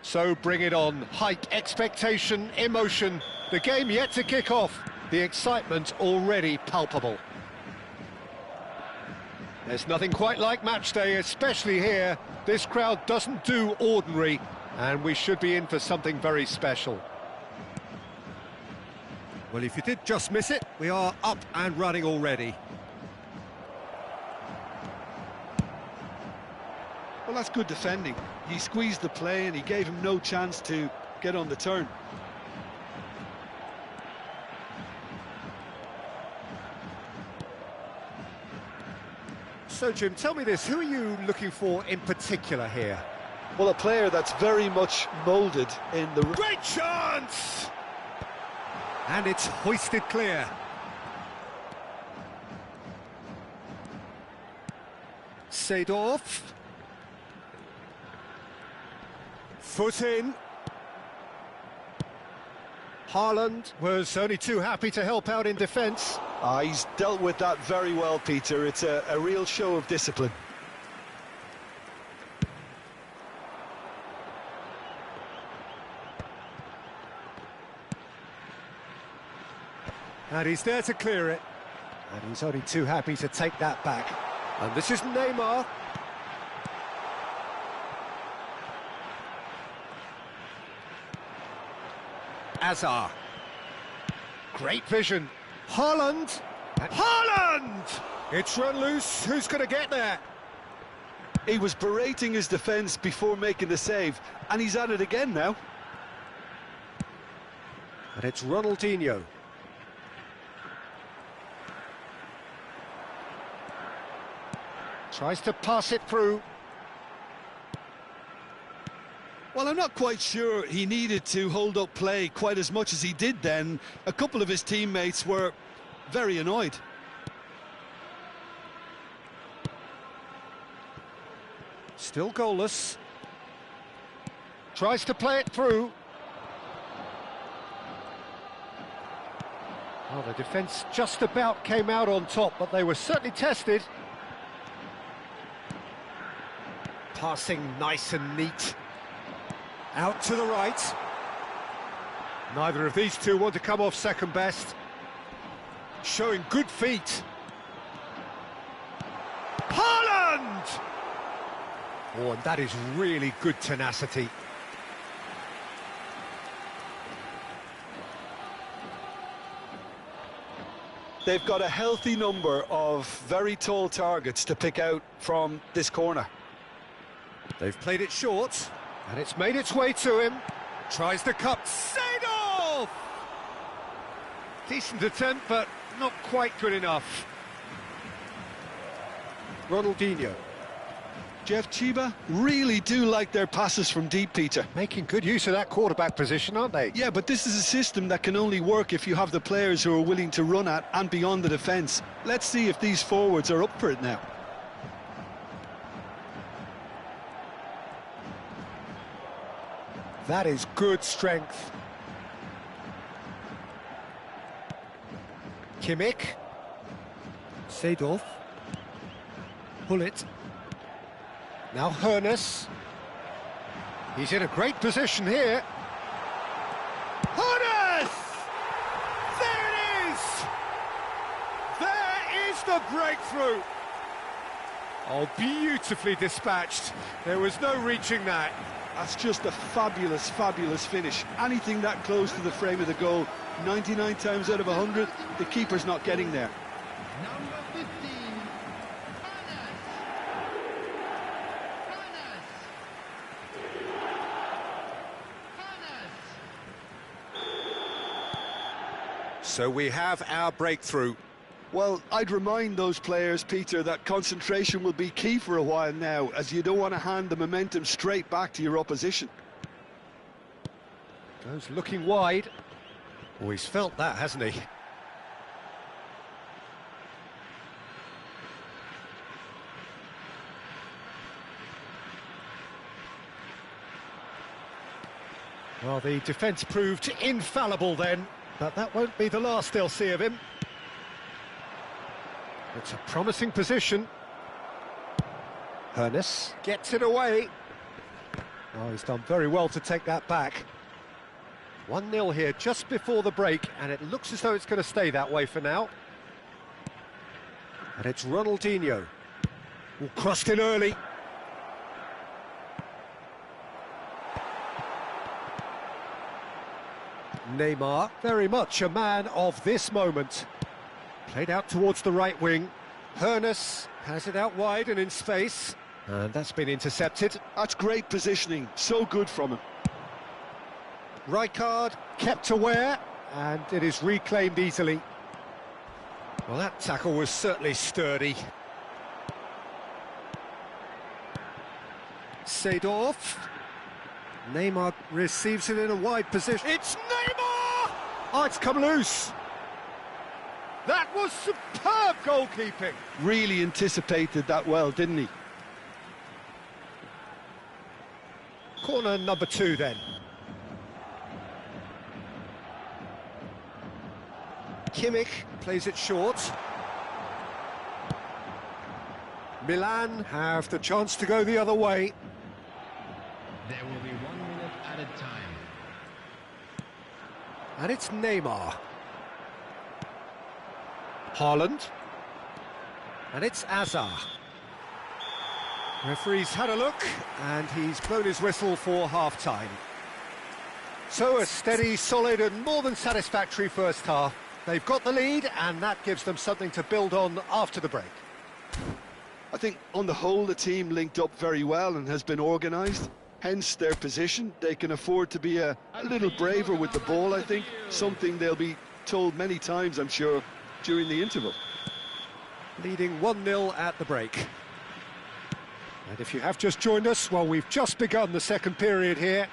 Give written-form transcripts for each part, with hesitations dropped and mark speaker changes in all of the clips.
Speaker 1: So bring it on. Height, expectation, emotion. The game yet to kick off. The excitement already palpable. There's nothing quite like match day, especially here. This crowd doesn't do ordinary, and we should be in for something very special.
Speaker 2: Well, if you did just miss it, we are up and running already.
Speaker 3: Well, that's good defending. He squeezed the play and he gave him no chance to get on the turn.
Speaker 2: So, Jim, tell me this, who are you looking for in particular here?
Speaker 3: Well, a player that's very much moulded in the...
Speaker 2: Great chance! And it's hoisted clear. Seedorf. Foot in. Haaland was only too happy to help out in defence.
Speaker 3: He's dealt with that very well, Peter. It's a real show of discipline.
Speaker 2: And he's there to clear it. And he's only too happy to take that back. And this is Neymar. Azar.
Speaker 1: Great vision.
Speaker 2: Haaland. Haaland! It's run loose. Who's going to get there?
Speaker 3: He was berating his defence before making the save, and he's at it again now.
Speaker 2: And it's Ronaldinho.
Speaker 1: Tries to pass it through.
Speaker 3: Well, I'm not quite sure he needed to hold up play quite as much as he did then. A couple of his teammates were very annoyed.
Speaker 2: Still goalless.
Speaker 1: Tries to play it through. Well, the defence just about came out on top, but they were certainly tested. Passing nice and neat.
Speaker 2: Out to the right.
Speaker 1: Neither of these two want to come off second best.
Speaker 2: Showing good feet.
Speaker 1: Haaland!
Speaker 2: Oh, and that is really good tenacity.
Speaker 3: They've got a healthy number of very tall targets to pick out from this corner.
Speaker 2: They've played it short.
Speaker 1: And it's made its way to him.
Speaker 2: Tries the cut. Seedorf!
Speaker 1: Decent attempt, but not quite good enough.
Speaker 2: Ronaldinho.
Speaker 3: Jeff, Chiba really do like their passes from deep, Peter.
Speaker 1: Making good use of that quarterback position, aren't they?
Speaker 3: Yeah, but this is a system that can only work if you have the players who are willing to run at and beyond the defence. Let's see if these forwards are up for it now.
Speaker 1: That is good strength.
Speaker 2: Kimmich. Seedorf. Hullet.
Speaker 1: Now Hoeneß. He's in a great position here.
Speaker 2: Hoeneß! There it is! There is the breakthrough!
Speaker 1: Oh, beautifully dispatched. There was no reaching that.
Speaker 3: That's just a fabulous, fabulous finish. Anything that close to the frame of the goal, 99 times out of 100, the keeper's not getting there.
Speaker 4: Number 15,
Speaker 2: So we have our breakthrough.
Speaker 3: Well, I'd remind those players, Peter, that concentration will be key for a while now, as you don't want to hand the momentum straight back to your opposition.
Speaker 1: Goes looking wide.
Speaker 2: Oh, he's felt that, hasn't he? Well, the defence proved infallible then, but that won't be the last they'll see of him. It's a promising position. Hernus gets it away. Oh, he's done very well to take that back. 1-0 here just before the break, and it looks as though it's going to stay that way for now. And it's Ronaldinho. Oh, crossed in early. Neymar, very much a man of this moment. Played out towards the right wing. Hernus has it out wide and in space. And that's been intercepted.
Speaker 3: That's great positioning, so good from him.
Speaker 2: Rijkaard kept aware, and it is reclaimed easily. Well, that tackle was certainly sturdy. Seedorf. Neymar receives it in a wide position. It's Neymar! Oh, it's come loose.
Speaker 1: That was superb goalkeeping.
Speaker 3: Really anticipated that well, didn't he?
Speaker 2: Corner number 2 then. Kimmich plays it short. Milan have the chance to go the other way.
Speaker 4: There will be 1 minute added time.
Speaker 2: And it's Neymar. Haaland. And it's Azar. Referee's had a look, and he's blown his whistle for half-time. So a steady, solid and more than satisfactory first half. They've got the lead, and that gives them something to build on after the break.
Speaker 3: I think on the whole the team linked up very well and has been organised. Hence their position. They can afford to be a little braver with the ball, I think. Something they'll be told many times, I'm sure, during the interval.
Speaker 2: Leading 1-0 at the break. And if you have just joined us, well, we've just begun the second period here.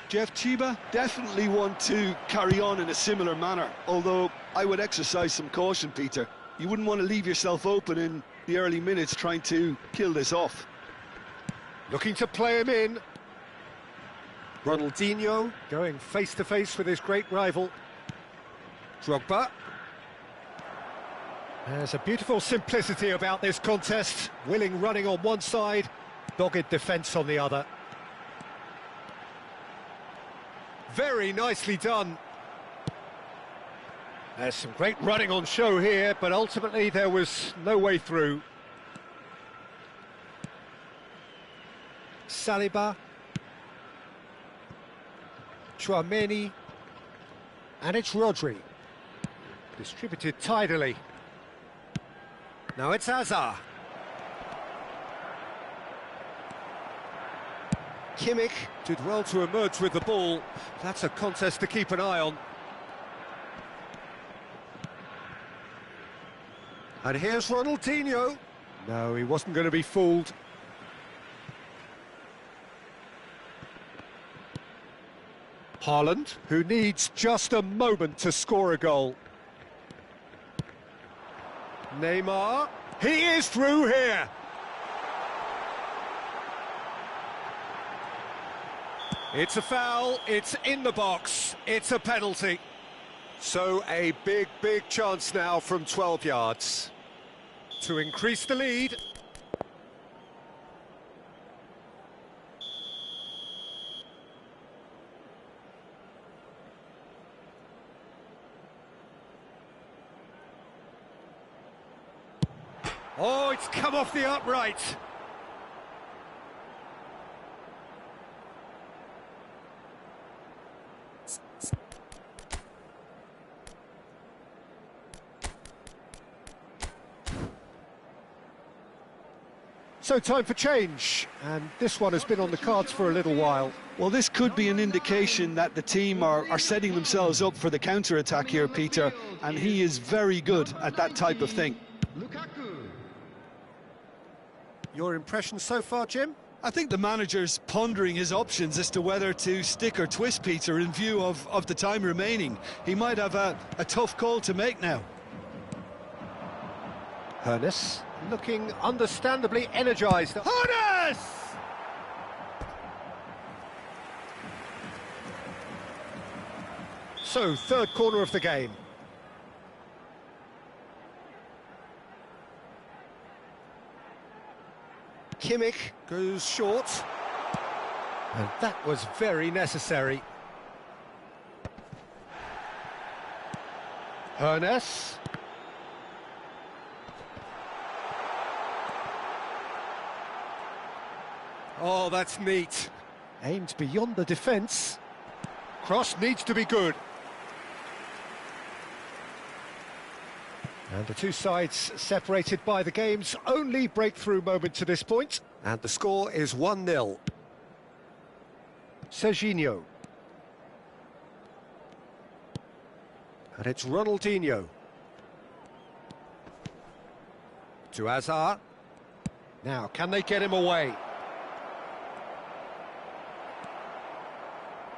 Speaker 3: Jeff, Chiba definitely want to carry on in a similar manner, although I would exercise some caution, Peter. You wouldn't want to leave yourself open in the early minutes trying to kill this off.
Speaker 2: Looking to play him in. Ronaldinho going face-to-face with his great rival. Drogba. There's a beautiful simplicity about this contest. Willing running on one side, dogged defence on the other. Very nicely done. There's some great running on show here, but ultimately there was no way through. Saliba. Chouameni. And it's Rodri. Distributed tidily. Now it's Azar. Kimmich did well to emerge with the ball. That's a contest to keep an eye on. And here's Ronaldinho. No, he wasn't going to be fooled. Haaland, who needs just a moment to score a goal. Neymar, he is through here. It's a foul, it's in the box, it's a penalty. So a big chance now from 12 yards to increase the lead. Oh, it's come off the upright. So time for change, and this one has been on the cards for a little while.
Speaker 3: Well, this could be an indication that the team are setting themselves up for the counter-attack here, Peter, and he is very good at that type of thing.
Speaker 2: Your impression so far, Jim?
Speaker 3: I think the manager's pondering his options as to whether to stick or twist Peter in view of the time remaining. He might have a tough call to make now.
Speaker 2: Hernus looking understandably energised. Hernus! So, third corner of the game. Kimmich goes short. And that was very necessary. Hernus. Oh, that's neat. Aimed beyond the defence.
Speaker 1: Cross needs to be good.
Speaker 2: And the two sides separated by the game's only breakthrough moment to this point. And the score is 1-0. Serginho. And it's Ronaldinho. To Hazard. Now, can they get him away?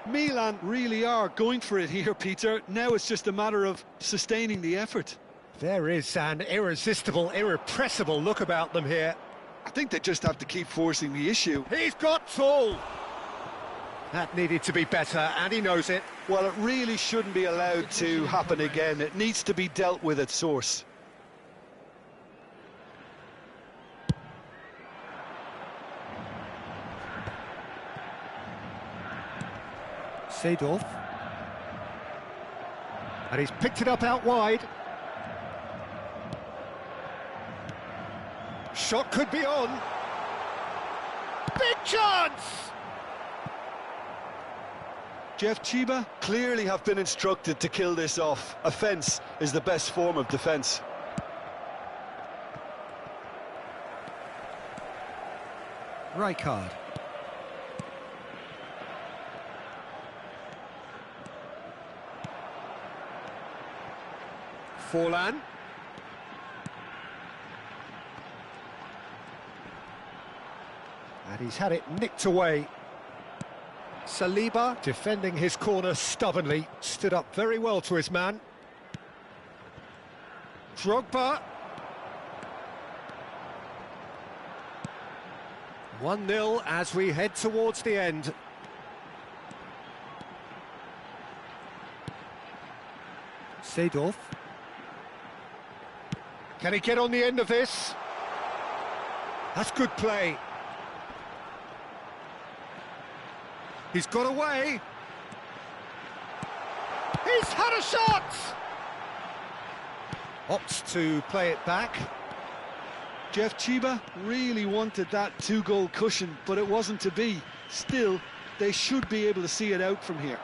Speaker 3: Milan really are going for it here, Peter. Now it's just a matter of sustaining the effort.
Speaker 2: There is an irresistible, irrepressible look about them here.
Speaker 3: I think they just have to keep forcing the issue.
Speaker 1: He's got tall.
Speaker 2: That needed to be better, and he knows it.
Speaker 3: Well, it really shouldn't be allowed to happen again. It needs to be dealt with at source.
Speaker 2: Seedorf. And he's picked it up out wide. Shot could be on.
Speaker 1: Big chance!
Speaker 3: Jeff Chiba clearly have been instructed to kill this off. Offence is the best form of defence.
Speaker 2: Rijkaard. Forlan. And he's had it nicked away. Saliba, defending his corner stubbornly, stood up very well to his man. Drogba. 1-0 as we head towards the end. Seedorf.
Speaker 1: Can he get on the end of this?
Speaker 2: That's good play. He's got away.
Speaker 1: He's had a shot!
Speaker 2: Opts to play it back.
Speaker 3: Jeff Chiba really wanted that two-goal cushion, but it wasn't to be. Still, they should be able to see it out from here.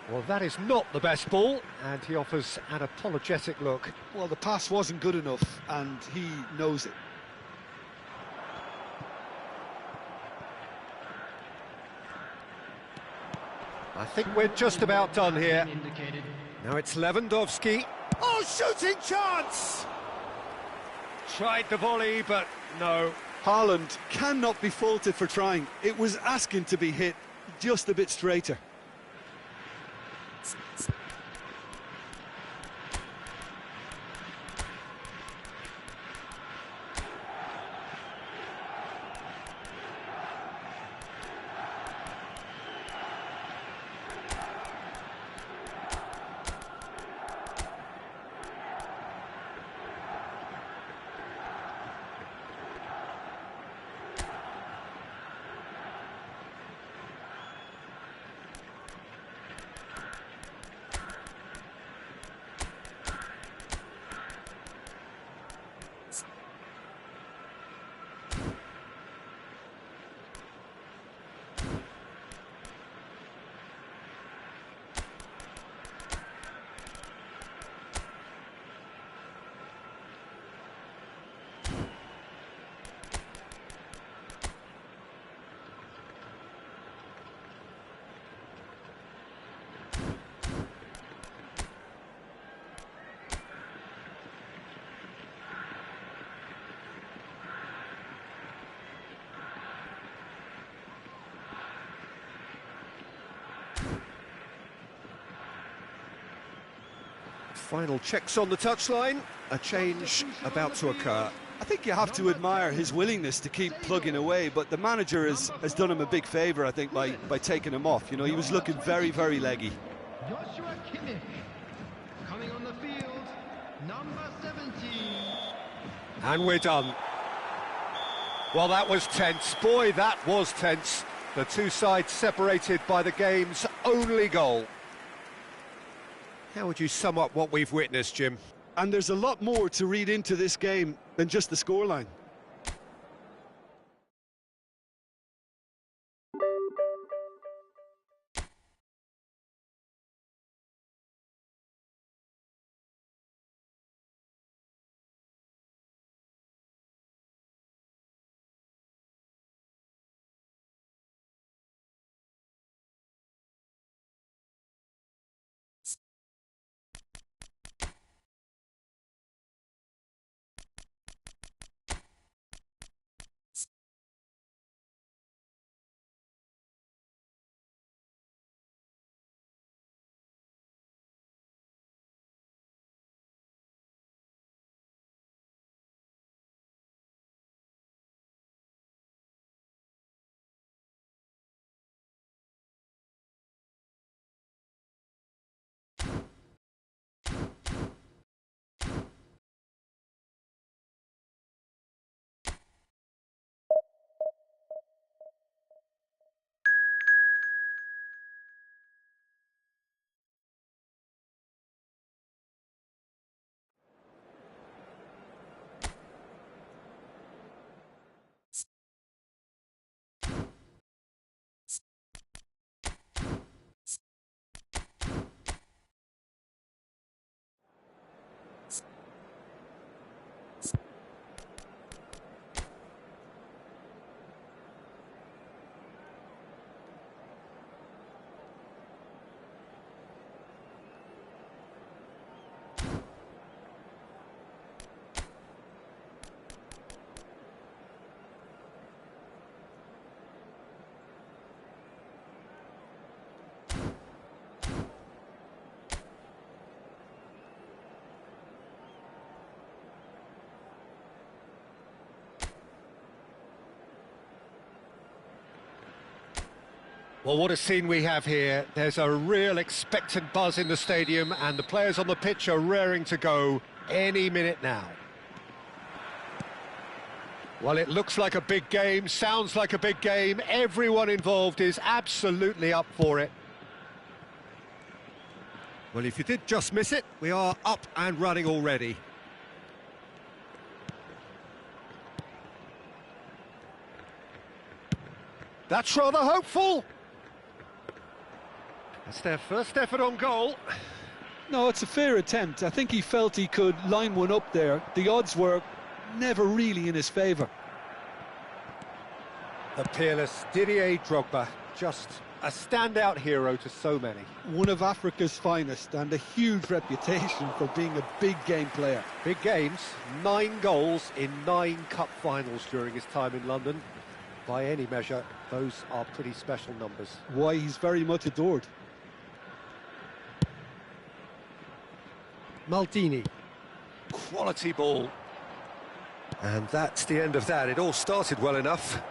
Speaker 2: Well, that is not the best ball, and he offers an apologetic look.
Speaker 3: Well, the pass wasn't good enough, and he knows it.
Speaker 2: I think we're just about done here.
Speaker 4: Indicated.
Speaker 2: Now it's Lewandowski. Oh, shooting chance!
Speaker 1: Tried the volley, but no.
Speaker 3: Haaland cannot be faulted for trying. It was asking to be hit just a bit straighter.
Speaker 2: Final checks on the touchline. A change about to occur.
Speaker 3: I think you have to admire his willingness to keep plugging away, but the manager has done him a big favour, I think, by taking him off. You know, he was looking very, very leggy.
Speaker 4: Joshua Kimmich coming on the field, number 17.
Speaker 2: And we're done. Well, that was tense. Boy, that was tense. The two sides separated by the game's only goal. How would you sum up what we've witnessed, Jim?
Speaker 3: And there's a lot more to read into this game than just the scoreline.
Speaker 2: Well, what a scene we have here. There's a real expectant buzz in the stadium, and the players on the pitch are raring to go any minute now. Well, it looks like a big game, sounds like a big game. Everyone involved is absolutely up for it. Well, if you did just miss it, we are up and running already. That's rather hopeful. That's their first effort on goal.
Speaker 3: No, it's a fair attempt. I think he felt he could line one up there. The odds were never really in his favour.
Speaker 2: The peerless Didier Drogba, just a standout hero to so many.
Speaker 3: One of Africa's finest and a huge reputation for being a big game player.
Speaker 2: Big games, 9 goals in 9 cup finals during his time in London. By any measure, those are pretty special numbers.
Speaker 3: Why, he's very much adored.
Speaker 2: Maldini. Quality ball. And that's the end of that. It all started well enough.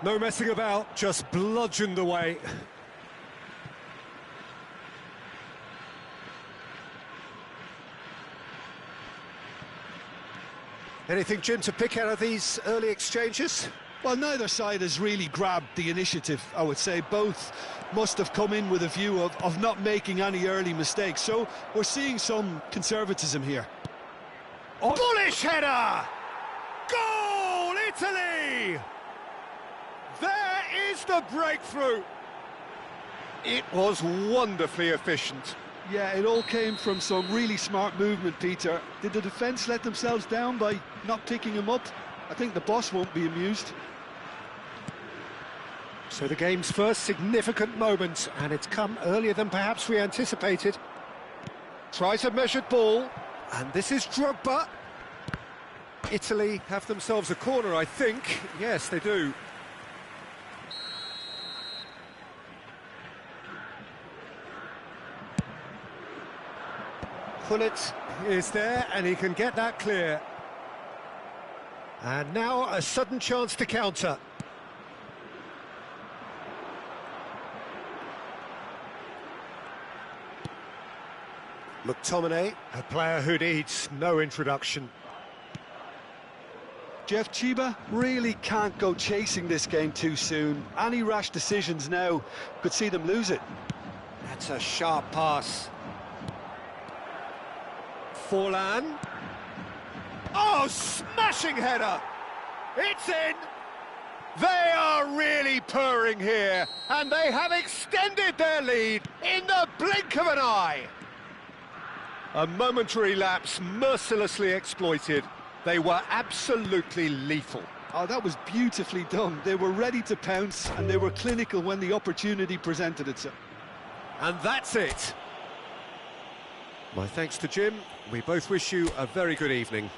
Speaker 2: No messing about, just bludgeoned away. Anything, Jim, to pick out of these early exchanges?
Speaker 3: Well, neither side has really grabbed the initiative, I would say. Both must have come in with a view of not making any early mistakes. So we're seeing some conservatism here.
Speaker 2: Oh. Bullish header! Goal, Italy! There is the breakthrough. It was wonderfully efficient.
Speaker 3: Yeah, it all came from some really smart movement, Peter. Did the defence let themselves down by not picking him up? I think the boss won't be amused.
Speaker 2: So the game's first significant moment, and it's come earlier than perhaps we anticipated. Tries a measured ball, and this is Drogba. Italy have themselves a corner, I think. Yes, they do. Pullet is there, and he can get that clear. And now a sudden chance to counter. McTominay, a player who needs no introduction.
Speaker 3: Jeff Chiba really can't go chasing this game too soon. Any rash decisions now could see them lose it.
Speaker 2: That's a sharp pass. Forlan. Oh, smashing header! It's in! They are really purring here, and they have extended their lead in the blink of an eye. A momentary lapse mercilessly exploited. They were absolutely lethal.
Speaker 3: Oh, that was beautifully done. They were ready to pounce, and they were clinical when the opportunity presented itself.
Speaker 2: And that's it. My thanks to Jim. We both wish you a very good evening.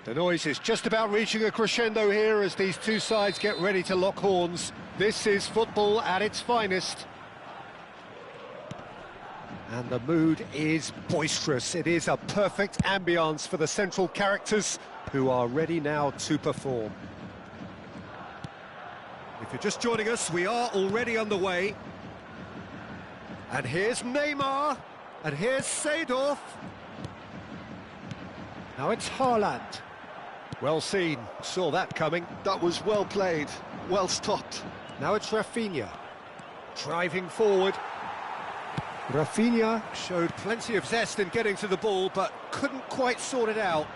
Speaker 2: The noise is just about reaching a crescendo here as these two sides get ready to lock horns. This is football at its finest. And the mood is boisterous. It is a perfect ambience for the central characters who are ready now to perform. If you're just joining us, we are already underway. And here's Neymar, and here's Seedorf. Now it's Haaland. Well seen, saw that coming.
Speaker 3: That was well played, well stopped.
Speaker 2: Now it's Rafinha, driving forward. Rafinha showed plenty of zest in getting to the ball, but couldn't quite sort it out.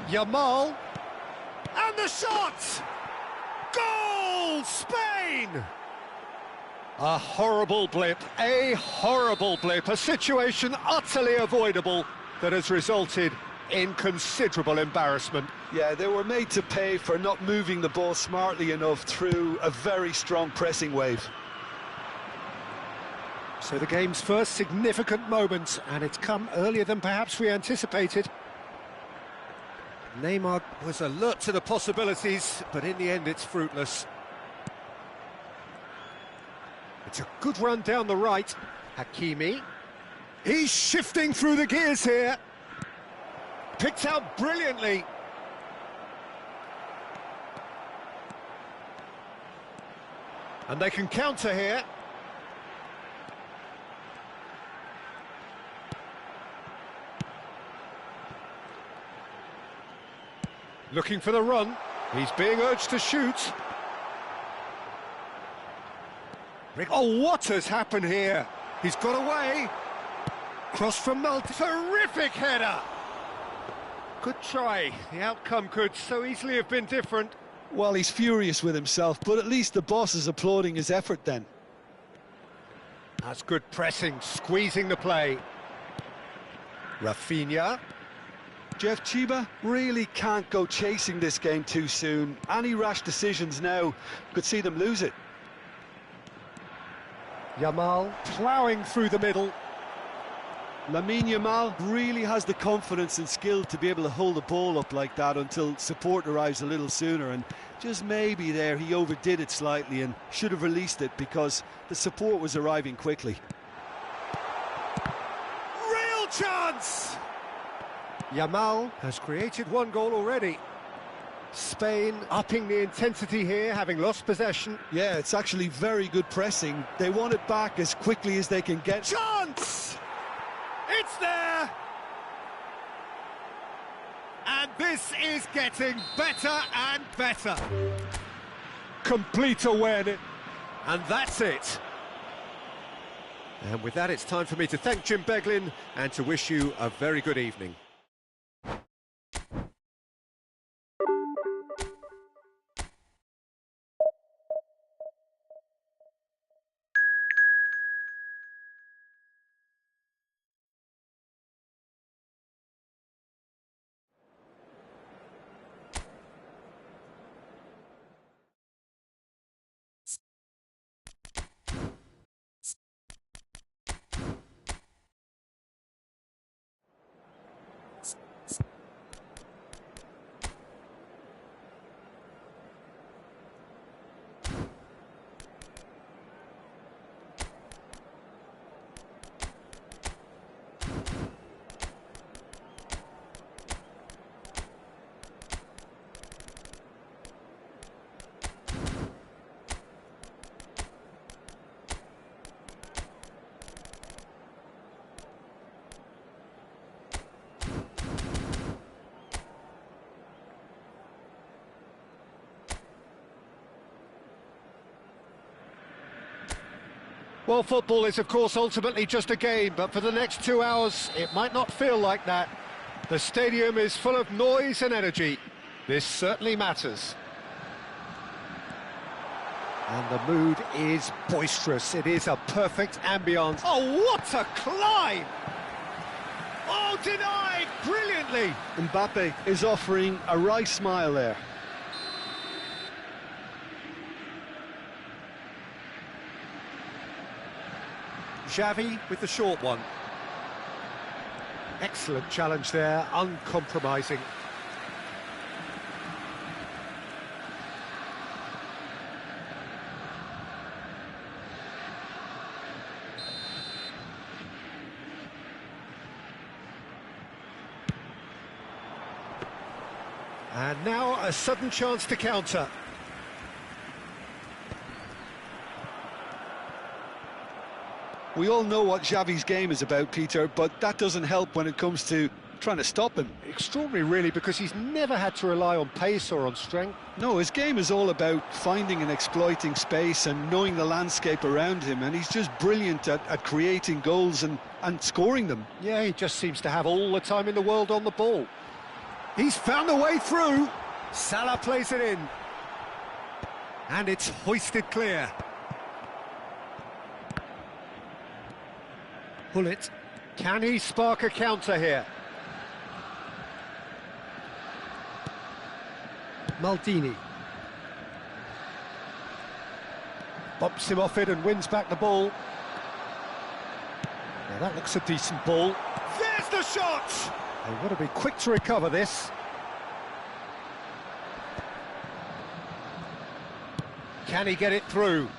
Speaker 2: Yamal, and the shot! Goal, Spain! A horrible blip, a situation utterly avoidable that has resulted in considerable embarrassment.
Speaker 3: Yeah, they were made to pay for not moving the ball smartly enough through a very strong pressing wave.
Speaker 2: So the game's first significant moment, and it's come earlier than perhaps we anticipated. Neymar was alert to the possibilities, but in the end it's fruitless. It's a good run down the right. Hakimi. He's shifting through the gears here. Picked out brilliantly. And they can counter here. Looking for the run. He's being urged to shoot. Oh, what has happened here? He's got away. Cross from Multi. Terrific header. Good try. The outcome could so easily have been different.
Speaker 3: Well, he's furious with himself, but at least the boss is applauding his effort then.
Speaker 2: That's good pressing, squeezing the play. Rafinha.
Speaker 3: Jeff Chiba really can't go chasing this game too soon. Any rash decisions now could see them lose it.
Speaker 2: Yamal ploughing through the middle.
Speaker 3: Lamine Yamal really has the confidence and skill to be able to hold the ball up like that until support arrives a little sooner, and just maybe there he overdid it slightly and should have released it because the support was arriving quickly.
Speaker 2: Real chance! Yamal has created one goal already. Spain upping the intensity here, having lost possession.
Speaker 3: Yeah, it's actually very good pressing. They want it back as quickly as they can get.
Speaker 2: Chance! It's there! And this is getting better and better. Complete awareness. And that's it. And with that, it's time for me to thank Jim Beglin and to wish you a very good evening. Well, football is, of course, ultimately just a game, but for the next 2 hours, it might not feel like that. The stadium is full of noise and energy. This certainly matters. And the mood is boisterous. It is a perfect ambience. Oh, what a climb! Oh, denied brilliantly!
Speaker 3: Mbappe is offering a right smile there.
Speaker 2: Xavi with the short one. Excellent challenge there, uncompromising. And now a sudden chance to counter.
Speaker 3: We all know what Xavi's game is about, Peter, but that doesn't help when it comes to trying to stop him.
Speaker 2: Extraordinary, really, because he's never had to rely on pace or on strength.
Speaker 3: No, his game is all about finding and exploiting space and knowing the landscape around him, and he's just brilliant at creating goals and scoring them.
Speaker 2: Yeah, he just seems to have all the time in the world on the ball. He's found a way through. Salah plays it in. And it's hoisted clear. Bullet. Can he spark a counter here? Maldini. Bumps him off it and wins back the ball. Now that looks a decent ball. There's the shot! They've got to be quick to recover this. Can he get it through?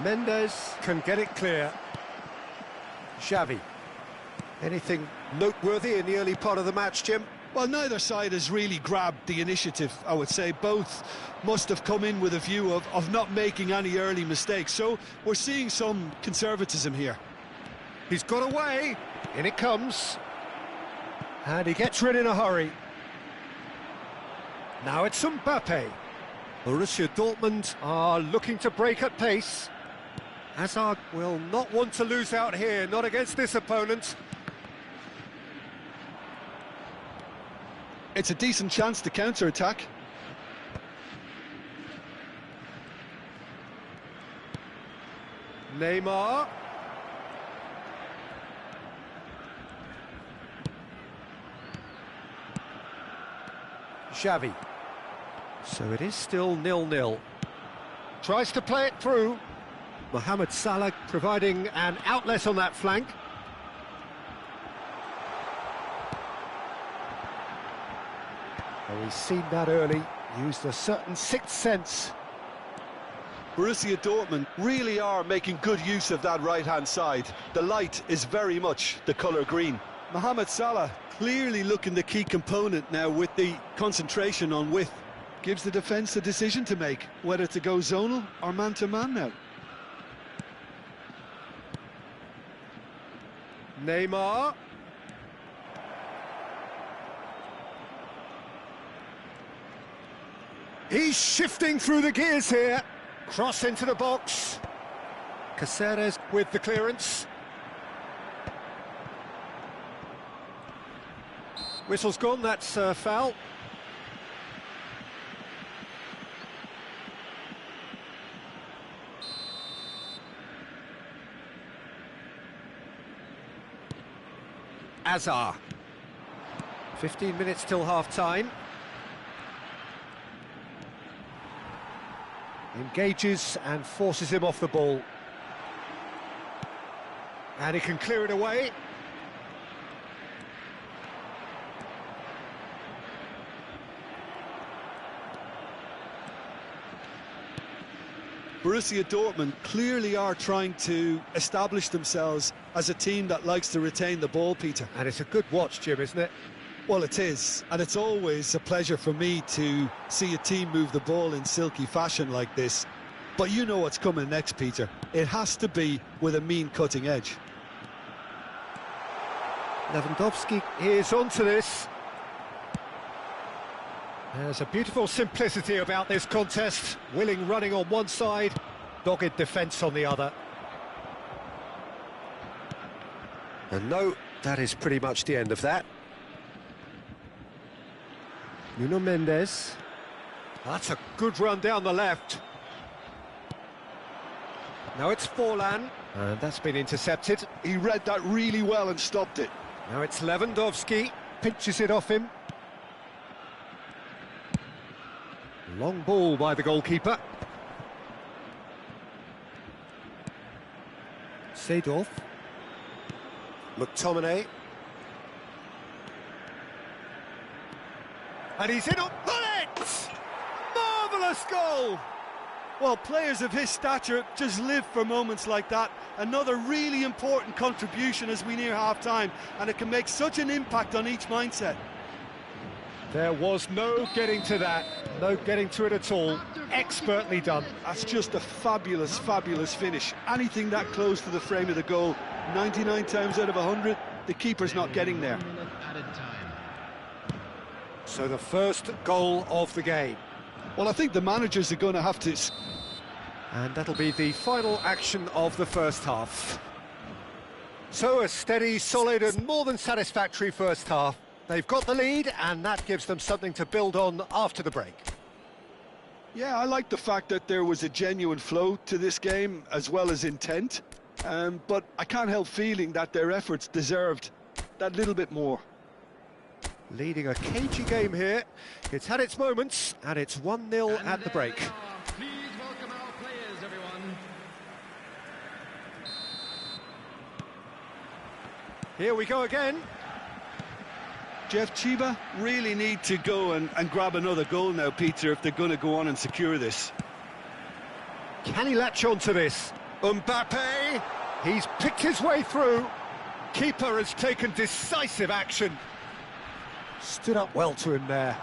Speaker 2: Mendes can get it clear. Xavi. Anything noteworthy in the early part of the match, Jim?
Speaker 3: Well, neither side has really grabbed the initiative, I would say. Both must have come in with a view of not making any early mistakes. So we're seeing some conservatism here.
Speaker 2: He's got away. In it comes. And he gets rid in a hurry. Now it's Mbappe. Borussia Dortmund are looking to break at pace. Hazard will not want to lose out here, not against this opponent.
Speaker 3: It's a decent chance to counter-attack.
Speaker 2: Neymar. Xavi. So it is still 0-0. Tries to play it through. Mohamed Salah providing an outlet on that flank. Well, we've seen that early, used a certain sixth sense.
Speaker 3: Borussia Dortmund really are making good use of that right-hand side. The light is very much the colour green. Mohamed Salah clearly looking the key component now with the concentration on width. Gives the defence a decision to make, whether to go zonal or man-to-man now.
Speaker 2: Neymar. He's shifting through the gears here. Cross into the box. Caceres with the clearance. Whistle's gone, that's a foul. Azar. 15 minutes till half-time. Engages and forces him off the ball. And he can clear it away.
Speaker 3: Borussia Dortmund clearly are trying to establish themselves as a team that likes to retain the ball, Peter.
Speaker 2: And it's a good watch, Jim, isn't it?
Speaker 3: Well, it is, and it's always a pleasure for me to see a team move the ball in silky fashion like this. But you know what's coming next, Peter. It has to be with a mean cutting edge.
Speaker 2: Lewandowski is onto this. There's a beautiful simplicity about this contest. Willing running on one side, dogged defence on the other. And no, that is pretty much the end of that. Nuno Mendes. That's a good run down the left. Now it's Forlan, and that's been intercepted.
Speaker 3: He read that really well and stopped it.
Speaker 2: Now it's Lewandowski, pinches it off him. Long ball by the goalkeeper. Seedorf. McTominay. And he's in on bullet! Marvellous goal!
Speaker 3: Well, players of his stature just live for moments like that. Another really important contribution as we near half-time, and it can make such an impact on each mindset.
Speaker 2: There was no getting to that, no getting to it at all. Expertly done.
Speaker 3: That's just a fabulous, fabulous finish. Anything that close to the frame of the goal, 99 times out of 100, the keeper's not getting there.
Speaker 2: So the first goal of the game.
Speaker 3: Well, I think the managers are going to have to...
Speaker 2: And that'll be the final action of the first half. So a steady, solid and more than satisfactory first half. They've got the lead and that gives them something to build on after the break.
Speaker 3: Yeah, I like the fact that there was a genuine flow to this game as well as intent. But I can't help feeling that their efforts deserved that little bit more.
Speaker 2: Leading a cagey game here. It's had its moments and it's 1-0 at the break.
Speaker 4: Please welcome our players, everyone.
Speaker 2: Here we go again.
Speaker 3: Jeff, Chiba really need to go and grab another goal now, Peter, if they're going to go on and secure this.
Speaker 2: Can he latch on to this? Mbappe, he's picked his way through. Keeper has taken decisive action. Stood up well to him there.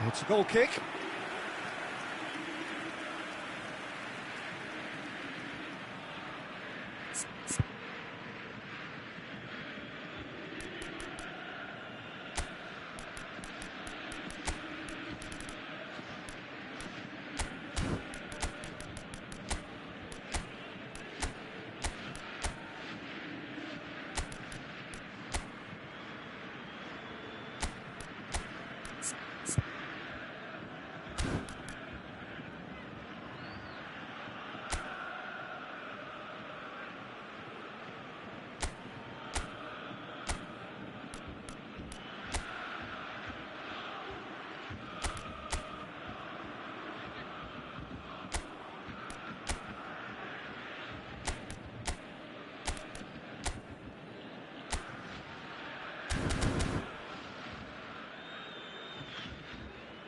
Speaker 2: It's a goal kick.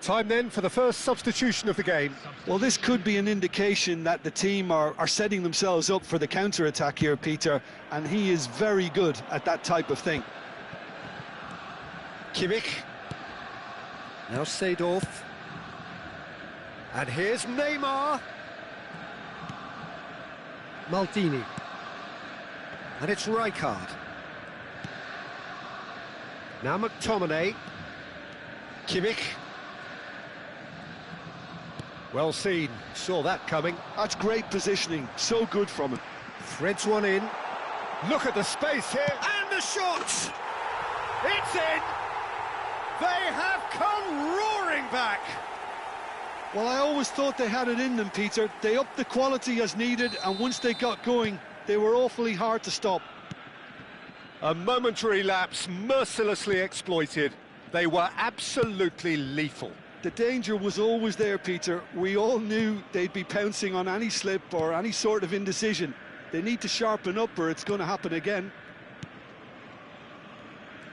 Speaker 2: Time then for the first substitution of the game.
Speaker 3: Well, this could be an indication that the team are setting themselves up for the counter-attack here, Peter, and he is very good at that type of thing.
Speaker 2: Kimmich. Now Seedorf. And here's Neymar. Maldini. And it's Rijkaard. Now McTominay. Kimmich. Well seen, saw that coming.
Speaker 3: That's great positioning, so good from him.
Speaker 2: Threads one in. Look at the space here, and the shot! It's in! They have come roaring back!
Speaker 3: Well, I always thought they had it in them, Peter. They upped the quality as needed, and once they got going, they were awfully hard to stop.
Speaker 2: A momentary lapse mercilessly exploited. They were absolutely lethal.
Speaker 3: The danger was always there, Peter. We all knew they'd be pouncing on any slip or any sort of indecision. They need to sharpen up or it's going to happen again.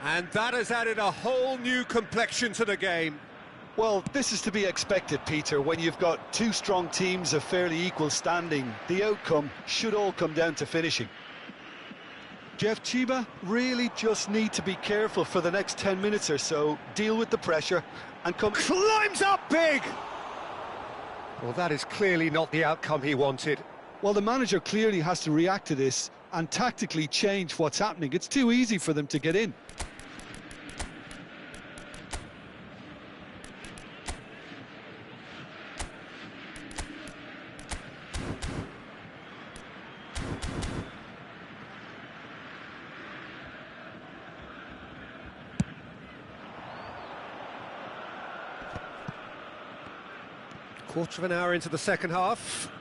Speaker 2: And that has added a whole new complexion to the game.
Speaker 3: Well, this is to be expected, Peter, when you've got two strong teams of fairly equal standing. The outcome should all come down to finishing. Jeff Chiba really just need to be careful for the next 10 minutes or so, deal with the pressure and come...
Speaker 2: Climbs up big! Well, that is clearly not the outcome he wanted.
Speaker 3: Well, the manager clearly has to react to this and tactically change what's happening. It's too easy for them to get in.
Speaker 2: Quarter of an hour into the second half.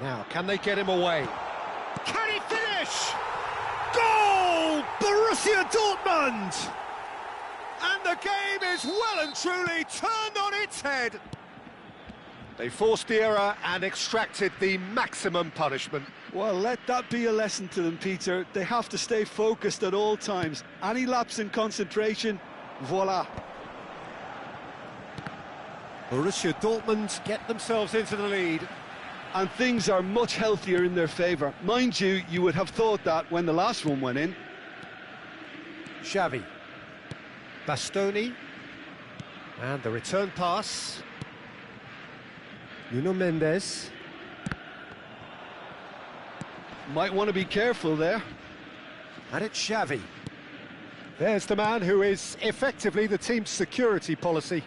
Speaker 2: Now, can they get him away? Can he finish? Goal! Borussia Dortmund! And the game is well and truly turned on its head. They forced the error and extracted the maximum punishment.
Speaker 3: Well, let that be a lesson to them, Peter. They have to stay focused at all times. Any lapse in concentration, voila.
Speaker 2: Borussia Dortmund get themselves into the lead.
Speaker 3: And things are much healthier in their favour. Mind you, you would have thought that when the last one went in.
Speaker 2: Xavi. Bastoni. And the return pass. Nuno Mendes.
Speaker 3: Might want to be careful there.
Speaker 2: And it's Xavi. There's the man who is effectively the team's security policy.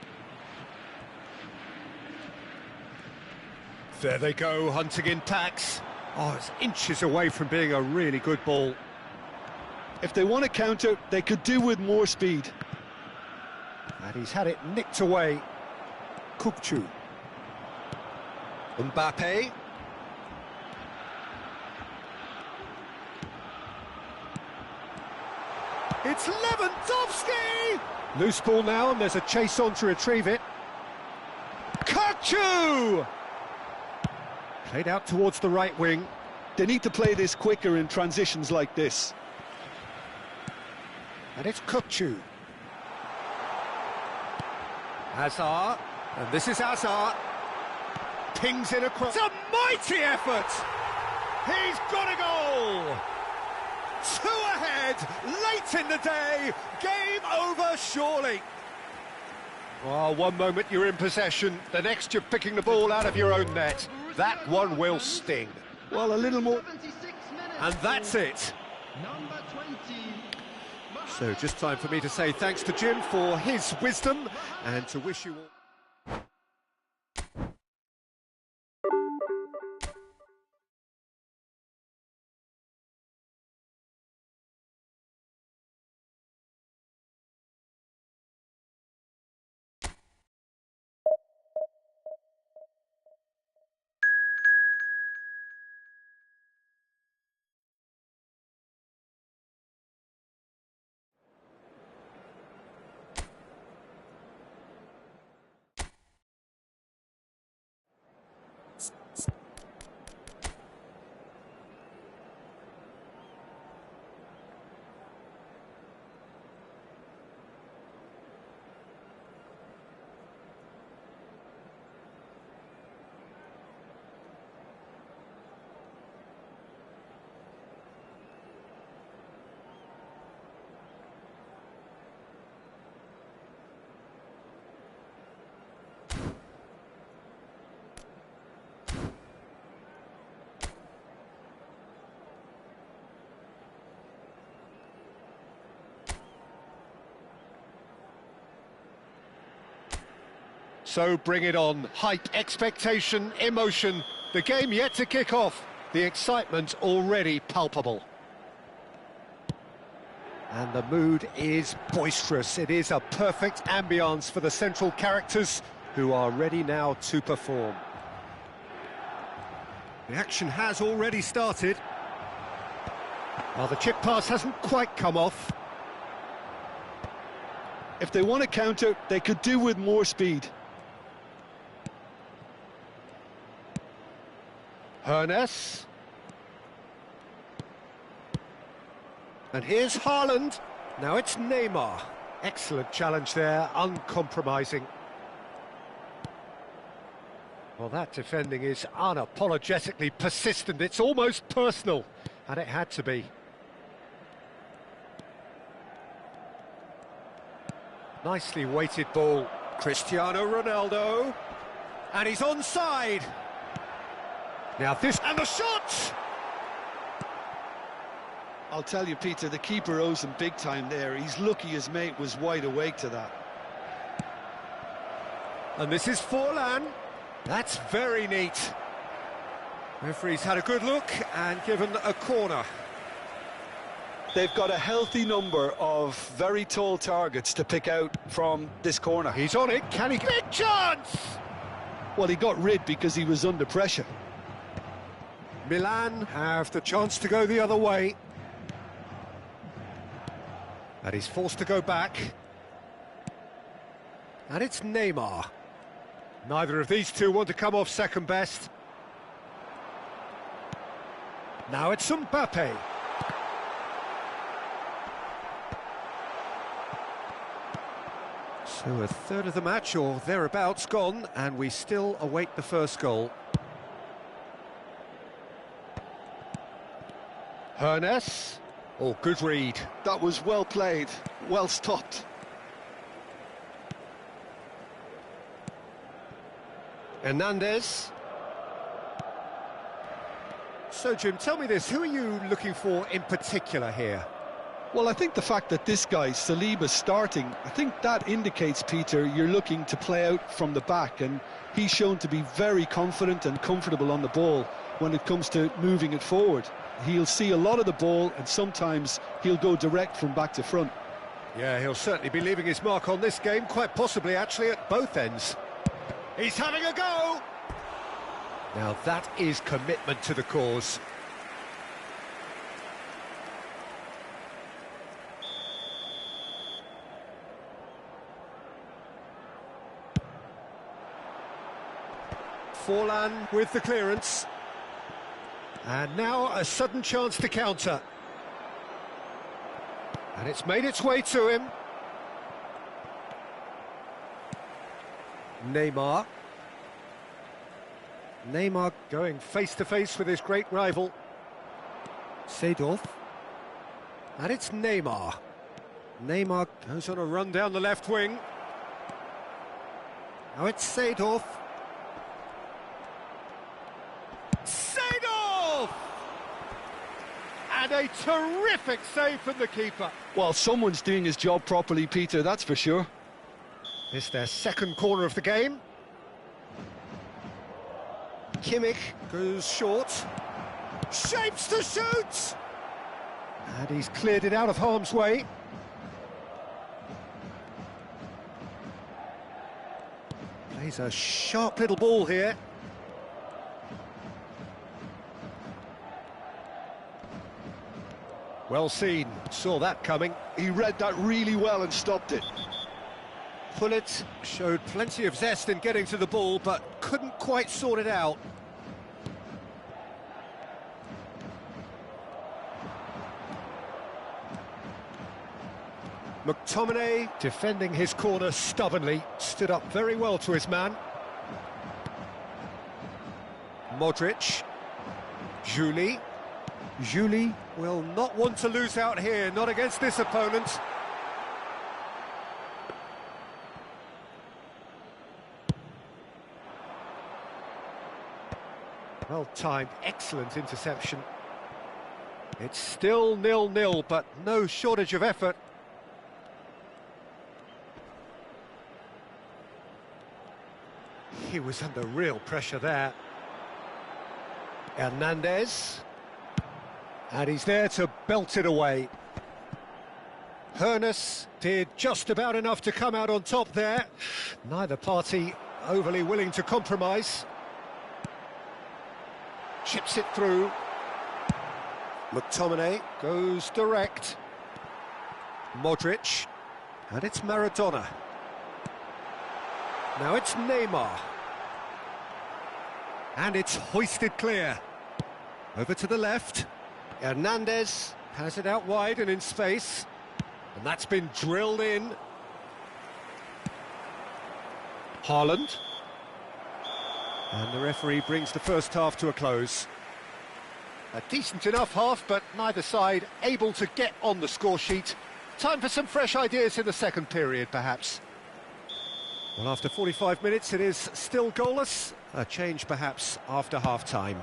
Speaker 2: There they go, hunting in packs. Oh, it's inches away from being a really good ball.
Speaker 3: If they want to counter, they could do with more speed.
Speaker 2: And he's had it nicked away. Kukçu. Mbappe. It's Lewandowski! Loose ball now, and there's a chase on to retrieve it. Kukçu! Played out towards the right wing.
Speaker 3: They need to play this quicker in transitions like this.
Speaker 2: And it's Kukçu. Hazard, and this is Hazard. Pings it across. It's a mighty effort! He's got a goal! 2 ahead, late in the day, game over surely. Oh, one moment you're in possession, the next you're picking the ball out of your own net. That one will sting.
Speaker 3: Well, a little more.
Speaker 4: 76 minutes.
Speaker 2: And that's it.
Speaker 4: Number 20.
Speaker 2: So just time for me to say thanks to Jim for his wisdom and to wish you all...
Speaker 1: So bring it on. Hype, expectation, emotion. The game yet to kick off. The excitement already palpable.
Speaker 2: And the mood is boisterous. It is a perfect ambience for the central characters who are ready now to perform. The action has already started. Well, the chip pass hasn't quite come off.
Speaker 3: If they want to counter, they could do with more speed.
Speaker 2: Hernes. And here's Haaland. Now it's Neymar. Excellent challenge there, uncompromising. Well, that defending is unapologetically persistent. It's almost personal, and it had to be. Nicely weighted ball. Cristiano Ronaldo. And he's onside. Now this, and the shot!
Speaker 3: I'll tell you, Peter, the keeper owes him big time there. He's lucky his mate was wide awake to that.
Speaker 2: And this is Forlan. That's very neat. Referee's had a good look and given a corner.
Speaker 3: They've got a healthy number of very tall targets to pick out from this corner.
Speaker 2: He's on it, can he? Big chance!
Speaker 3: Well, he got rid because he was under pressure.
Speaker 2: Milan have the chance to go the other way. And he's forced to go back. And it's Neymar. Neither of these two want to come off second best. Now it's Mbappe. So a third of the match or thereabouts gone, and we still await the first goal. Hernes. Oh, good read.
Speaker 3: That was well played, well stopped.
Speaker 2: Hernandez. So, Jim, tell me this, who are you looking for in particular here?
Speaker 3: Well, I think the fact that this guy, Saliba's starting, I think that indicates, Peter, you're looking to play out from the back, and he's shown to be very confident and comfortable on the ball when it comes to moving it forward. He'll see a lot of the ball, and sometimes he'll go direct from back to front.
Speaker 2: Yeah, he'll certainly be leaving his mark on this game, quite possibly actually at both ends. He's having a go! Now that is commitment to the cause. Forlan with the clearance. And now a sudden chance to counter. And it's made its way to him. Neymar. Neymar going face-to-face with his great rival. Seedorf. And it's Neymar. Neymar goes on a run down the left wing. Now it's Seedorf. Seedorf! And a terrific save from the keeper.
Speaker 3: Well, someone's doing his job properly, Peter, that's for sure.
Speaker 2: It's their second corner of the game. Kimmich goes short. Shapes to shoot! And he's cleared it out of harm's way. Plays a sharp little ball here. Well seen, saw that coming.
Speaker 3: He read that really well and stopped it.
Speaker 2: Pullet showed plenty of zest in getting to the ball, but couldn't quite sort it out. McTominay, defending his corner stubbornly, stood up very well to his man. Modric. Juli. Juli will not want to lose out here, not against this opponent. Well timed, excellent interception. It's still 0-0, but no shortage of effort. He was under real pressure there. Hernandez. And he's there to belt it away. Hernus did just about enough to come out on top there. Neither party overly willing to compromise. Chips it through. McTominay goes direct. Modric. And it's Maradona. Now it's Neymar. And it's hoisted clear. Over to the left. Hernandez has it out wide and in space. And that's been drilled in. Haaland. And the referee brings the first half to a close. A decent enough half, but neither side able to get on the score sheet. Time for some fresh ideas in the second period, perhaps. Well, after 45 minutes, it is still goalless. A change, perhaps, after half-time.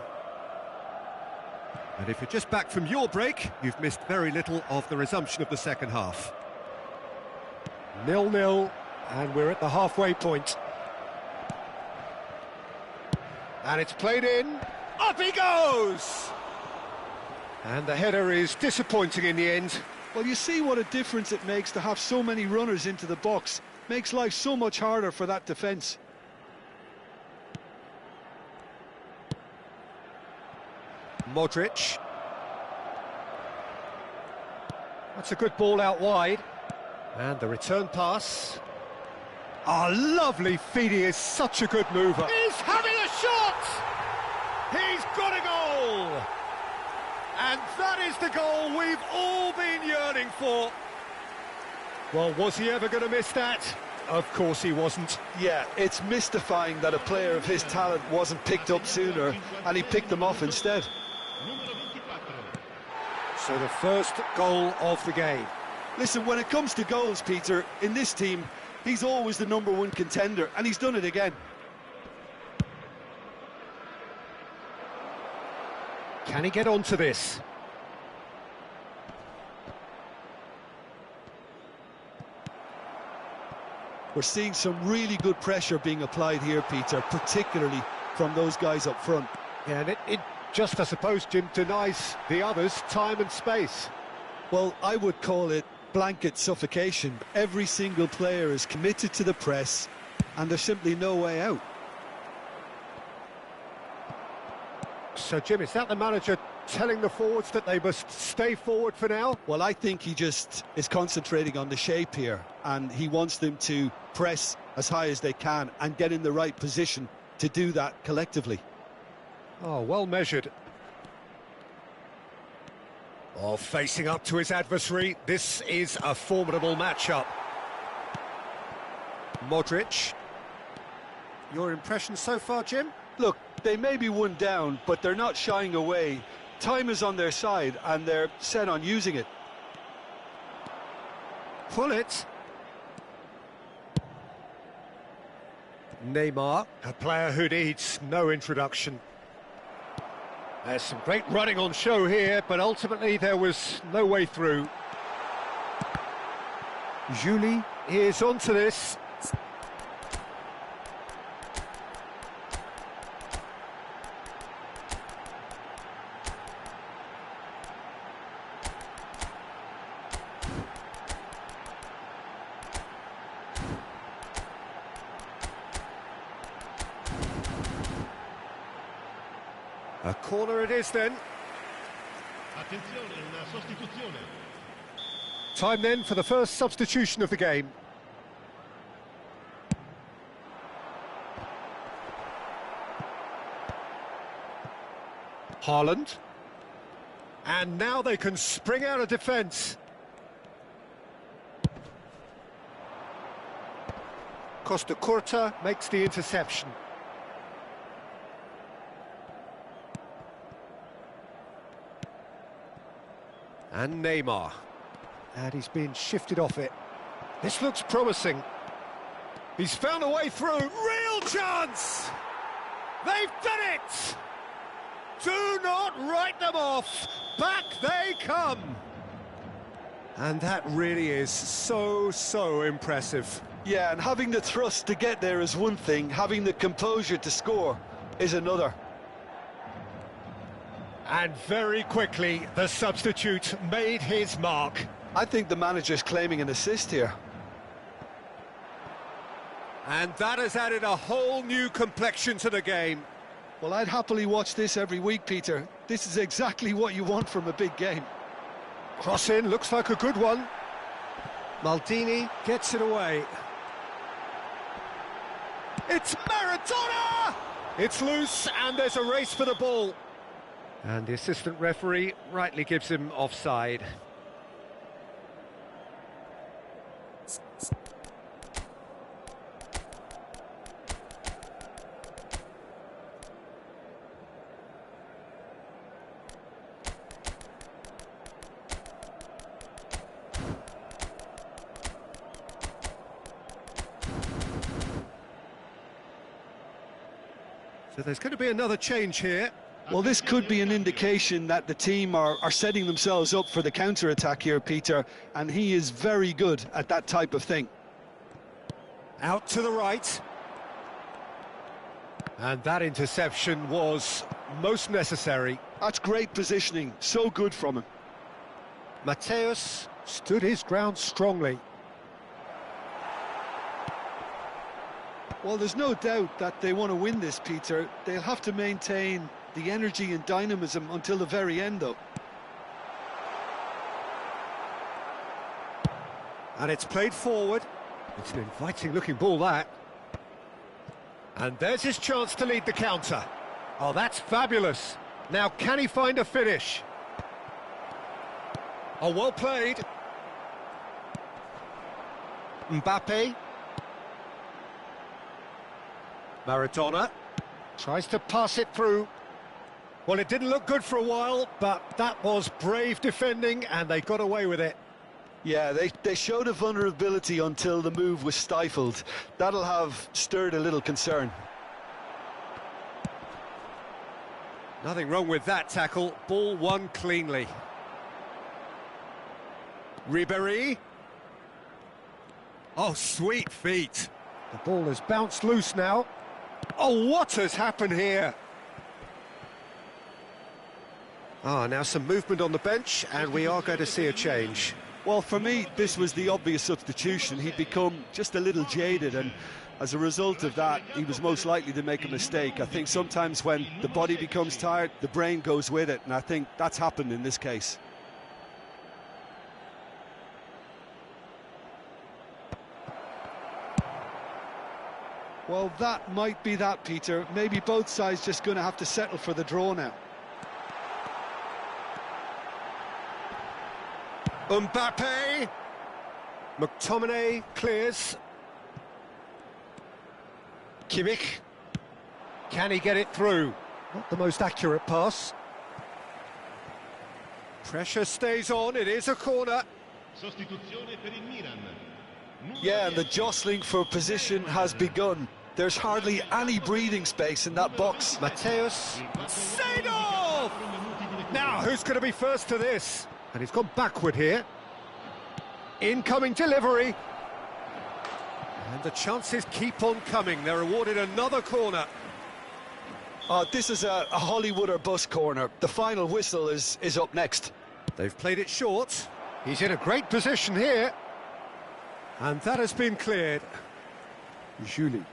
Speaker 2: And if you're just back from your break, you've missed very little of the resumption of the second half. 0-0, and we're at the halfway point. And it's played in. Up he goes! And the header is disappointing in the end.
Speaker 3: Well, you see what a difference it makes to have so many runners into the box. Makes life so much harder for that defence.
Speaker 2: Modric. That's a good ball out wide. And the return pass. Ah, lovely feed. He is such a good mover.
Speaker 1: He's having a shot! He's got a goal! And that is the goal we've all been yearning for.
Speaker 2: Well, was he ever going to miss that? Of course he wasn't.
Speaker 3: Yeah, it's mystifying that a player of his talent wasn't picked up sooner, and he picked them off instead.
Speaker 2: So the first goal of the game.
Speaker 3: Listen, when it comes to goals, Peter, in this team, he's always the #1 contender, and he's done it again.
Speaker 2: Can he get onto this?
Speaker 3: We're seeing some really good pressure being applied here, Peter, particularly from those guys up front.
Speaker 2: Yeah, and it just, I suppose, Jim, denies the others time and space.
Speaker 3: Well, I would call it blanket suffocation. Every single player is committed to the press, and there's simply no way out.
Speaker 2: So, Jim, is that the manager telling the forwards that they must stay forward for now?
Speaker 3: Well, I think he just is concentrating on the shape here, and he wants them to press as high as they can and get in the right position to do that collectively.
Speaker 2: Oh, well measured. Oh, facing up to his adversary, this is a formidable matchup. Modric. Your impression so far, Jim?
Speaker 3: Look, they may be one down, but they're not shying away. Time is on their side, and they're set on using it.
Speaker 2: Pull it. Neymar, a player who needs no introduction. There's some great running on show here, but ultimately there was no way through. Julie is onto this. A corner it is then. Time then for the first substitution of the game. Haaland. And now they can spring out of defence. Costa Curta makes the interception. And Neymar. And he's been shifted off it. This looks promising. He's found a way through. Real chance! They've done it! Do not write them off. Back they come. And that really is so impressive.
Speaker 3: Yeah, and having the thrust to get there is one thing, having the composure to score is another.
Speaker 2: And very quickly, the substitute made his mark.
Speaker 3: I think the manager's claiming an assist here.
Speaker 2: And that has added a whole new complexion to the game.
Speaker 3: Well, I'd happily watch this every week, Peter. This is exactly what you want from a big game.
Speaker 2: Cross in, looks like a good one. Maldini gets it away. It's Maradona! It's loose, and there's a race for the ball. And the assistant referee rightly gives him offside. So there's going to be another change here.
Speaker 3: Well, this could be an indication that the team are setting themselves up for the counter-attack here, Peter, and he is very good at that type of thing.
Speaker 2: Out to the right. And that interception was most necessary.
Speaker 3: That's great positioning, so good from him.
Speaker 2: Mateus stood his ground strongly.
Speaker 3: Well, there's no doubt that they want to win this, Peter. They'll have to maintain the energy and dynamism until the very end, though.
Speaker 2: And it's played forward. It's an inviting-looking ball, that. And there's his chance to lead the counter. Oh, that's fabulous. Now, can he find a finish? Oh, well played. Mbappe. Maradona tries to pass it through. Well, it didn't look good for a while, but that was brave defending, and they got away with it.
Speaker 3: Yeah, they showed a vulnerability until the move was stifled. That'll have stirred a little concern.
Speaker 2: Nothing wrong with that tackle. Ball won cleanly. Ribéry. Oh, sweet feet. The ball has bounced loose now. Oh, what has happened here? Ah, now some movement on the bench, and we are going to see a change.
Speaker 3: Well, for me, this was the obvious substitution. He'd become just a little jaded, and as a result of that, he was most likely to make a mistake. I think sometimes when the body becomes tired, the brain goes with it, and I think that's happened in this case. Well, that might be that, Peter. Maybe both sides just going to have to settle for the draw now.
Speaker 2: Mbappe. McTominay clears. Kimmich. Can he get it through? Not the most accurate pass. Pressure stays on, it is a corner.
Speaker 4: Sostituzione per il Milan.
Speaker 3: Yeah, and the jostling for position has begun. There's hardly any breathing space in that box.
Speaker 2: Mateus. Seedorf! Now, who's going to be first to this? And he's gone backward here. Incoming delivery. And the chances keep on coming. They're awarded another corner.
Speaker 3: This is a Hollywood or bust corner. The final whistle is up next.
Speaker 2: They've played it short. He's in a great position here. And that has been cleared. Julie.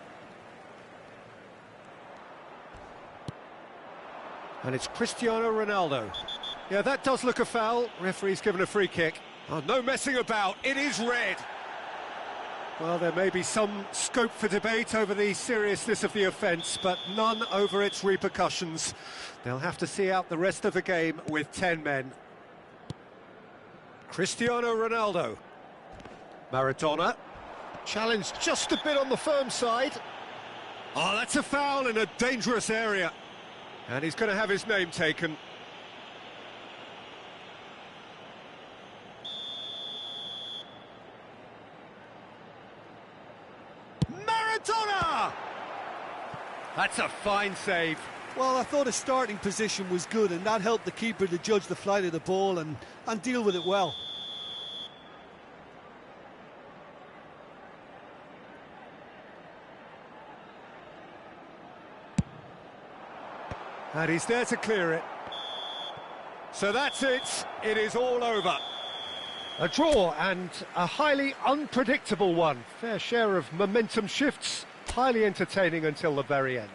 Speaker 2: And it's Cristiano Ronaldo. Yeah, that does look a foul. Referee's given a free kick. Oh, no messing about. It is red. Well, there may be some scope for debate over the seriousness of the offence, but none over its repercussions. They'll have to see out the rest of the game with 10 men. Cristiano Ronaldo. Maradona. Challenged just a bit on the firm side. Oh, that's a foul in a dangerous area. And he's going to have his name taken. Maradona! That's a fine save.
Speaker 3: Well, I thought his starting position was good, and that helped the keeper to judge the flight of the ball and deal with it well.
Speaker 2: And he's there to clear it. So that's it. It is all over. A draw, and a highly unpredictable one. Fair share of momentum shifts. Highly entertaining until the very end.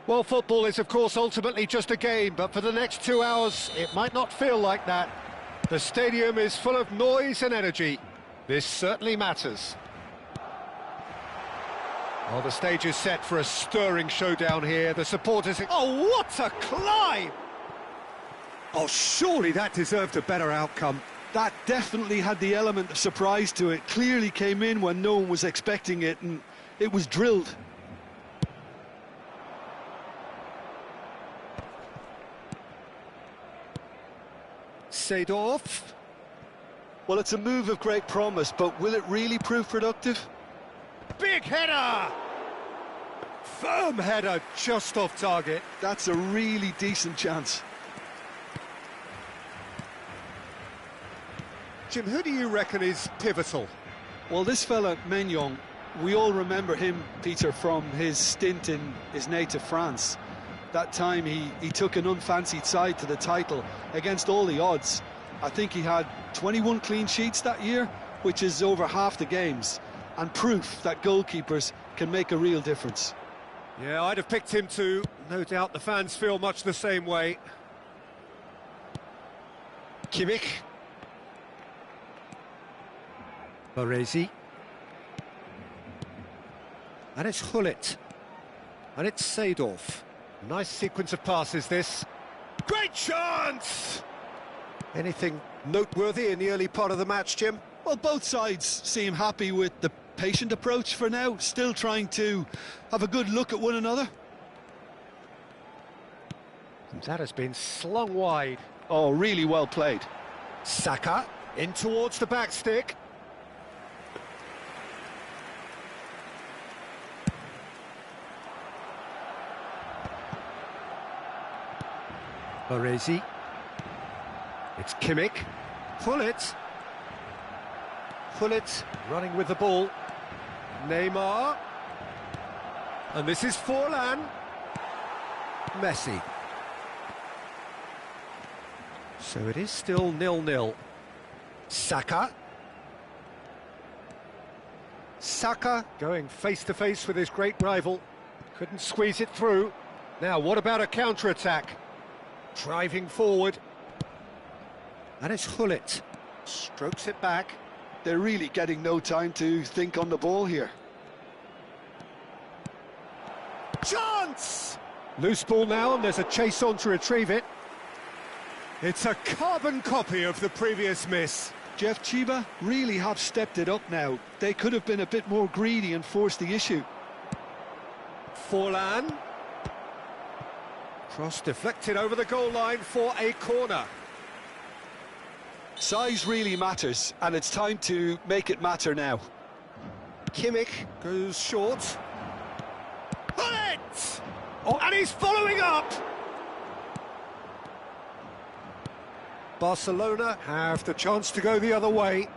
Speaker 2: Well, football is, of course, ultimately just a game, but for the next 2 hours, it might not feel like that. The stadium is full of noise and energy. This certainly matters. Well, the stage is set for a stirring showdown here. The supporters... Oh, what a climb! Oh, surely that deserved a better outcome.
Speaker 3: That definitely had the element of surprise to it. Clearly came in when no one was expecting it, and it was drilled.
Speaker 2: Seedorf.
Speaker 3: Well, it's a move of great promise, but will it really prove productive?
Speaker 2: Big header! Firm header, just off target.
Speaker 3: That's a really decent chance.
Speaker 2: Jim, who do you reckon is pivotal?
Speaker 3: Well, this fella, Maignan, we all remember him, Peter, from his stint in his native France. That time he took an unfancied side to the title against all the odds. I think he had 21 clean sheets that year, which is over half the games, and proof that goalkeepers can make a real difference.
Speaker 2: Yeah, I'd have picked him too. No doubt the fans feel much the same way. Kimmich. Baresi. And it's Hullet. And it's Seedorf. Nice sequence of passes, this. Great chance! Anything noteworthy in the early part of the match, Jim?
Speaker 3: Well, both sides seem happy with the patient approach for now, still trying to have a good look at one another.
Speaker 2: And that has been slung wide.
Speaker 3: Oh, really well played.
Speaker 2: Saka in towards the back stick. Baresi. It's Kimmich. Hullet. Hullet running with the ball. Neymar. And this is Forlan. Messi. So it is still 0-0. Saka. Saka going face-to-face with his great rival. Couldn't squeeze it through. Now, what about a counter-attack? Driving forward. And it's Hullet. Strokes it back.
Speaker 3: They're really getting no time to think on the ball here.
Speaker 2: Chance! Loose ball now, and there's a chase on to retrieve it. It's a carbon copy of the previous miss.
Speaker 3: Jeff, Chiba really have stepped it up now. They could have been a bit more greedy and forced the issue.
Speaker 2: Forlan. Cross deflected over the goal line for a corner.
Speaker 3: Size really matters, and it's time to make it matter now.
Speaker 2: Kimmich goes short. Hullet! Oh, and he's following up! Barcelona have the chance to go the other way.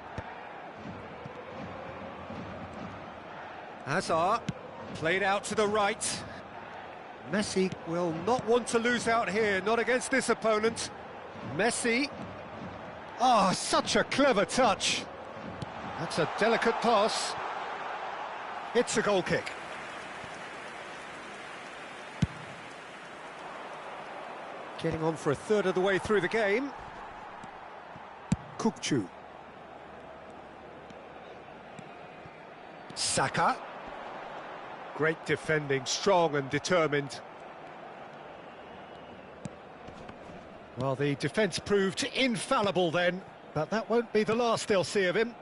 Speaker 2: Hazard played out to the right. Messi will not want to lose out here, not against this opponent. Messi. Oh, such a clever touch. That's a delicate pass. It's a goal kick. Getting on for a third of the way through the game. Kukçu. Saka. Great defending, strong and determined. Well, the defence proved infallible then, but that won't be the last they'll see of him.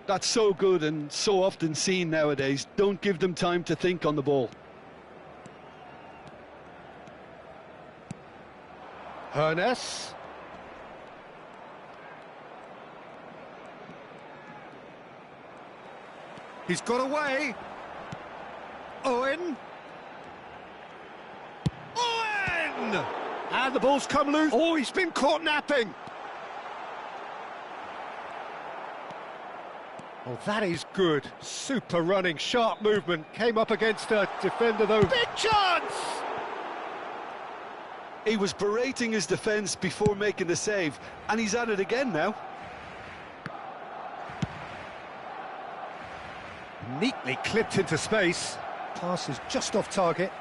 Speaker 3: That's so good and so often seen nowadays. Don't give them time to think on the ball.
Speaker 2: Hernes. He's got away. Owen. Owen! And the ball's come loose. Oh, he's been caught napping. Oh, that is good. Super running, sharp movement. Came up against a defender, though. Big chance!
Speaker 3: He was berating his defence before making the save, and he's at it again now.
Speaker 2: Neatly clipped into space. Pass is just off target.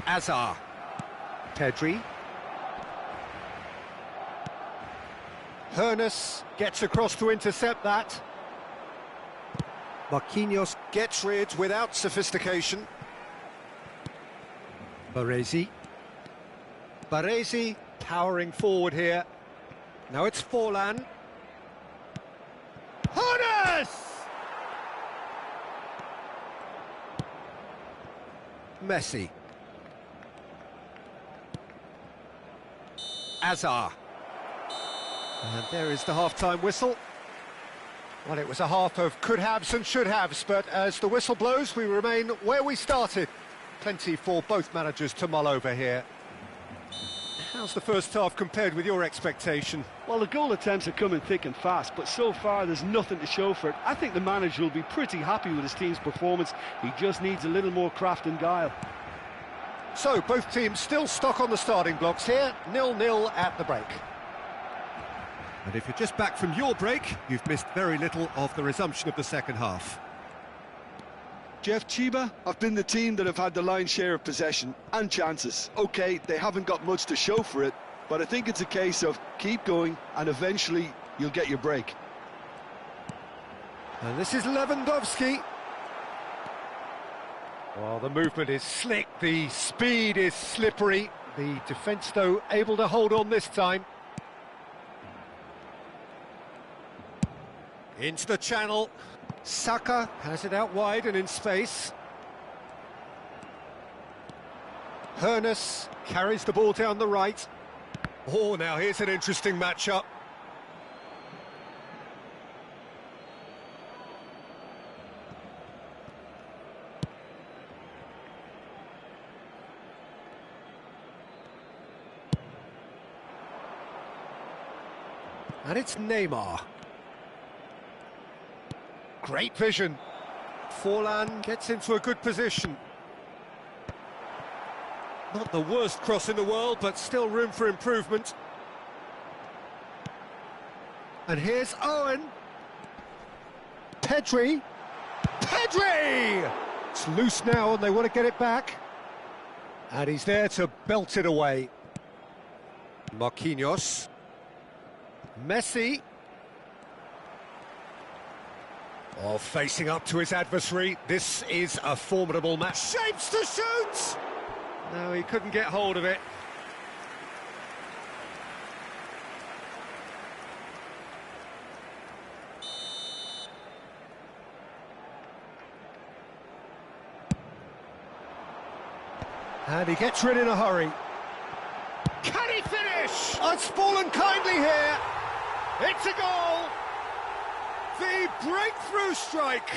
Speaker 2: Azar. Pedri. Hernes gets across to intercept that. Marquinhos gets rid without sophistication. Baresi. Baresi powering forward here. Now it's Forlan. Hernes! Messi. Azar. And there is the half-time whistle. Well, it was a half of could-haves and should-haves, but as the whistle blows, we remain where we started. Plenty for both managers to mull over here. How's the first half compared with your expectation?
Speaker 3: Well, the goal attempts are coming thick and fast, but so far there's nothing to show for it. I think the manager will be pretty happy with his team's performance. He just needs a little more craft and guile.
Speaker 2: So, both teams still stuck on the starting blocks here, 0-0 at the break. And if you're just back from your break, you've missed very little of the resumption of the second half.
Speaker 3: Jeff, Chiba have been the team that have had the lion's share of possession and chances. OK, they haven't got much to show for it, but I think it's a case of keep going and eventually you'll get your break.
Speaker 2: And this is Lewandowski. Well, the movement is slick, the speed is slippery. The defence, though, able to hold on this time. Into the channel. Saka has it out wide and in space. Hernes carries the ball down the right. Oh, now here's an interesting matchup. And it's Neymar. Great vision. Forlan gets into a good position. Not the worst cross in the world, but still room for improvement. And here's Owen. Pedri. Pedri! It's loose now and they want to get it back. And he's there to belt it away. Marquinhos. Messi. Oh, facing up to his adversary. This is a formidable match. Shapes to shoot! No, he couldn't get hold of it. And he gets rid in a hurry. Can he finish? Oh, it's fallen kindly here. It's a goal. The breakthrough strike.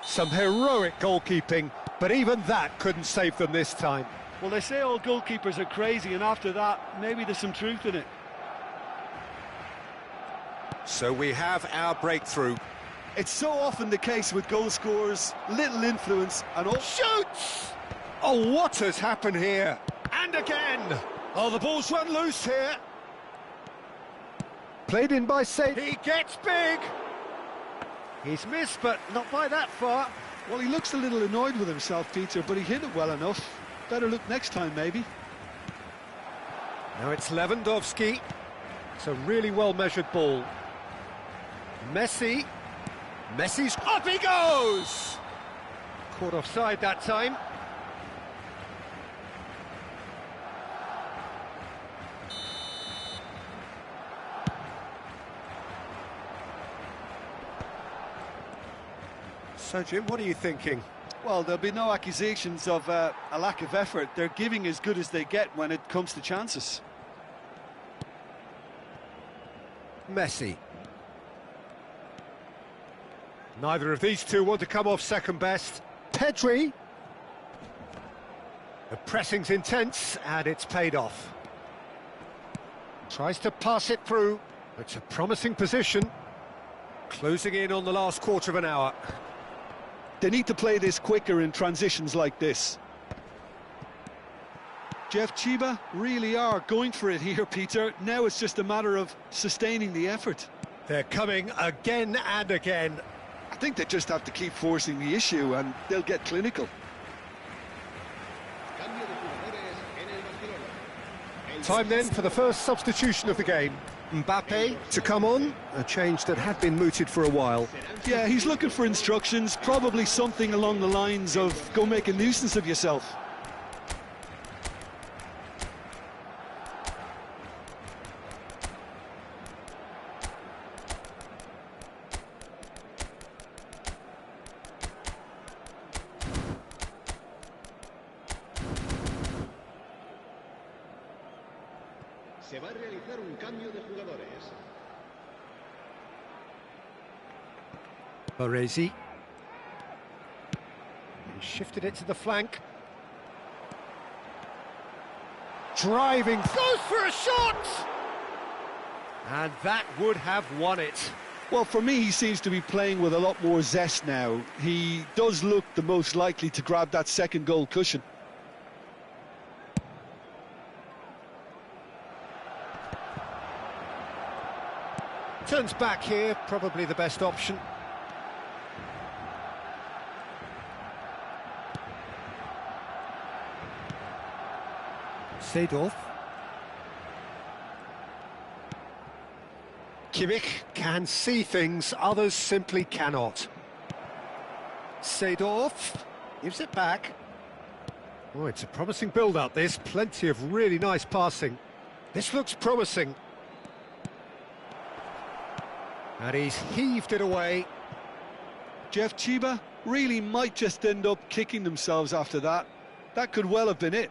Speaker 2: Some heroic goalkeeping, but even that couldn't save them this time.
Speaker 3: Well, they say all goalkeepers are crazy, and after that, maybe there's some truth in it.
Speaker 2: So we have our breakthrough.
Speaker 3: It's so often the case with goal scorers, little influence and all...
Speaker 2: Shoots! Oh, what has happened here? And again! Oh, the ball's run loose here. Played in by Saint. He gets big. He's missed, but not by that far.
Speaker 3: Well, he looks a little annoyed with himself, Peter, but he hit it well enough. Better look next time, maybe.
Speaker 2: Now it's Lewandowski. It's a really well-measured ball. Messi. Messi's up he goes! Caught offside that time. So, Jim, what are you thinking?
Speaker 3: Well, there'll be no accusations of a lack of effort. They're giving as good as they get when it comes to chances.
Speaker 2: Messi. Neither of these two want to come off second best. Pedri. The pressing's intense, and it's paid off. Tries to pass it through. It's a promising position. Closing in on the last quarter of an hour.
Speaker 3: They need to play this quicker in transitions like this. Jeff Chiba really are going for it here, Peter. Now it's just a matter of sustaining the effort.
Speaker 2: They're coming again and again.
Speaker 3: I think they just have to keep forcing the issue and they'll get clinical.
Speaker 2: Time then for the first substitution of the game. Mbappe to come on, a change that had been mooted for a while.
Speaker 3: Yeah, he's looking for instructions, probably something along the lines of go make a nuisance of yourself.
Speaker 4: Se va a realizar un cambio de jugadores.
Speaker 2: Baresi. He shifted it to the flank. Driving, goes for a shot! And that would have won it.
Speaker 3: Well, for me, he seems to be playing with a lot more zest now. He does look the most likely to grab that second goal cushion.
Speaker 2: Turns back here, probably the best option. Seedorf. Kimmich can see things, others simply cannot. Seedorf gives it back. Oh, it's a promising build-up, this. Plenty of really nice passing. This looks promising. And he's heaved it away.
Speaker 3: Jeff Chiba really might just end up kicking themselves after that. That could well have been it.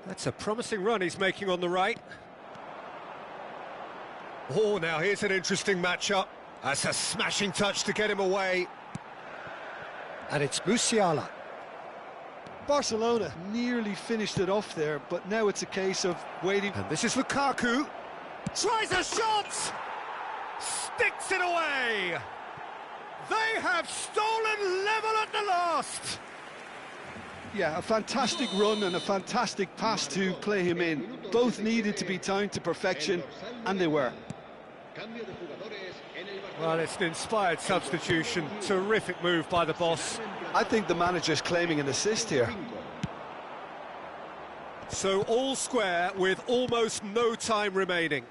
Speaker 2: That's a promising run he's making on the right. Oh, now here's an interesting matchup. That's a smashing touch to get him away. And it's Musiala.
Speaker 3: Barcelona nearly finished it off there, but now it's a case of waiting.
Speaker 2: And this is Lukaku. Tries a shot! Sticks it away! They have stolen level at the last!
Speaker 3: Yeah, a fantastic run and a fantastic pass to play him in. Both needed to be timed to perfection, and they were.
Speaker 2: Well, it's an inspired substitution. Terrific move by the boss.
Speaker 3: I think the manager's claiming an assist here.
Speaker 2: So all square with almost no time remaining.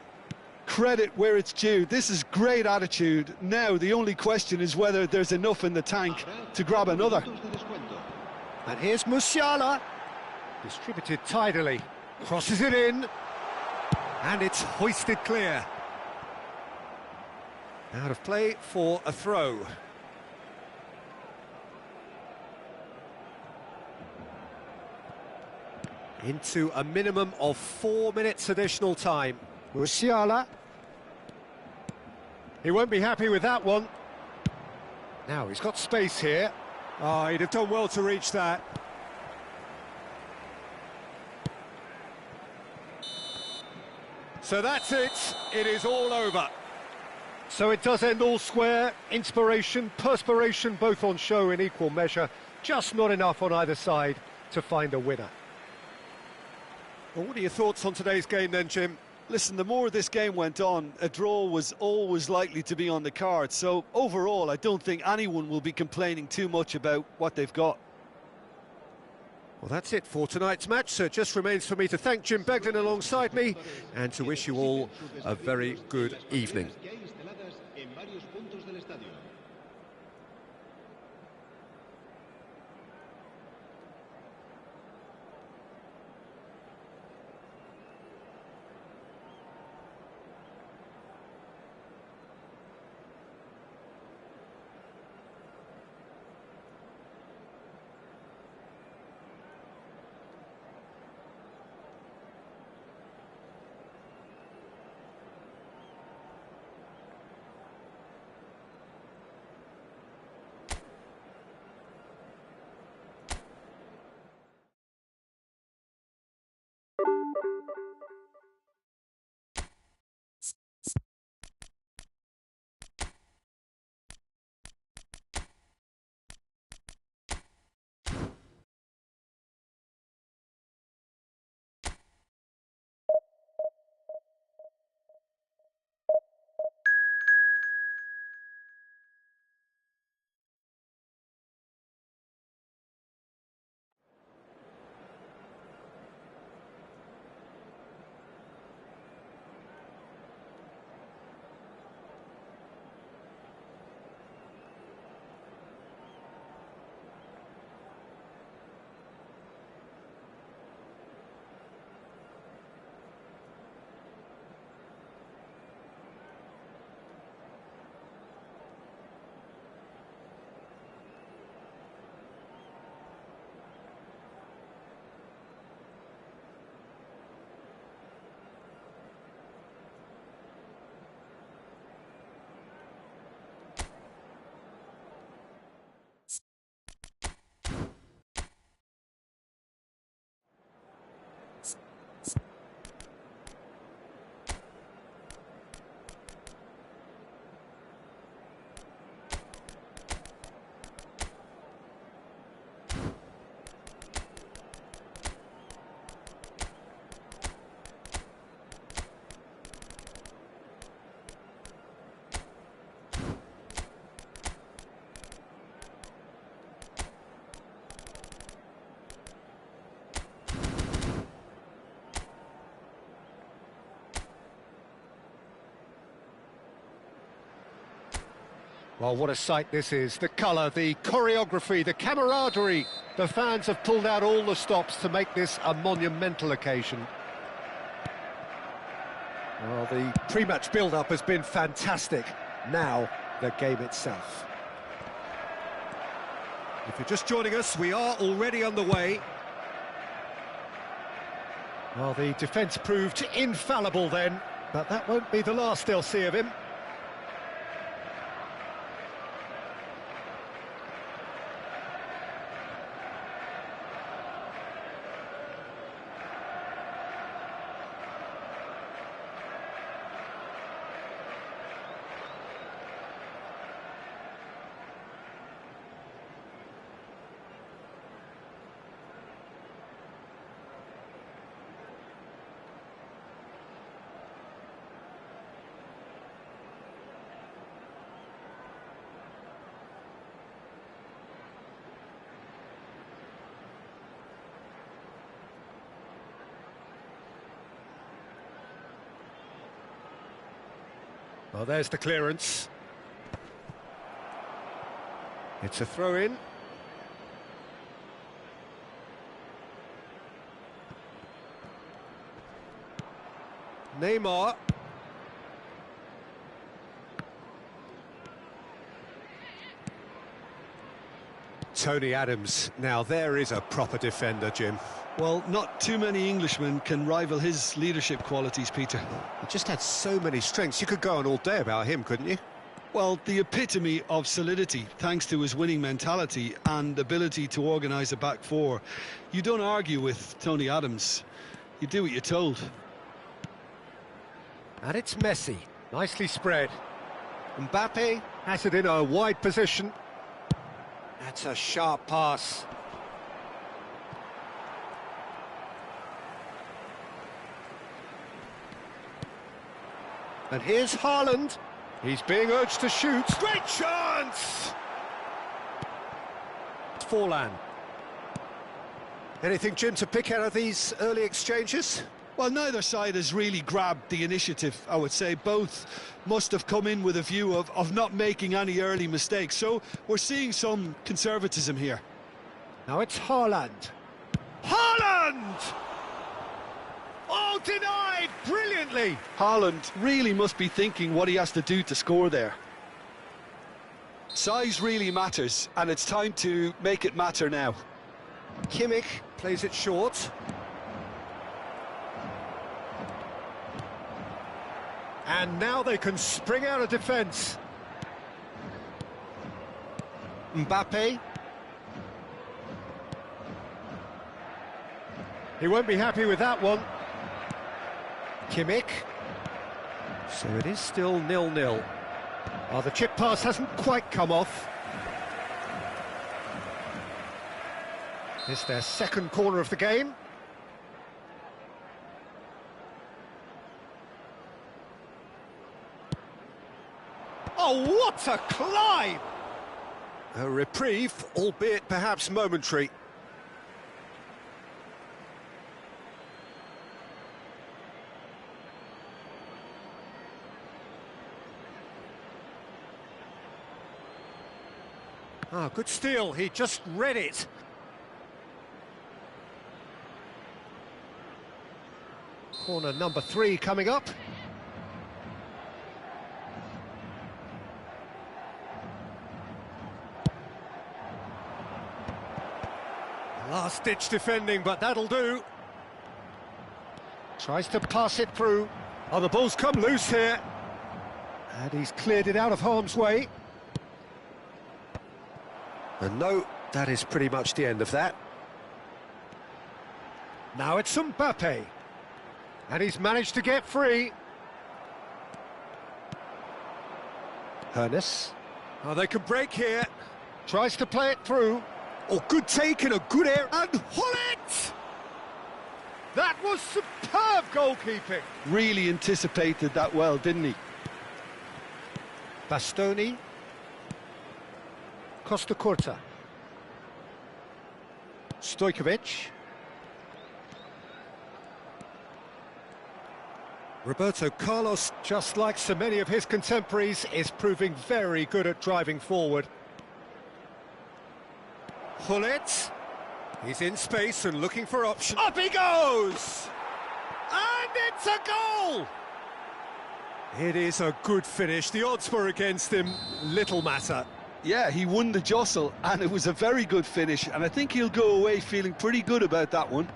Speaker 3: Credit where it's due. This is great attitude. Now the only question is whether there's enough in the tank to grab another.
Speaker 2: And here's Musiala, distributed tidily, crosses it in, and it's hoisted clear. Out of play for a throw. Into a minimum of 4 minutes additional time. Musiala. He won't be happy with that one. Now he's got space here. Oh, he'd have done well to reach that. So that's it. It is all over. So it does end all square. Inspiration, perspiration, both on show in equal measure. Just not enough on either side to find a winner. Well, what are your thoughts on today's game then, Jim?
Speaker 3: Listen, the more this game went on, a draw was always likely to be on the card. So overall, I don't think anyone will be complaining too much about what they've got.
Speaker 2: Well, that's it for tonight's match, so it just remains for me to thank Jim Beglin alongside me and to wish you all a very good evening. Well, what a sight this is. The colour, the choreography, the camaraderie. The fans have pulled out all the stops to make this a monumental occasion. Well, the pre-match build-up has been fantastic. Now, the game itself. If you're just joining us, we are already underway. Well, the defence proved infallible then, but that won't be the last they'll see of him. Well, there's the clearance. It's a throw-in. Neymar. Tony Adams. Now, there is a proper defender, Jim.
Speaker 3: Well, not too many Englishmen can rival his leadership qualities, Peter.
Speaker 2: He just had so many strengths. You could go on all day about him, couldn't you?
Speaker 3: Well, the epitome of solidity, thanks to his winning mentality and ability to organise a back four. You don't argue with Tony Adams. You do what you're told.
Speaker 2: And it's Messi, nicely spread. Mbappe has it in a wide position. That's a sharp pass. And here's Haaland. He's being urged to shoot.
Speaker 1: Great chance!
Speaker 2: Forlan. Anything, Jim, to pick out of these early exchanges?
Speaker 3: Well, neither side has really grabbed the initiative, I would say. Both must have come in with a view of not making any early mistakes. So we're seeing some conservatism here.
Speaker 2: Now it's Haaland.
Speaker 1: Haaland! Oh, denied brilliantly!
Speaker 3: Haaland really must be thinking what he has to do to score there. Size really matters, and it's time to make it matter now.
Speaker 2: Kimmich plays it short. And now they can spring out of defence. Mbappe. He won't be happy with that one. Kimmich. So it is still 0-0. Oh, the chip pass hasn't quite come off. It's their second corner of the game.
Speaker 1: Oh, what a climb!
Speaker 2: A reprieve, albeit perhaps momentary. Ah, good steal, he just read it. Corner number 3 coming up. Last-ditch defending, but that'll do. Tries to pass it through. Oh, the ball's come loose here. And he's cleared it out of harm's way. And no, that is pretty much the end of that. Now it's Mbappe. And he's managed to get free. Hernes. Oh, they could break here. Tries to play it through. Oh, good take and a good air.
Speaker 1: And Hullet! That was superb goalkeeping.
Speaker 3: Really anticipated that well, didn't he?
Speaker 2: Bastoni. Costa Curta. Stojkovic. Roberto Carlos, just like so many of his contemporaries, is proving very good at driving forward. Hullet. He's in space and looking for options.
Speaker 1: Up he goes! And it's a goal!
Speaker 2: It is a good finish. The odds were against him. Little matter.
Speaker 3: Yeah, he won the jostle, and it was a very good finish, and I think he'll go away feeling pretty good about that one.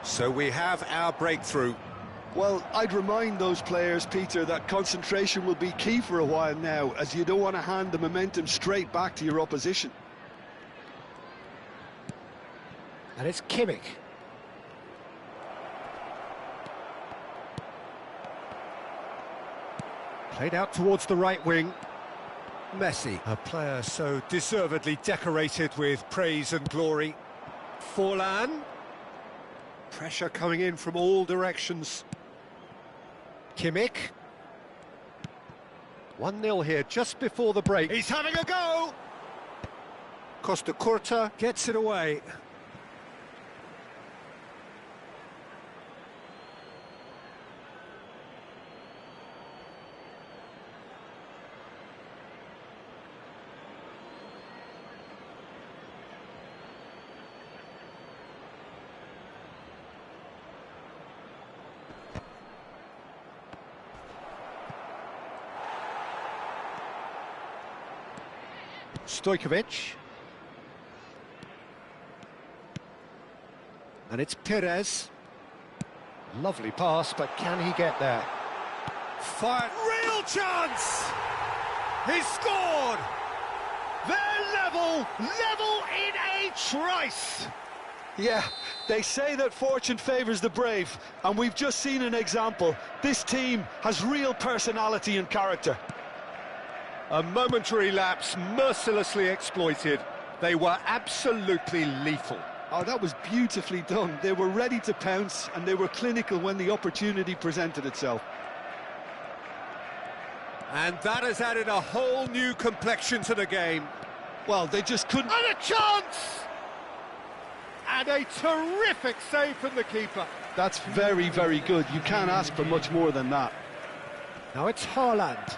Speaker 2: So we have our breakthrough.
Speaker 3: Well, I'd remind those players, Peter, that concentration will be key for a while now, as you don't want to hand the momentum straight back to your opposition.
Speaker 2: And it's Kimmich. Played out towards the right wing. Messi, a player so deservedly decorated with praise and glory. Forlan. Pressure coming in from all directions. Kimmich. 1-0 here just before the break.
Speaker 1: He's having a go!
Speaker 2: Costa Curta gets it away. Stojkovic. And it's Perez. Lovely pass, but can he get there? Fired.
Speaker 1: Real chance! He's scored! They're level in a trice!
Speaker 3: Yeah, they say that fortune favours the brave, and we've just seen an example. This team has real personality and character.
Speaker 2: A momentary lapse mercilessly exploited. They were absolutely lethal.
Speaker 3: Oh, that was beautifully done. They were ready to pounce, and they were clinical when the opportunity presented itself.
Speaker 2: And that has added a whole new complexion to the game.
Speaker 3: Well, they just couldn't...
Speaker 2: And a chance! And a terrific save from the keeper.
Speaker 3: That's very, very good. You can't ask for much more than that.
Speaker 2: Now it's Haaland.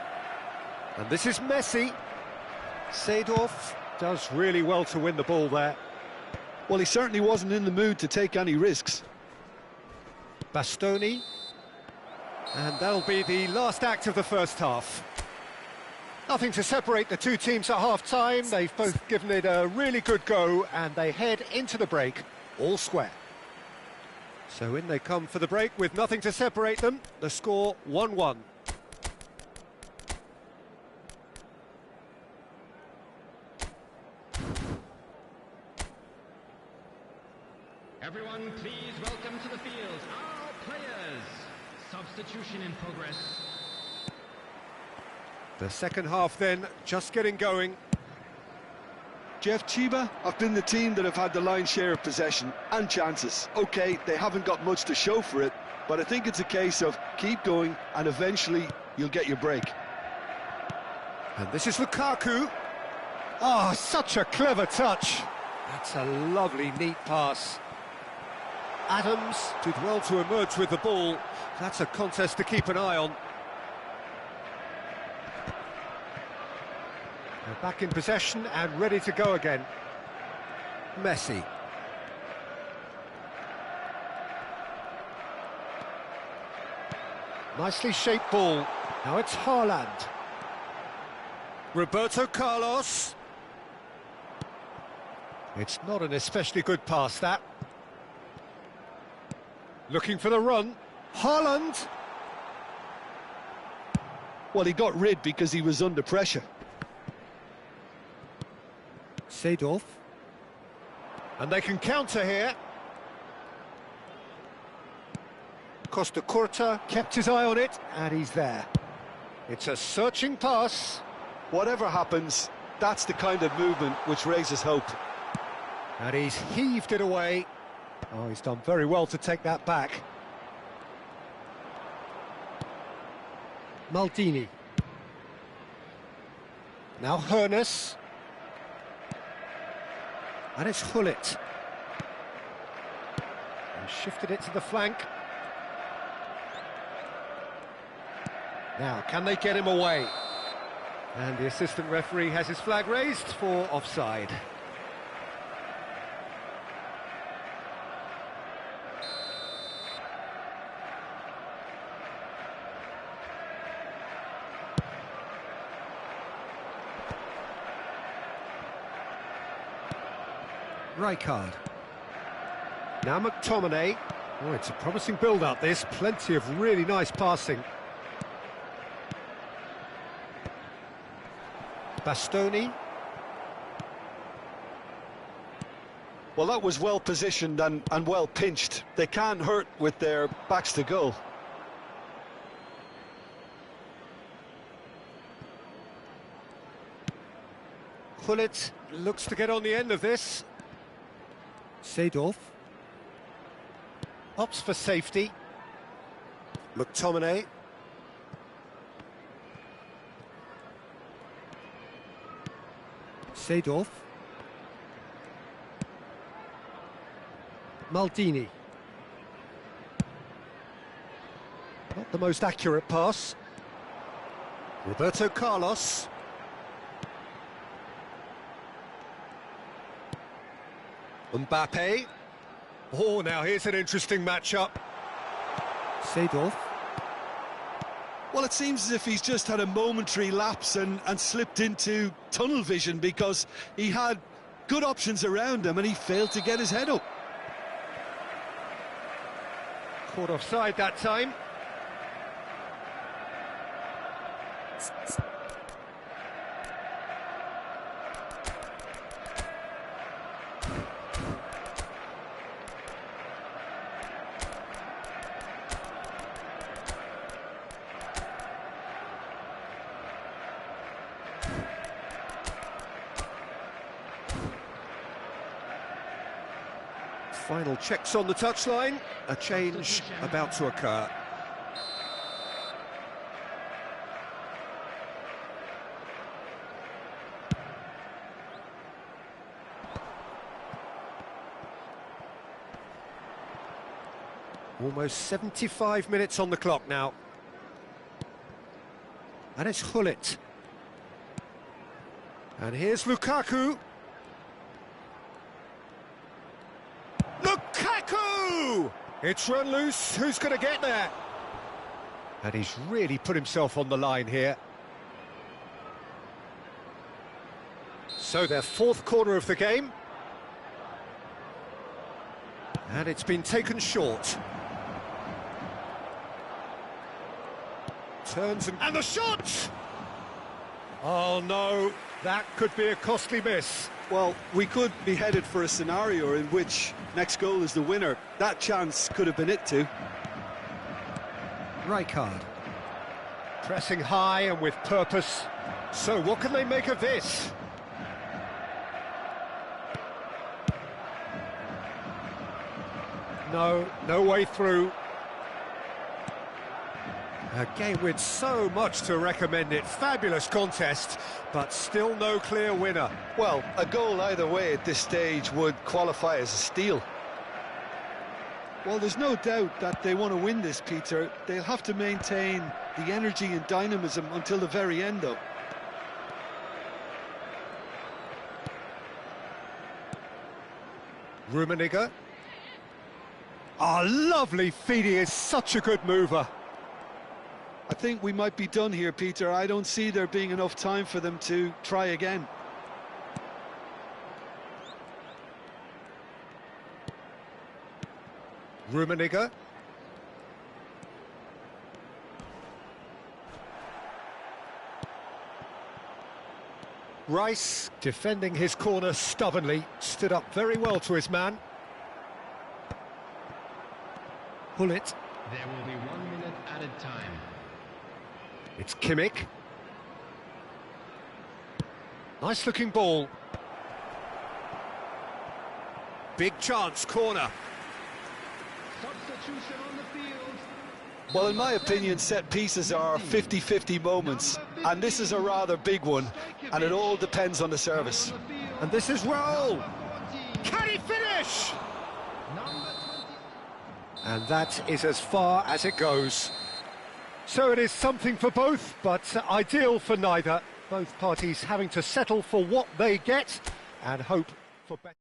Speaker 2: And this is Messi. Seedorf does really well to win the ball there.
Speaker 3: Well, he certainly wasn't in the mood to take any risks.
Speaker 2: Bastoni. And that'll be the last act of the first half. Nothing to separate the two teams at half-time. They've both given it a really good go, and they head into the break all square. So in they come for the break with nothing to separate them. The score 1-1.
Speaker 4: Everyone, please welcome to the field our players. Substitution in progress.
Speaker 2: The second half then, just getting going.
Speaker 3: Jeff, Chiba have been the team that have had the lion's share of possession and chances. OK, they haven't got much to show for it, but I think it's a case of keep going and eventually you'll get your break.
Speaker 2: And this is Lukaku. Oh, such a clever touch. That's a lovely, neat pass. Adams did well to emerge with the ball. That's a contest to keep an eye on. They're back in possession and ready to go again. Messi. Nicely shaped ball. Now it's Haaland. Roberto Carlos. It's not an especially good pass, that. Looking for the run. Haaland.
Speaker 3: Well, he got rid because he was under pressure.
Speaker 2: Seedorf. And they can counter here. Costa Curta kept his eye on it, and he's there. It's a searching pass.
Speaker 3: Whatever happens, that's the kind of movement which raises hope.
Speaker 2: And he's heaved it away. Oh, he's done very well to take that back. Maldini. Now Hoeneß. And it's Hullet. And shifted it to the flank. Now, can they get him away? And the assistant referee has his flag raised for offside. Rijkaard. Now McTominay. Oh, it's a promising build-up, this. Plenty of really nice passing. Bastoni.
Speaker 3: Well, that was well positioned and well pinched. They can't hurt with their backs to goal.
Speaker 2: Hullet looks to get on the end of this. Seedorf. Opts for safety. McTominay. Seedorf. Maldini. Not the most accurate pass. Roberto Carlos. Mbappe. Oh, now here's an interesting matchup. Seedorf.
Speaker 3: Well, it seems as if he's just had a momentary lapse and slipped into tunnel vision because he had good options around him and he failed to get his head up.
Speaker 2: Caught offside that time. Final checks on the touchline, a change about to occur. Almost 75 minutes on the clock now. And it's Hullet. And here's Lukaku. Lukaku! It's run loose. Who's going to get there? And he's really put himself on the line here. So their fourth corner of the game. And it's been taken short. Turns and the shot! Oh no, that could be a costly miss.
Speaker 3: Well, we could be headed for a scenario in which next goal is the winner. That chance could have been it too.
Speaker 2: Rijkaard. Pressing high and with purpose. So what can they make of this? No way through. A game with so much to recommend it. Fabulous contest, but still no clear winner.
Speaker 3: Well, a goal either way at this stage would qualify as a steal. Well, there's no doubt that they want to win this, Peter. They'll have to maintain the energy and dynamism until the very end, though.
Speaker 2: Rummenigge. Oh, lovely feed. He is such a good mover.
Speaker 3: I think we might be done here, Peter. I don't see there being enough time for them to try again.
Speaker 2: Rummenigge. Rice, defending his corner stubbornly, stood up very well to his man. Hullet.
Speaker 4: There will be 1 minute added time.
Speaker 2: It's Kimmich. Nice looking ball. Big chance, corner.
Speaker 4: Substitution on the field.
Speaker 3: Well, in my opinion, set pieces are 50-50 moments, and this is a rather big one, and it all depends on the service.
Speaker 2: And this is Raul. Can he finish? And that is as far as it goes. So it is something for both, but ideal for neither. Both parties having to settle for what they get and hope for better.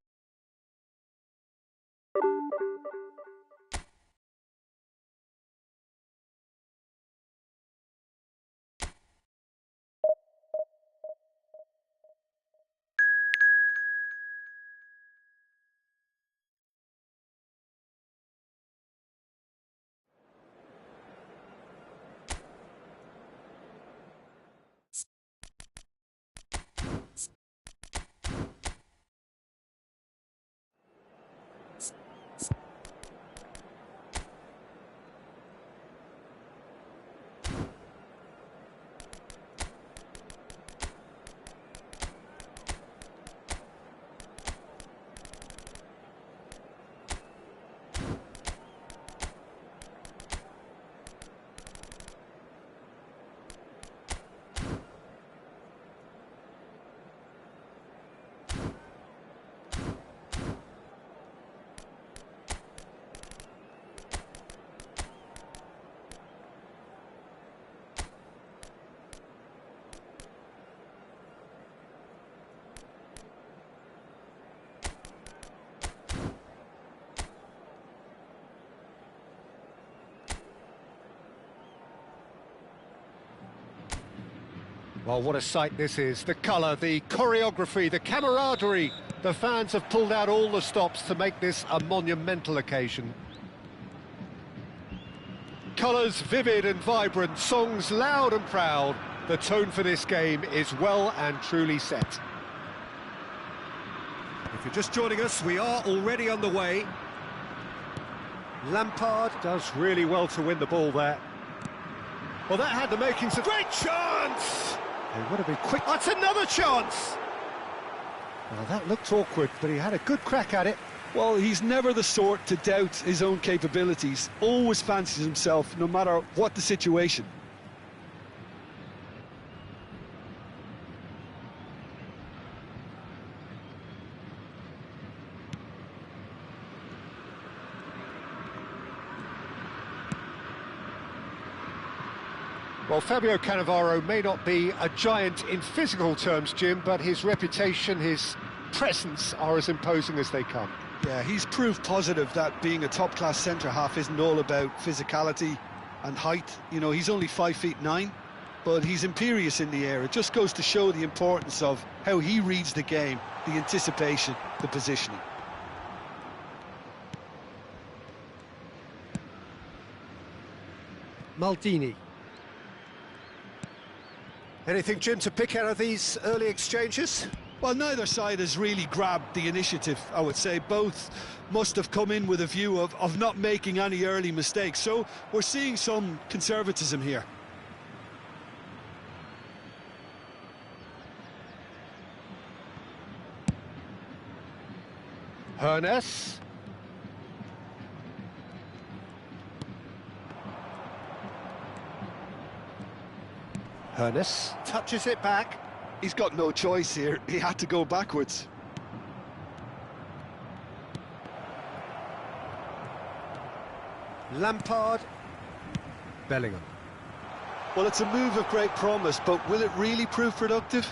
Speaker 2: Well, what a sight this is. The colour, the choreography, the camaraderie. The fans have pulled out all the stops to make this a monumental occasion. Colours vivid and vibrant, songs loud and proud. The tone for this game is well and truly set. If you're just joining us, we are already underway. Lampard does really well to win the ball there. Well, that had the makings of... Great chance! It would have been quick. That's another chance! Well, that looked awkward, but he had a good crack at it.
Speaker 3: Well, he's never the sort to doubt his own capabilities, always fancies himself no matter what the situation.
Speaker 2: Well, Fabio Cannavaro may not be a giant in physical terms, Jim, but his reputation, his presence are as imposing as they come.
Speaker 3: Yeah, he's proof positive that being a top-class centre-half isn't all about physicality and height. You know, he's only 5'9", but he's imperious in the air. It just goes to show the importance of how he reads the game, the anticipation, the positioning.
Speaker 2: Maldini. Anything, Jim, to pick out of these early exchanges?
Speaker 3: Well, neither side has really grabbed the initiative, I would say. Both must have come in with a view of not making any early mistakes. So we're seeing some conservatism here.
Speaker 2: Hernes. Hernes touches it back.
Speaker 3: He's got no choice here. He had to go backwards.
Speaker 2: Lampard. Bellingham.
Speaker 3: Well, it's a move of great promise, but will it really prove productive?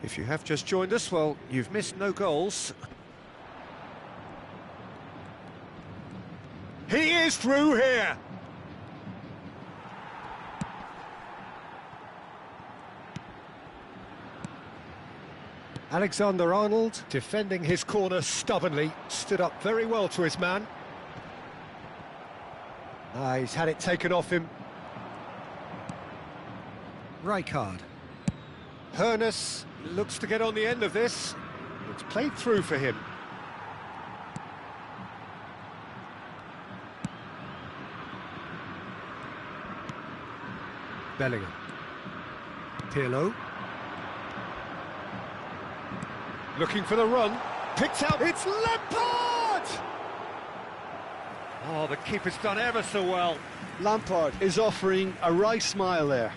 Speaker 2: If you have just joined us, well, you've missed no goals. He is through here. Alexander-Arnold, defending his corner stubbornly, stood up very well to his man. He's had it taken off him. Rijkaard. Hernes looks to get on the end of this. It's played through for him. Bellingham. Pirlo. Looking for the run. Picked out. It's Lampard! Oh, the keeper's done ever so well.
Speaker 3: Lampard is offering a wry smile there.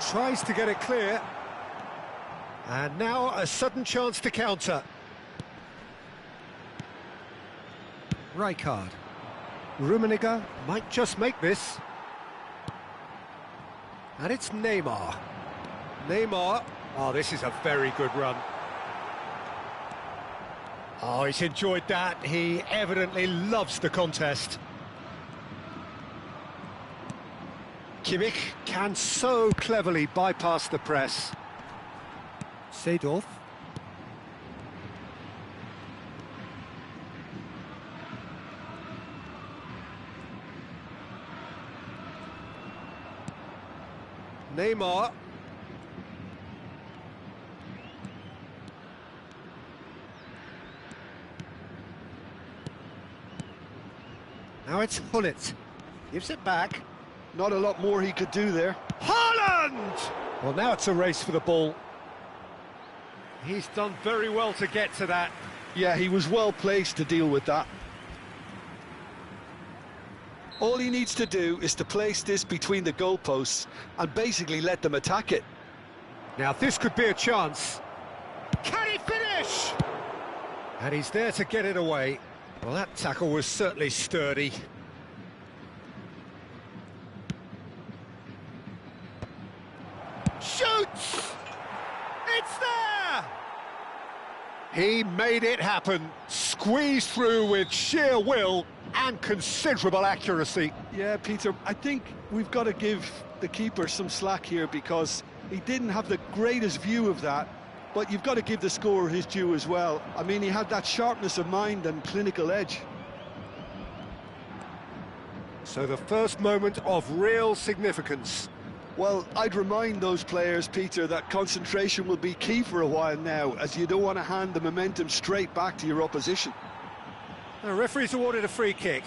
Speaker 2: Tries to get it clear. And now a sudden chance to counter. Rijkaard. Rummenigge might just make this. And it's Neymar. Neymar. Oh, this is a very good run. Oh, he's enjoyed that. He evidently loves the contest. Kimmich can so cleverly bypass the press. Seedorf. Neymar. Now it's Hullet. Gives it back.
Speaker 3: Not a lot more he could do there.
Speaker 2: Haaland! Well, now it's a race for the ball. He's done very well to get to that.
Speaker 3: Yeah, he was well placed to deal with that. All he needs to do is to place this between the goalposts and basically let them attack it.
Speaker 2: Now this could be a chance. Can he finish? And he's there to get it away. Well, that tackle was certainly sturdy. Shoots! It's there! He made it happen. Squeezed through with sheer will and considerable accuracy.
Speaker 3: Yeah, Peter, I think we've got to give the keeper some slack here because he didn't have the greatest view of that, but you've got to give the scorer his due as well. I mean, he had that sharpness of mind and clinical edge.
Speaker 2: So the first moment of real significance.
Speaker 3: Well, I'd remind those players, Peter, that concentration will be key for a while now, as you don't want to hand the momentum straight back to your opposition.
Speaker 2: The referee's awarded a free kick.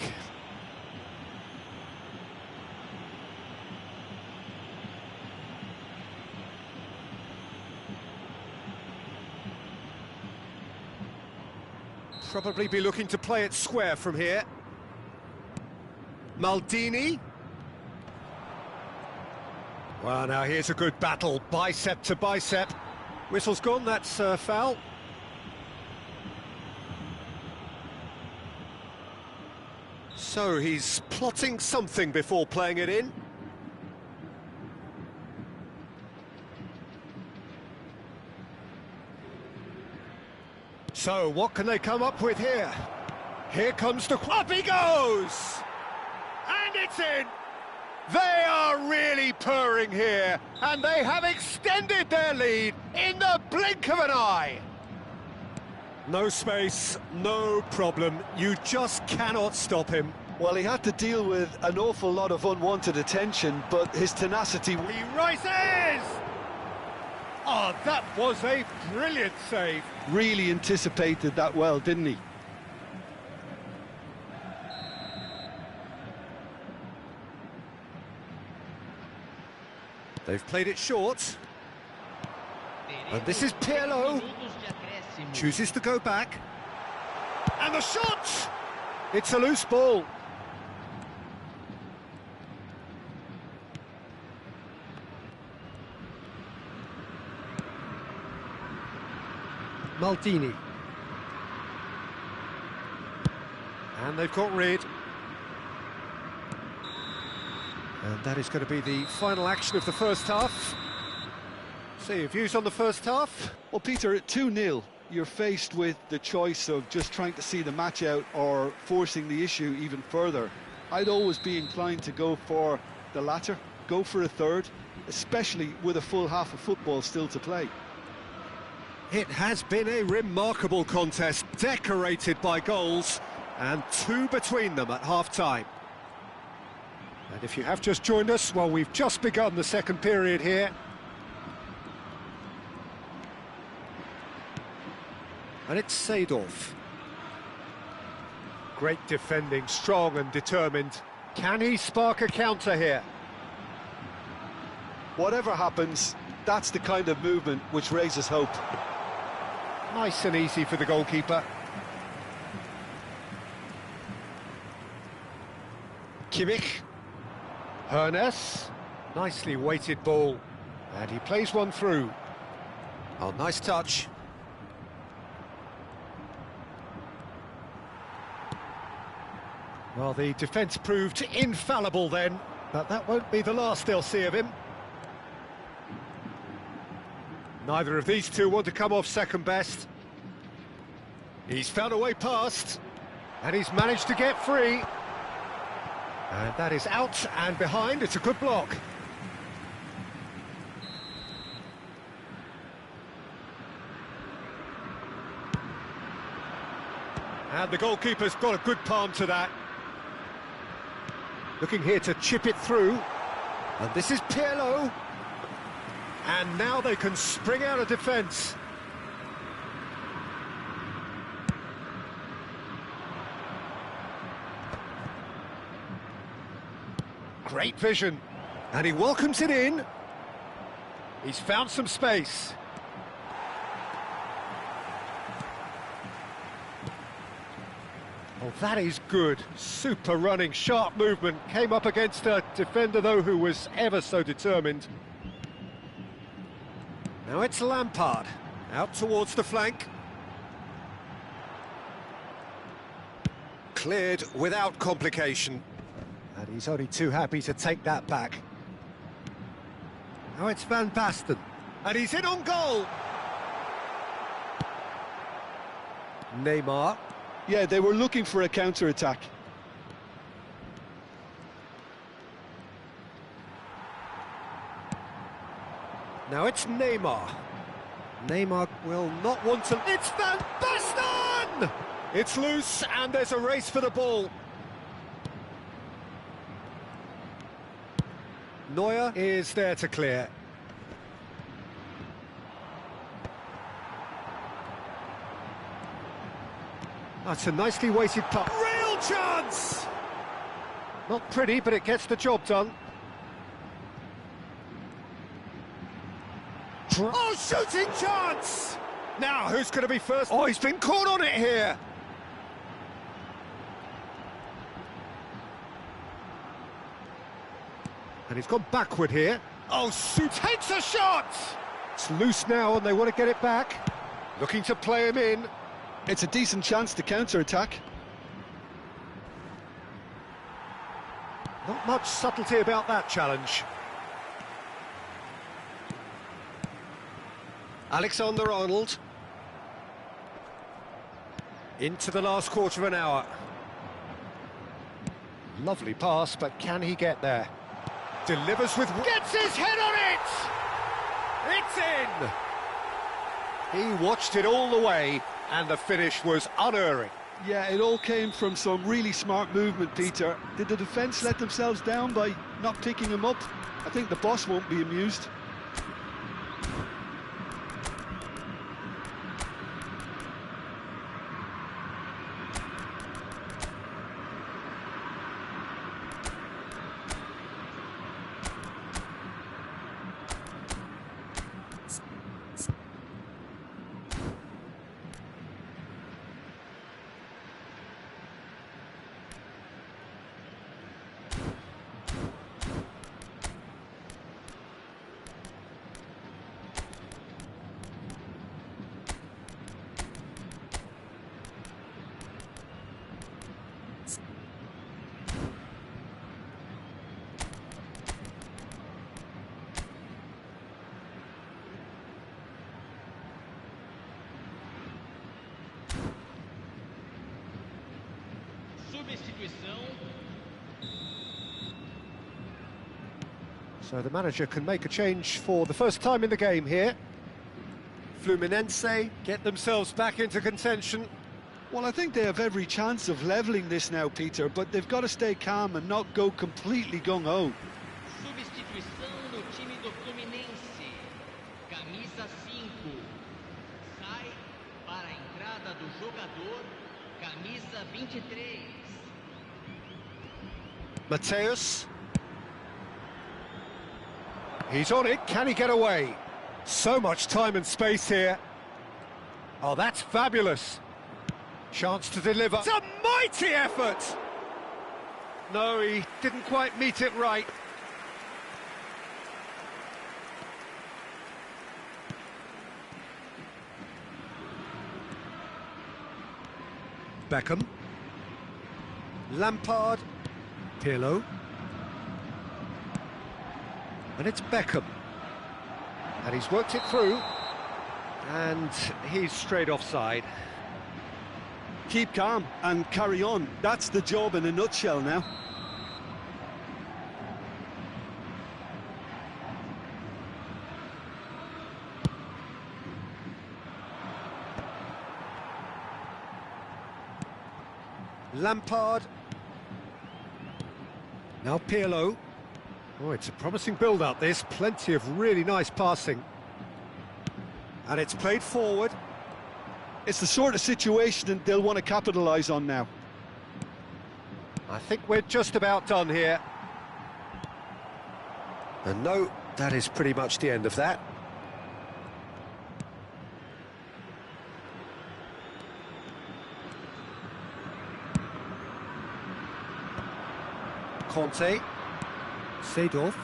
Speaker 2: Probably be looking to play it square from here. Maldini. Well, now here's a good battle, bicep to bicep. Whistle's gone, that's a foul. So he's plotting something before playing it in. So what can they come up with here? Here comes the... Up he goes! And it's in! They are really purring here, and they have extended their lead in the blink of an eye. No space, no problem. You just cannot stop him.
Speaker 3: Well, he had to deal with an awful lot of unwanted attention, but his tenacity...
Speaker 2: He rises! Oh, that was a brilliant save.
Speaker 3: Really anticipated that well, didn't he?
Speaker 2: They've played it short. And this is Pirlo. Chooses to go back. And the shot! It's a loose ball. Maldini. And they've got rid. And that is going to be the final action of the first half. So, your views on the first half?
Speaker 3: Well, Peter, at 2-0, you're faced with the choice of just trying to see the match out or forcing the issue even further. I'd always be inclined to go for the latter, go for a third, especially with a full half of football still to play.
Speaker 2: It has been a remarkable contest, decorated by goals, and two between them at half-time. And if you have just joined us, well, we've just begun the second period here. And it's Seedorf. Great defending, strong and determined. Can he spark a counter here?
Speaker 3: Whatever happens, that's the kind of movement which raises hope.
Speaker 2: Nice and easy for the goalkeeper. Kimmich. Hernes. Nicely weighted ball. And he plays one through. Oh, nice touch. Well, the defence proved infallible then, but that won't be the last they'll see of him. Neither of these two want to come off second best. He's found a way past, and he's managed to get free. And that is out and behind. It's a good block. And the goalkeeper's got a good palm to that. Looking here to chip it through. And this is Pirlo. And now they can spring out of defence. Great vision. And he welcomes it in. He's found some space. Oh, that is good. Super running, sharp movement. Came up against a defender, though, who was ever so determined. Now it's Lampard. Out towards the flank. Cleared without complication. And he's only too happy to take that back. Now it's Van Basten. And he's in on goal. Neymar.
Speaker 3: Yeah, they were looking for a counter-attack.
Speaker 2: Now it's Neymar. Neymar will not want to... It's Van Basten! It's loose, and there's a race for the ball. Neuer is there to clear. That's a nicely weighted puck. Real chance! Not pretty, but it gets the job done. Oh, shooting chance! Now, who's going to be first? Oh, he's been caught on it here. And he's gone backward here. Oh, shoot! Takes a shot! It's loose now, and they want to get it back. Looking to play him in.
Speaker 3: It's a decent chance to counter-attack.
Speaker 2: Not much subtlety about that challenge. Alexander-Arnold. Into the last quarter of an hour. Lovely pass, but can he get there? Delivers with... Gets his head on it! It's in! He watched it all the way, and the finish was unerring.
Speaker 3: Yeah, it all came from some really smart movement, Peter. Did the defence let themselves down by not picking him up? I think the boss won't be amused.
Speaker 2: So the manager can make a change for the first time in the game here. Fluminense get themselves back into contention.
Speaker 3: Well, I think they have every chance of levelling this now, Peter, but they've got to stay calm and not go completely gung-ho.
Speaker 5: Substituição no time do Fluminense. Camisa 5. Sai para a entrada do jogador. Camisa 23.
Speaker 2: Mateus. He's on it, can he get away? So much time and space here. Oh, that's fabulous. Chance to deliver. It's a mighty effort! No, he didn't quite meet it right. Beckham. Lampard. Pirlo. And it's Beckham. And he's worked it through. And he's straight offside.
Speaker 3: Keep calm and carry on. That's the job in a nutshell now.
Speaker 2: Lampard. Now Pirlo. Oh, it's a promising build-up, this. Plenty of really nice passing. And it's played forward.
Speaker 3: It's the sort of situation they'll want to capitalise on now.
Speaker 2: I think we're just about done here. And no, that is pretty much the end of that. Conte. Seedorf.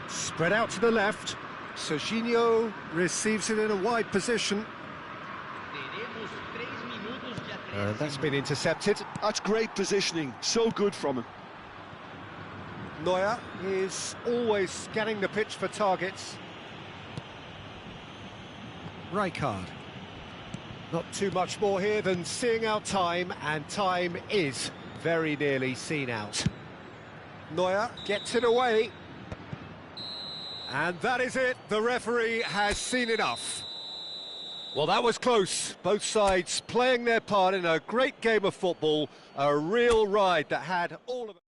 Speaker 2: Spread out to the left. Serginho receives it in a wide position. And that's been intercepted.
Speaker 3: That's great positioning. So good from him.
Speaker 2: Neuer is always scanning the pitch for targets. Rijkaard. Not too much more here than seeing out time, and time is very nearly seen out. Neuer gets it away. And that is it. The referee has seen enough. Well, that was close. Both sides playing their part in a great game of football. A real ride that had all of it.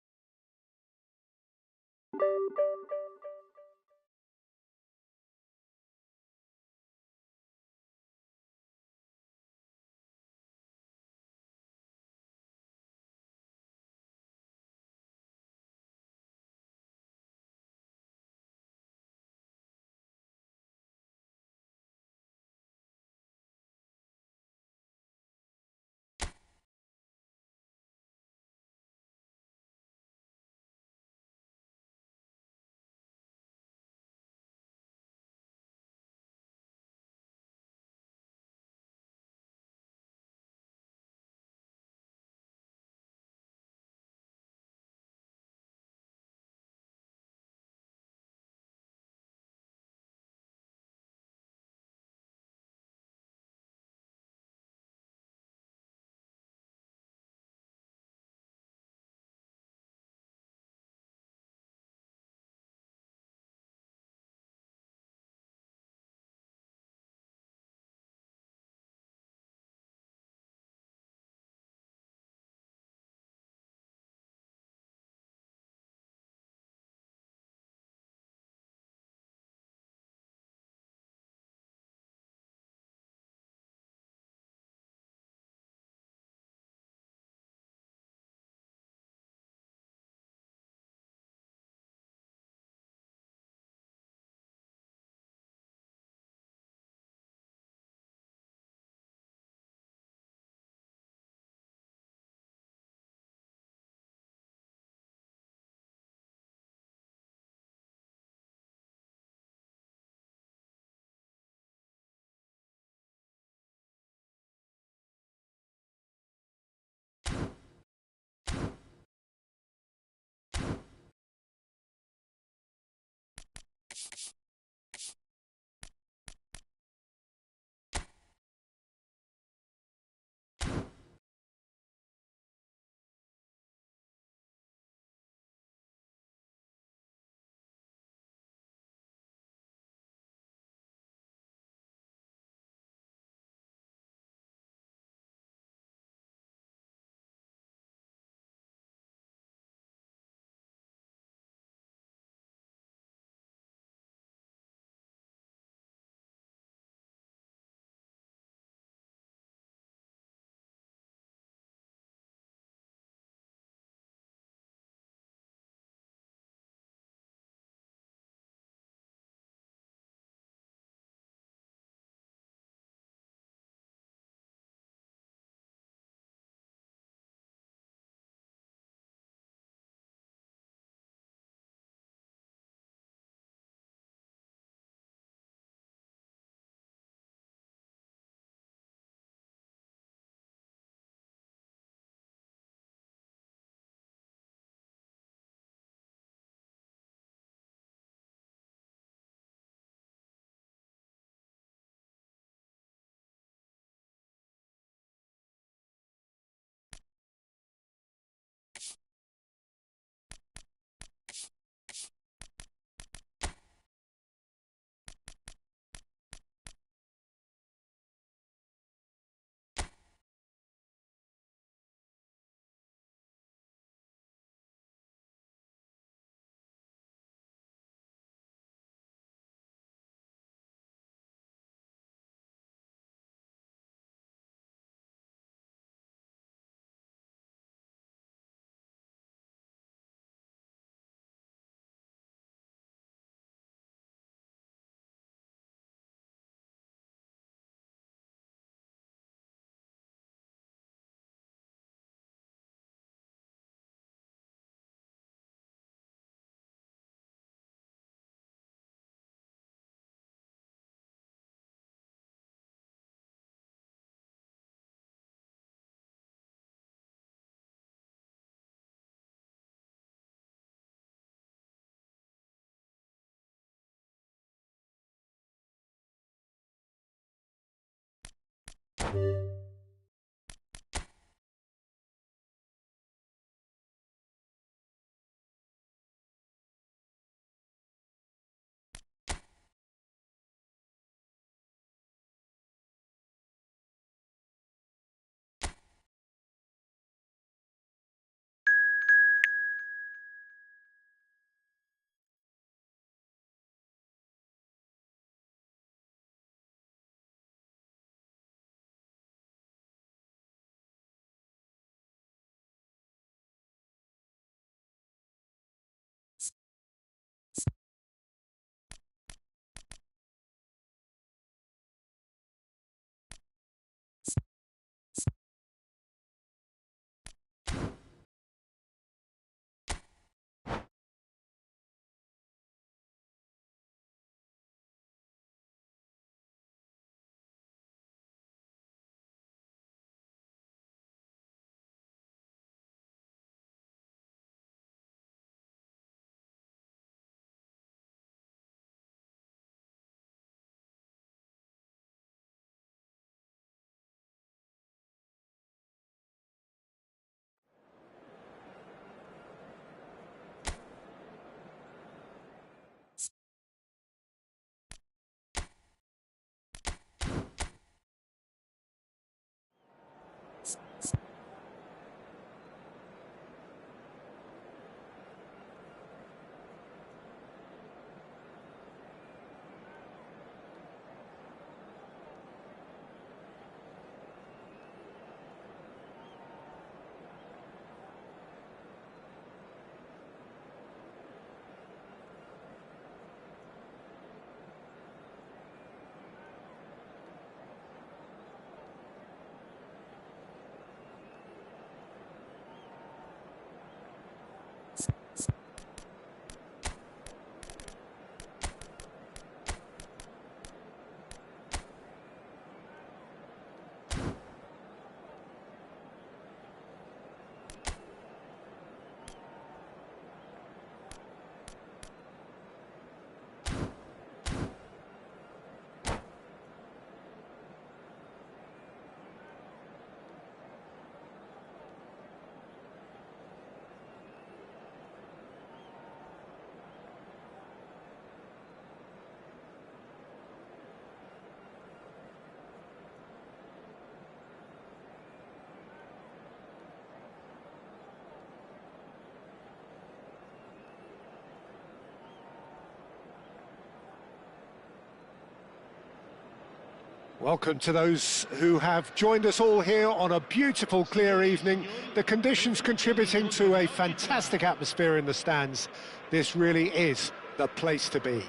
Speaker 2: Welcome to those who have joined us all here on a beautiful, clear evening. The conditions contributing to a fantastic atmosphere in the stands. This really is the place to be.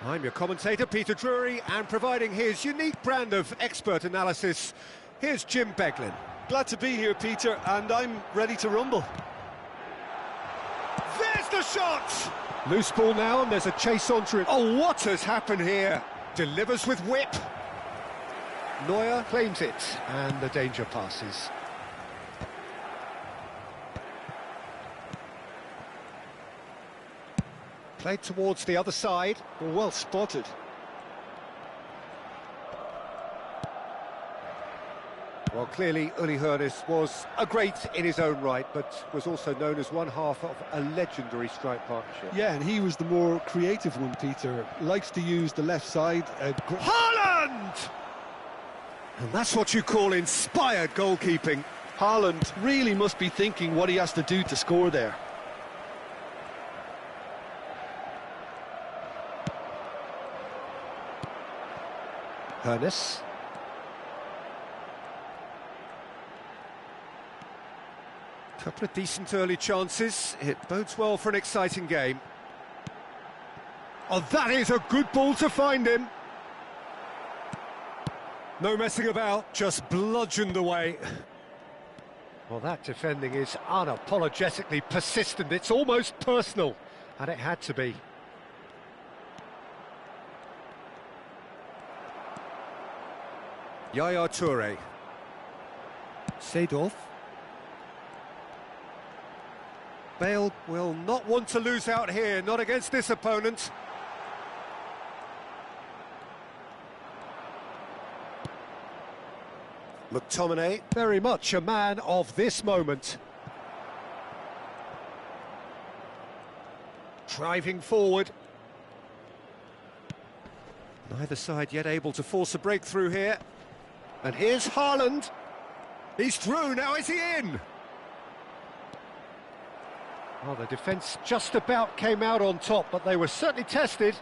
Speaker 2: I'm your commentator, Peter Drury, and providing his unique brand of expert analysis, here's Jim Beglin.
Speaker 3: Glad to be here, Peter, and I'm ready to rumble.
Speaker 2: There's the shot! Loose ball now, and there's a chase onto it. Oh, what has happened here? Delivers with whip. Neuer claims it, and the danger passes. Played towards the other side.
Speaker 3: Well spotted.
Speaker 2: Well, clearly Uli Hoeneß was a great in his own right, but was also known as one half of a legendary strike partnership.
Speaker 3: Yeah, and he was the more creative one, Peter. Likes to use the left side.
Speaker 2: Haaland! And that's what you call inspired goalkeeping.
Speaker 3: Haaland really must be thinking what he has to do to score there.
Speaker 2: Hoeneß. Couple of decent early chances. It bodes well for an exciting game. Oh, that is a good ball to find him. No messing about, just bludgeoned away. Well, that defending is unapologetically persistent. It's almost personal, and it had to be. Yaya Toure. Seedorf. Bale will not want to lose out here, not against this opponent. McTominay, very much a man of this moment. Driving forward. Neither side yet able to force a breakthrough here. And here's Haaland. He's through, now is he in? Well, the defence just about came out on top, but they were certainly tested.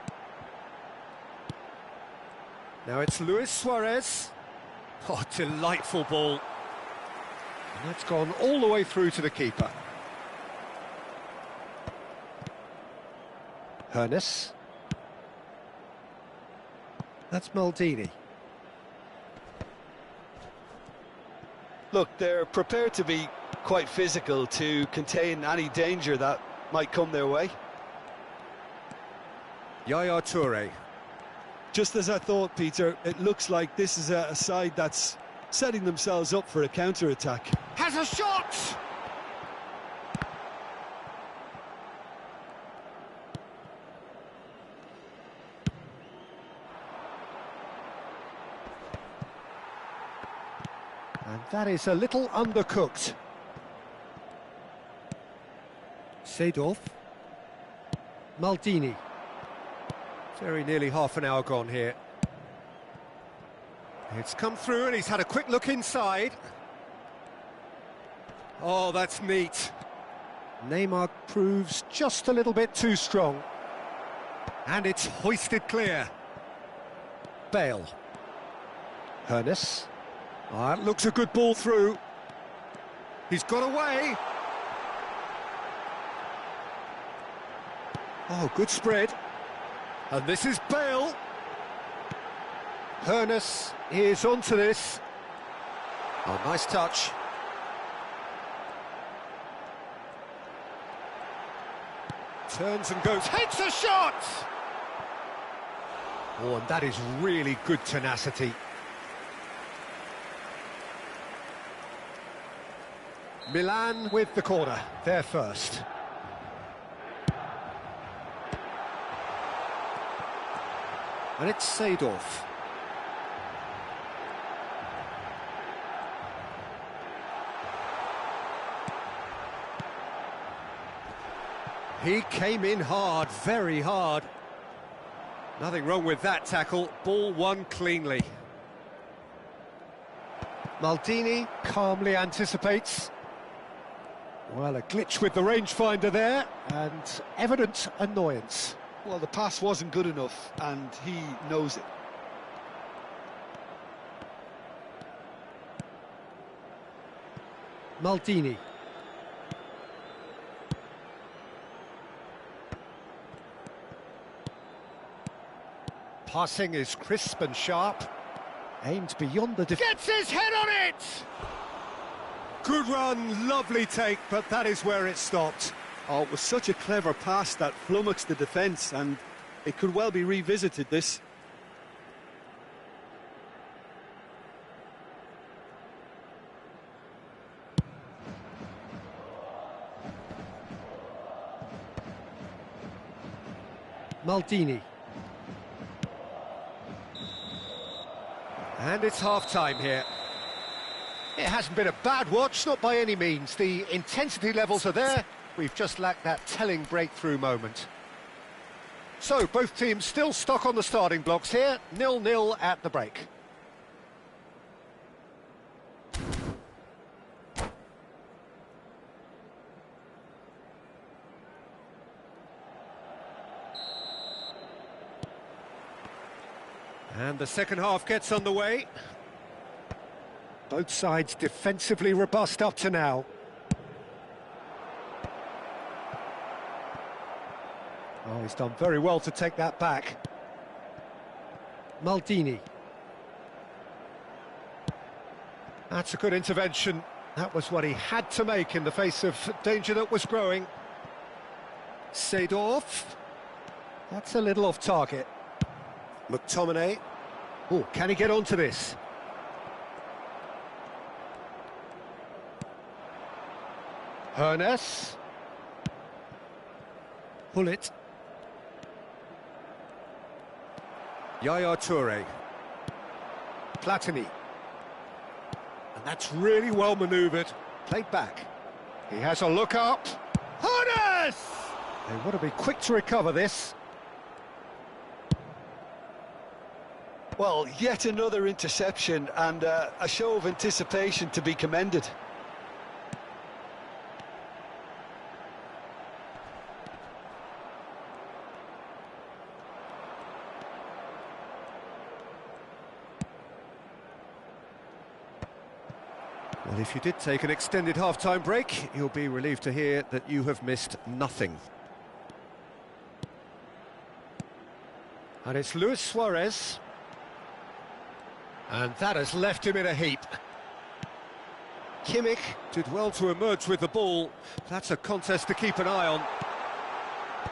Speaker 2: Now it's Luis Suarez. Oh, delightful ball. And that's gone all the way through to the keeper. Hernes. That's Maldini.
Speaker 3: Look, they're prepared to be quite physical to contain any danger that might come their way.
Speaker 2: Yaya Toure.
Speaker 3: Just as I thought, Peter, it looks like this is a side that's setting themselves up for a counter-attack.
Speaker 2: Has a shot! And that is a little undercooked. Seedorf. Maldini. Very nearly half an hour gone here. It's come through and he's had a quick look inside. Oh, that's neat. Neymar proves just a little bit too strong. And it's hoisted clear. Bale. Hernes. Oh, that looks a good ball through. He's got away. Oh, good spread. And this is Bale. Hernes is onto this. Oh, nice touch. Turns and goes, hits a shot! Oh, and that is really good tenacity. Milan with the corner, they're first. And it's Seedorf. He came in hard, very hard. Nothing wrong with that tackle, ball won cleanly. Maldini calmly anticipates. Well, a glitch with the rangefinder there, and evident annoyance.
Speaker 3: Well, the pass wasn't good enough, and he knows it.
Speaker 2: Maldini. Passing is crisp and sharp. Aimed beyond the defence. Gets his head on it! Good run, lovely take, but that is where it stopped.
Speaker 3: Oh, it was such a clever pass that flummoxed the defence, and it could well be revisited, this.
Speaker 2: Maldini. And it's half-time here. It hasn't been a bad watch, not by any means. The intensity levels are there. We've just lacked that telling breakthrough moment. So, both teams still stuck on the starting blocks here. 0-0 at the break. And the second half gets underway. Both sides defensively robust up to now. Oh, he's done very well to take that back. Maldini. That's a good intervention. That was what he had to make in the face of danger that was growing. Seedorf. That's a little off target. McTominay. Oh, can he get onto this? Hernes. Pull it. Yaya Toure. Platini. And that's really well manoeuvred. Played back. He has a look up. Harness! They want to be quick to recover this.
Speaker 3: Well, yet another interception and a show of anticipation to be commended.
Speaker 2: Well, if you did take an extended half-time break, you'll be relieved to hear that you have missed nothing. And it's Luis Suarez. And that has left him in a heap. Kimmich did well to emerge with the ball. That's a contest to keep an eye on.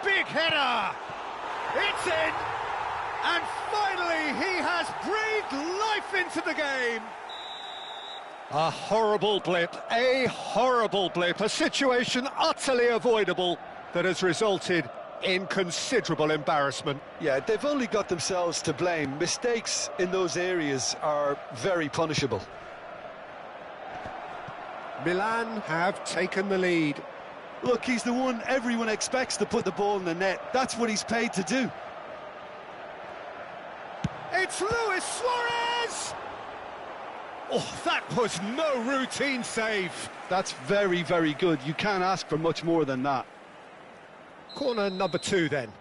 Speaker 1: Big header! It's in! And finally he has breathed life into the game!
Speaker 2: A horrible blip, a situation utterly avoidable that has resulted in considerable embarrassment.
Speaker 3: Yeah, they've only got themselves to blame. Mistakes in those areas are very punishable.
Speaker 2: Milan have taken the lead.
Speaker 3: Look, he's the one everyone expects to put the ball in the net. That's what he's paid to do.
Speaker 1: It's Luis Suarez!
Speaker 2: Oh, that was no routine save.
Speaker 3: That's very, very good. You can't ask for much more than that.
Speaker 2: Corner number 2 then.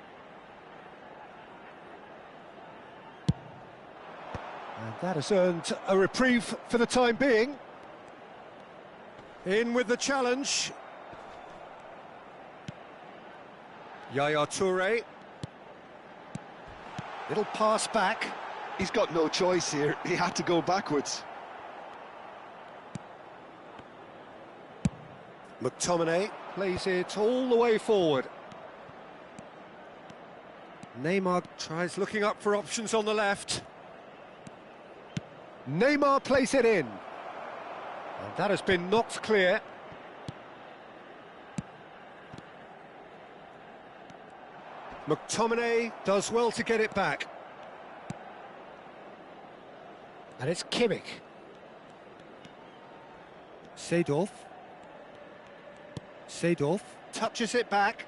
Speaker 2: And that has earned a reprieve for the time being. In with the challenge. Yaya Toure. Little pass back.
Speaker 3: He's got no choice here. He had to go backwards.
Speaker 2: McTominay plays it all the way forward. Neymar tries looking up for options on the left. Neymar plays it in. And that has been knocked clear. McTominay does well to get it back. And it's Kimmich. Seedorf touches it back.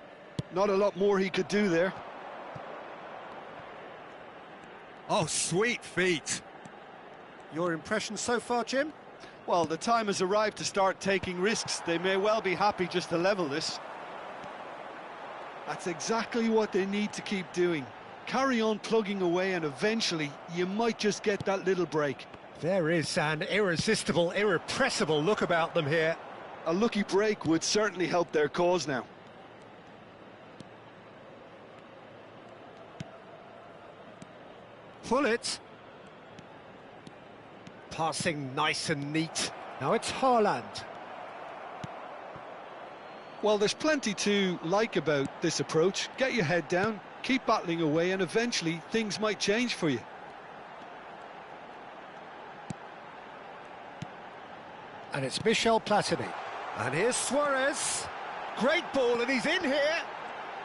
Speaker 3: Not a lot more he could do there.
Speaker 2: Oh, sweet feet. Your impression so far, Jim?
Speaker 3: Well, the time has arrived to start taking risks. They may well be happy just to level this. That's exactly what they need to keep doing. Carry on plugging away and eventually you might just get that little break.
Speaker 2: There is an irresistible, irrepressible look about them here.
Speaker 3: A lucky break would certainly help their cause now.
Speaker 2: Pull it. Passing nice and neat. Now it's Haaland.
Speaker 3: Well, there's plenty to like about this approach. Get your head down, keep battling away, and eventually things might change for you.
Speaker 2: And it's Michel Platini. And here's Suarez. Great ball, and he's in here.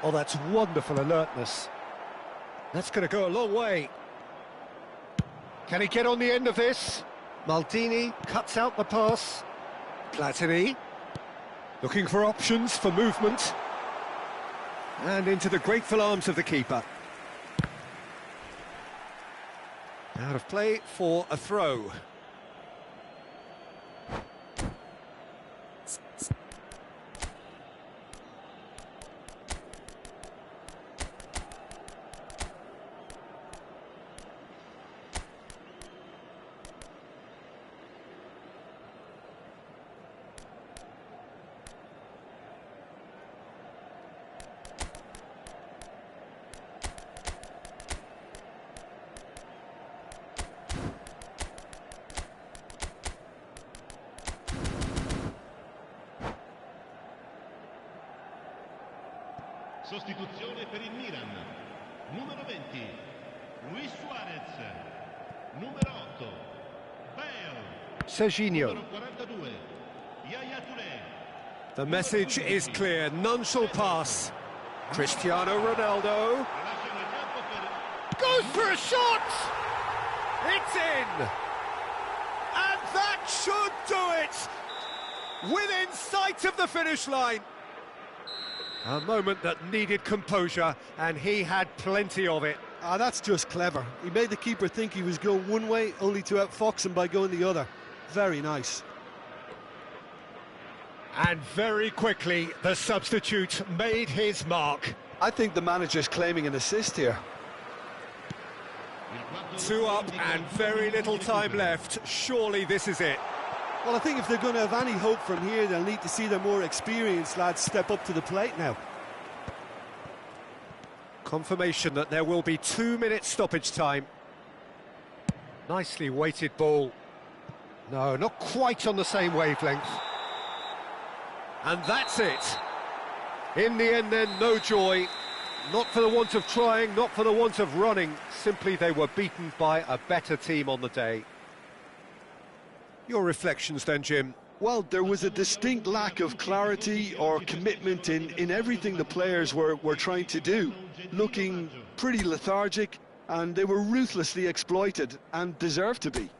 Speaker 2: Oh, that's wonderful alertness. That's going to go a long way. Can he get on the end of this? Maldini cuts out the pass. Platini looking for options for movement. And into the grateful arms of the keeper. Out of play for a throw.
Speaker 6: Sostituzione per il Milan. Numero 20, Luis Suarez. Numero 8, Bale.
Speaker 2: Serginho.
Speaker 6: Numero 42, Yaya Toure.
Speaker 2: The message is clear, none shall pass. Cristiano Ronaldo
Speaker 1: Goes for a shot! It's in! And that should
Speaker 2: it! Within sight of the finish line. A moment that needed composure, and he had plenty of it.
Speaker 3: Ah, that's just clever. He made the keeper think he was going one way, only to outfox him by going the other. Very nice.
Speaker 2: And very quickly, the substitute made his mark.
Speaker 3: I think the manager's claiming an assist here.
Speaker 2: 2 up and very little time left. Surely this is it.
Speaker 3: Well, I think if they're going to have any hope from here, they'll need to see their more experienced lads step up to the plate now.
Speaker 2: Confirmation that there will be 2 minutes stoppage time. Nicely weighted ball. No, not quite on the same wavelength. And that's it. In the end then, no joy. Not for the want of trying, not for the want of running. Simply they were beaten by a better team on the day. Your reflections then, Jim?
Speaker 3: Well, there was a distinct lack of clarity or commitment in everything the players were trying to do. Looking pretty lethargic, and they were ruthlessly exploited and deserved to be.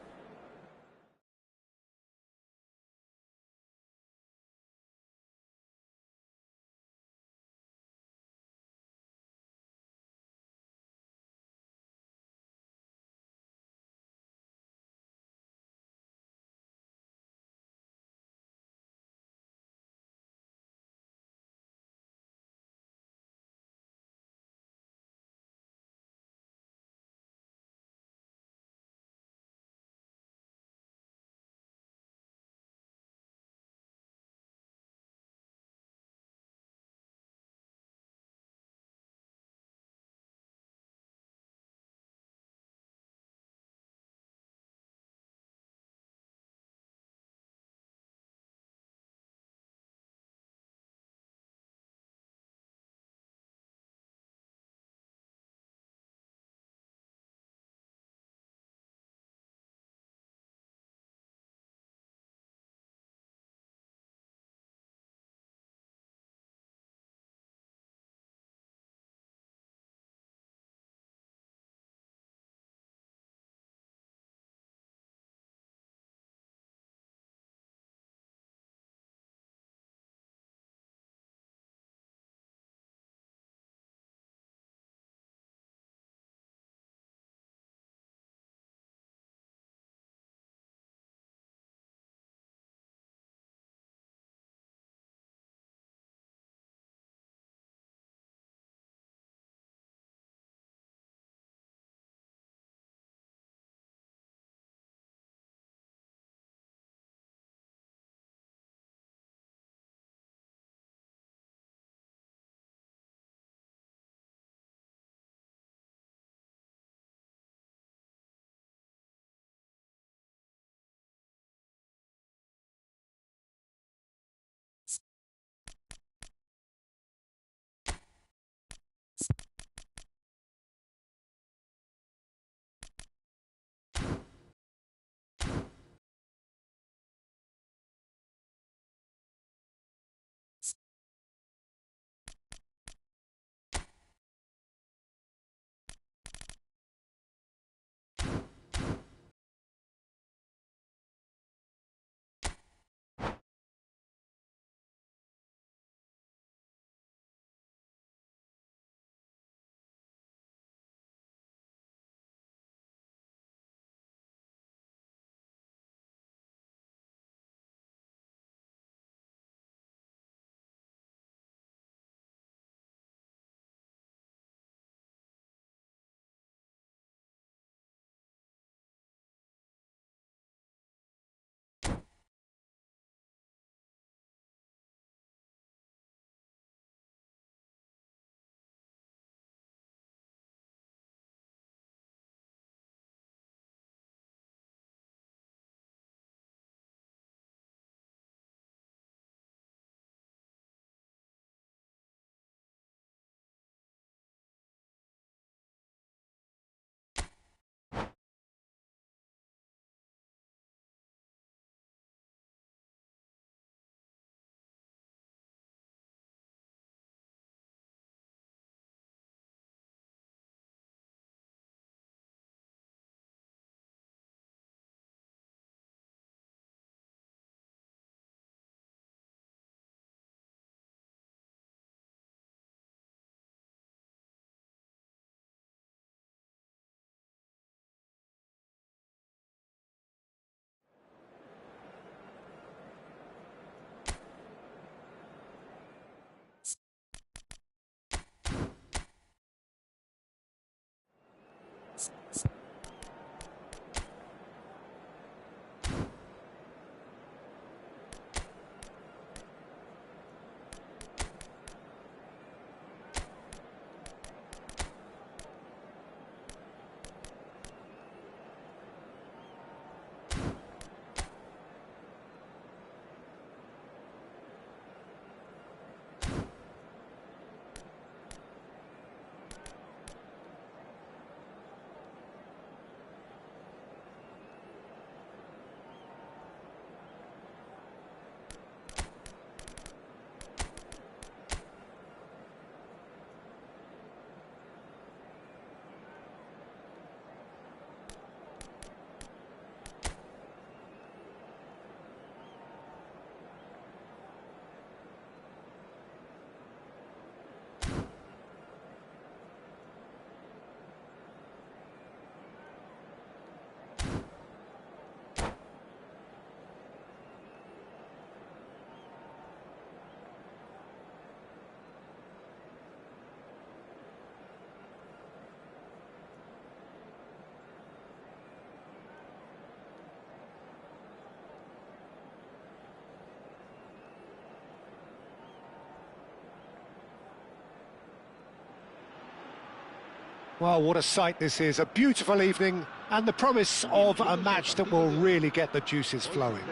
Speaker 2: Well, what a sight this is. A beautiful evening and the promise of a match that will really get the juices flowing.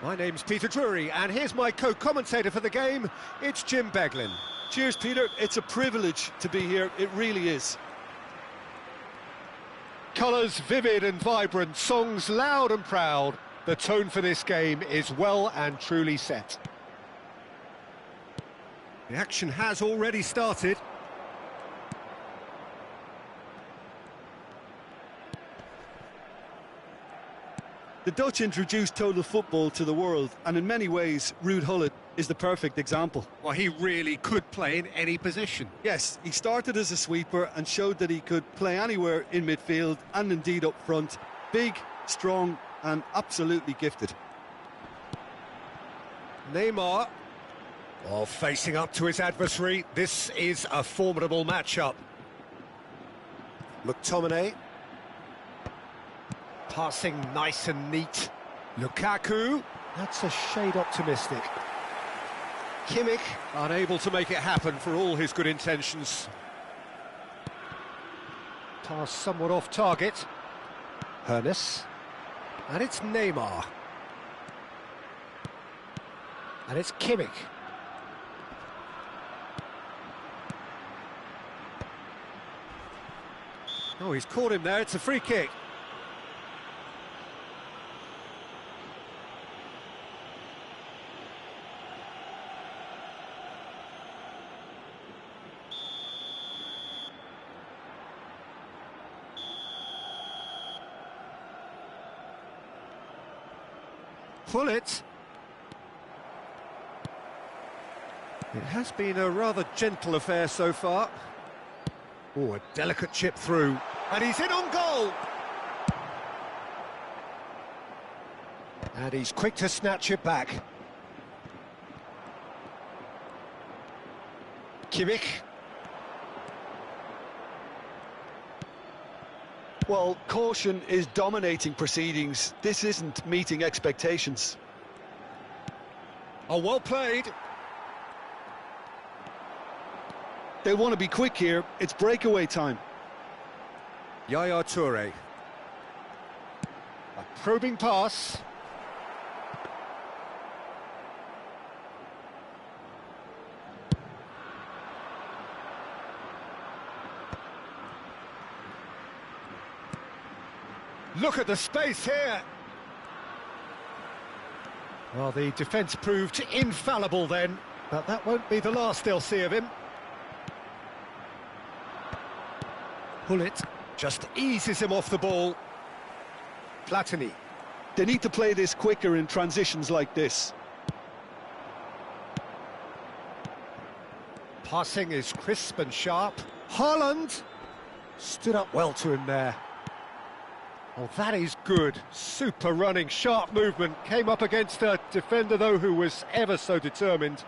Speaker 2: My name's Peter Drury, and here's my co-commentator for the game. It's Jim Beglin.
Speaker 3: Cheers, Peter. It's a privilege to be here. It really is.
Speaker 2: Colours vivid and vibrant, songs loud and proud. The tone for this game is well and truly set. The action has already started.
Speaker 3: The Dutch introduced total football to the world, and in many ways, Ruud Gullit is the perfect example.
Speaker 2: Well, he really could play in any position.
Speaker 3: Yes, he started as a sweeper and showed that he could play anywhere in midfield and indeed up front. Big, strong and absolutely gifted.
Speaker 2: Neymar. Oh, facing up to his adversary. This is a formidable matchup. McTominay. Passing nice and neat. Lukaku. That's a shade optimistic. Kimmich, unable to make it happen for all his good intentions. Pass somewhat off target. Hernes. And it's Neymar. And it's Kimmich. Oh, he's caught him there. It's a free kick. Pull it. It has been a rather gentle affair so far. Oh, a delicate chip through. And he's in on goal! And he's quick to snatch it back. Kimmich.
Speaker 3: Well, caution is dominating proceedings. This isn't meeting expectations.
Speaker 2: Oh, well played.
Speaker 3: They want to be quick here. It's breakaway time.
Speaker 2: Yaya Toure. A probing pass. Look at the space here. Well, the defence proved infallible then, but that won't be the last they'll see of him. Gullit just eases him off the ball. Platini.
Speaker 3: They need to play this quicker in transitions like this.
Speaker 2: Passing is crisp and sharp. Haaland stood up well to him there. Oh, that is good. Super running, sharp movement. Came up against a defender, though, who was ever so determined.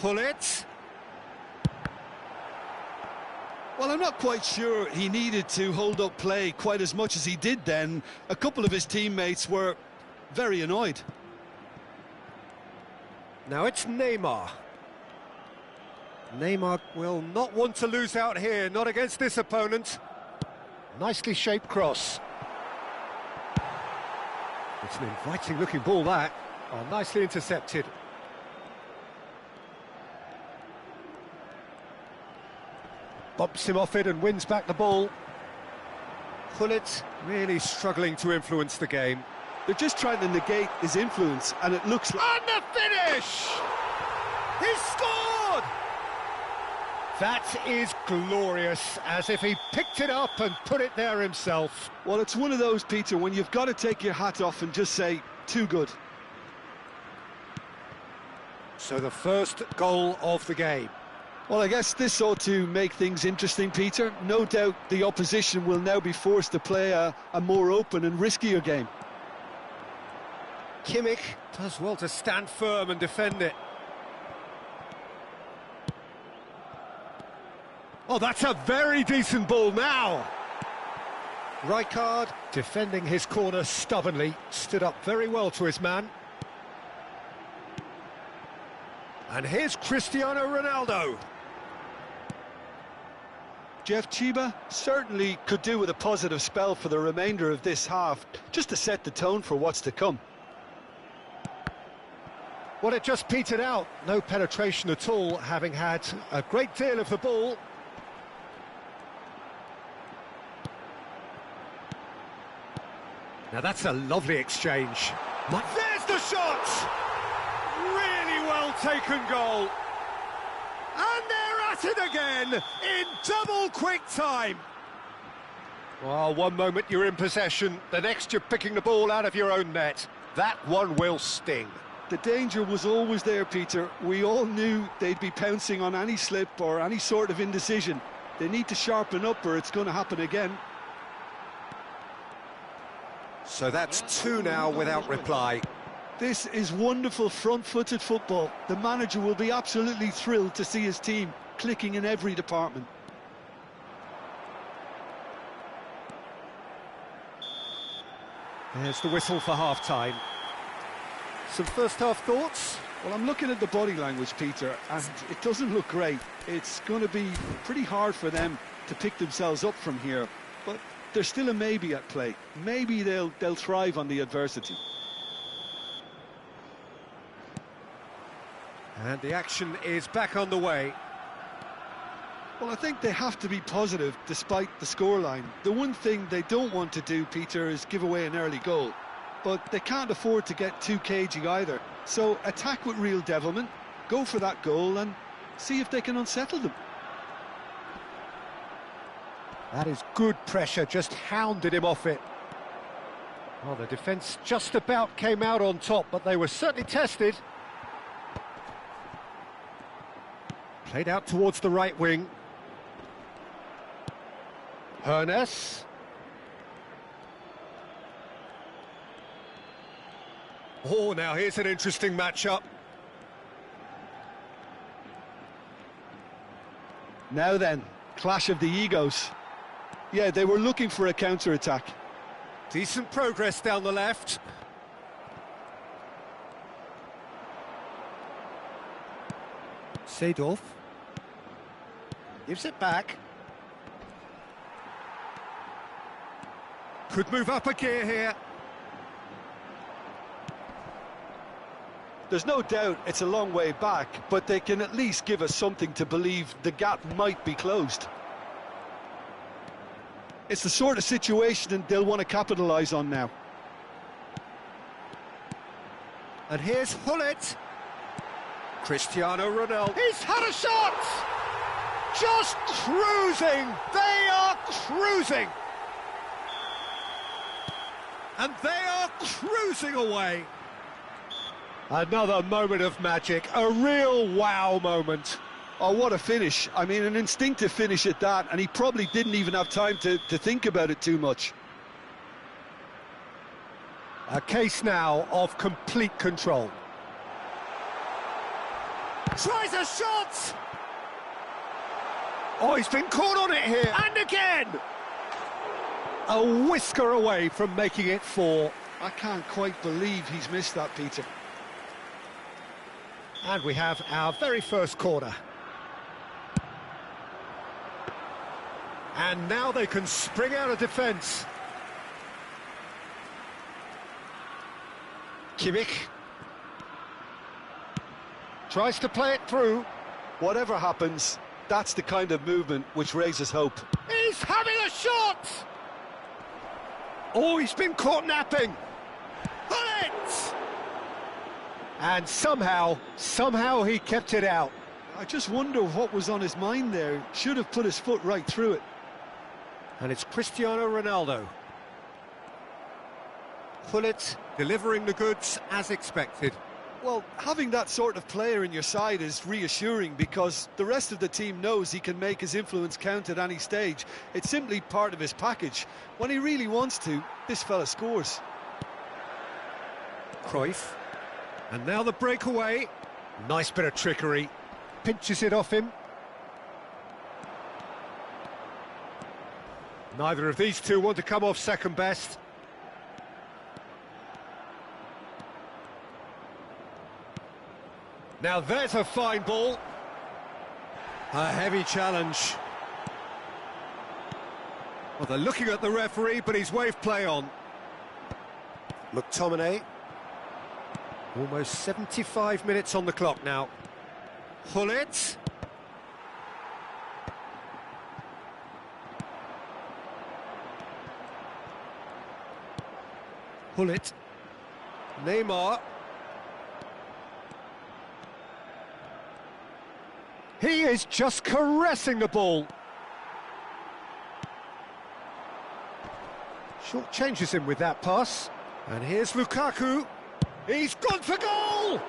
Speaker 2: Gullit.
Speaker 3: Well, I'm not quite sure he needed to hold up play quite as much as he did then. A couple of his teammates were very annoyed.
Speaker 2: Now it's Neymar. Neymar will not want to lose out here, not against this opponent. Nicely shaped cross. It's an inviting looking ball, that. Oh, nicely intercepted. Bumps him off it and wins back the ball. Gullit really struggling to influence the game.
Speaker 3: They're just trying to negate his influence, and it looks like...
Speaker 2: And the finish! He's scored! That is glorious, as if he picked it up and put it there himself.
Speaker 3: Well, it's one of those, Peter, when you've got to take your hat off and just say, too good.
Speaker 2: So the first goal of the game.
Speaker 3: Well, I guess this ought to make things interesting, Peter. No doubt the opposition will now be forced to play a more open and riskier game.
Speaker 2: Kimmich does well to stand firm and defend it. Oh, that's a very decent ball now. Rijkaard defending his corner stubbornly, stood up very well to his man. And here's Cristiano Ronaldo.
Speaker 3: Jeff Chiba certainly could do with a positive spell for the remainder of this half, just to set the tone for what's to come.
Speaker 2: Well, it just petered out. No penetration at all, having had a great deal of the ball. Now that's a lovely exchange.
Speaker 1: There's the shot! Really well taken goal. And they're at it again in double quick time.
Speaker 2: Well, one moment you're in possession, the next you're picking the ball out of your own net. That one will sting.
Speaker 3: The danger was always there, Peter. We all knew they'd be pouncing on any slip or any sort of indecision. They need to sharpen up or it's going to happen again.
Speaker 2: So that's two now without reply.
Speaker 3: This is wonderful front-footed football. The manager will be absolutely thrilled to see his team clicking in every department.
Speaker 2: There's the whistle for half-time. Some first-half thoughts?
Speaker 3: Well, I'm looking at the body language, Peter, and it doesn't look great. It's going to be pretty hard for them to pick themselves up from here, but there's still a maybe at play. Maybe they'll thrive on the adversity.
Speaker 2: And the action is back on the way.
Speaker 3: Well, I think they have to be positive despite the scoreline. The one thing they don't want to do, Peter, is give away an early goal. But they can't afford to get too cagey either. So attack with real devilment, go for that goal and see if they can unsettle them.
Speaker 2: That is good pressure, just hounded him off it. Well, the defence just about came out on top, but they were certainly tested. Played out towards the right wing. Hernes. Oh, now here's an interesting matchup.
Speaker 3: Now then, clash of the egos. Yeah, they were looking for a counter-attack.
Speaker 2: Decent progress down the left. Seedorf gives it back. Could move up a gear here.
Speaker 3: There's no doubt it's a long way back, but they can at least give us something to believe the gap might be closed. It's the sort of situation they'll want to capitalise on now.
Speaker 2: And here's Hullet. Cristiano Ronaldo.
Speaker 1: He's had a shot! Just cruising! They are cruising!
Speaker 2: And they are cruising away. Another moment of magic, a real wow moment.
Speaker 3: Oh, what a finish. I mean, an instinctive finish at that, and he probably didn't even have time to think about it too much.
Speaker 2: A case now of complete control.
Speaker 1: Tries a shot!
Speaker 2: Oh, he's been caught on it here.
Speaker 1: And again!
Speaker 2: A whisker away from making it 4.
Speaker 3: I can't quite believe he's missed that, Peter.
Speaker 2: And we have our very first corner. And now they can spring out of defence. Kimmich tries to play it through.
Speaker 3: Whatever happens, that's the kind of movement which raises hope.
Speaker 1: He's having a shot!
Speaker 2: Oh, he's been caught napping.
Speaker 1: Hullet!
Speaker 2: And somehow he kept it out.
Speaker 3: I just wonder what was on his mind there. Should have put his foot right through it.
Speaker 2: And it's Cristiano Ronaldo. Hullet delivering the goods as expected.
Speaker 3: Well, having that sort of player in your side is reassuring because the rest of the team knows he can make his influence count at any stage. It's simply part of his package. When he really wants to, this fella scores.
Speaker 2: Cruyff. And now the breakaway. Nice bit of trickery. Pinches it off him. Neither of these two want to come off second best. Now there's a fine ball. A heavy challenge. Well, they're looking at the referee, but he's waved play on. McTominay. Almost 75 minutes on the clock now. Hullet. Hullet. Neymar. He is just caressing the ball. Short changes him with that pass. And here's Lukaku. He's gone for goal!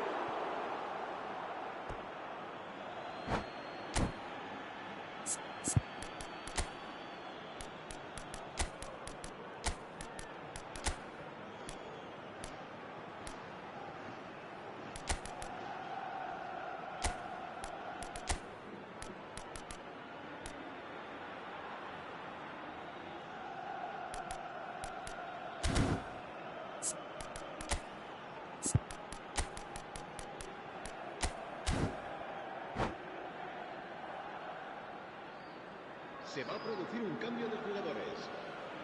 Speaker 6: Se va a producir un cambio de jugadores.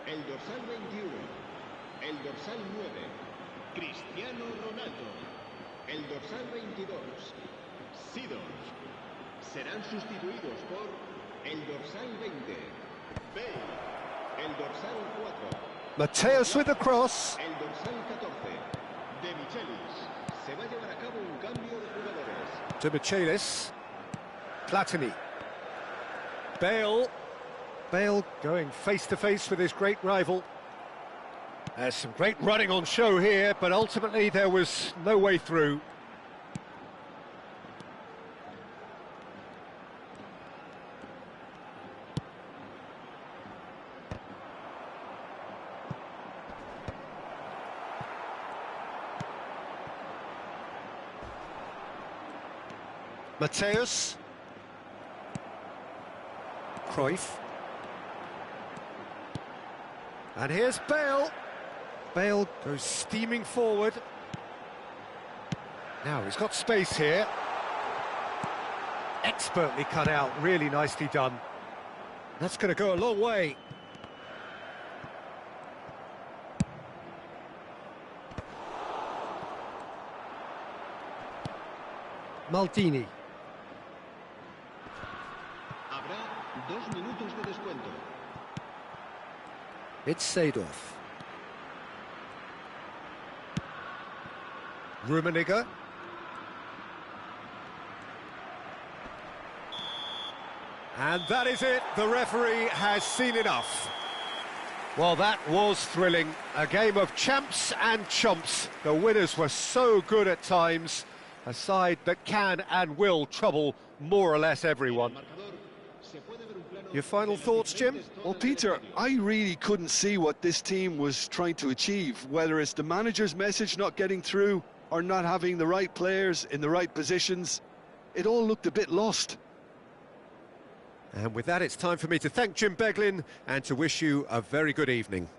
Speaker 6: El dorsal 21, el dorsal 9, Cristiano Ronaldo. El dorsal 22, Sidorf. Serán sustituidos por el dorsal 20, Bale. El dorsal 4,
Speaker 2: Mateus with the cross.
Speaker 6: el dorsal 14, De Michelis. Se va a llevar a cabo un cambio de jugadores.
Speaker 2: To Michelis. Platini. Bale. Bale going face-to-face with his great rival. There's some great running on show here, but ultimately there was no way through. Mateus. Cruyff. And here's Bale. Bale goes steaming forward. Now he's got space here. Expertly cut out, really nicely done. That's going to go a long way. Maldini.
Speaker 6: Habrá 2 minutos de descuento.
Speaker 2: It's Seedorf. Rummenigge. And that is it. The referee has seen enough. Well, that was thrilling. A game of champs and chumps. The winners were so good at times. A side that can and will trouble more or less everyone. Your final thoughts, Jim?
Speaker 3: Well, Peter, I really couldn't see what this team was trying to achieve, whether it's the manager's message not getting through or not having the right players in the right positions. It all looked a bit lost.
Speaker 2: And with that, it's time for me to thank Jim Beglin and to wish you a very good evening.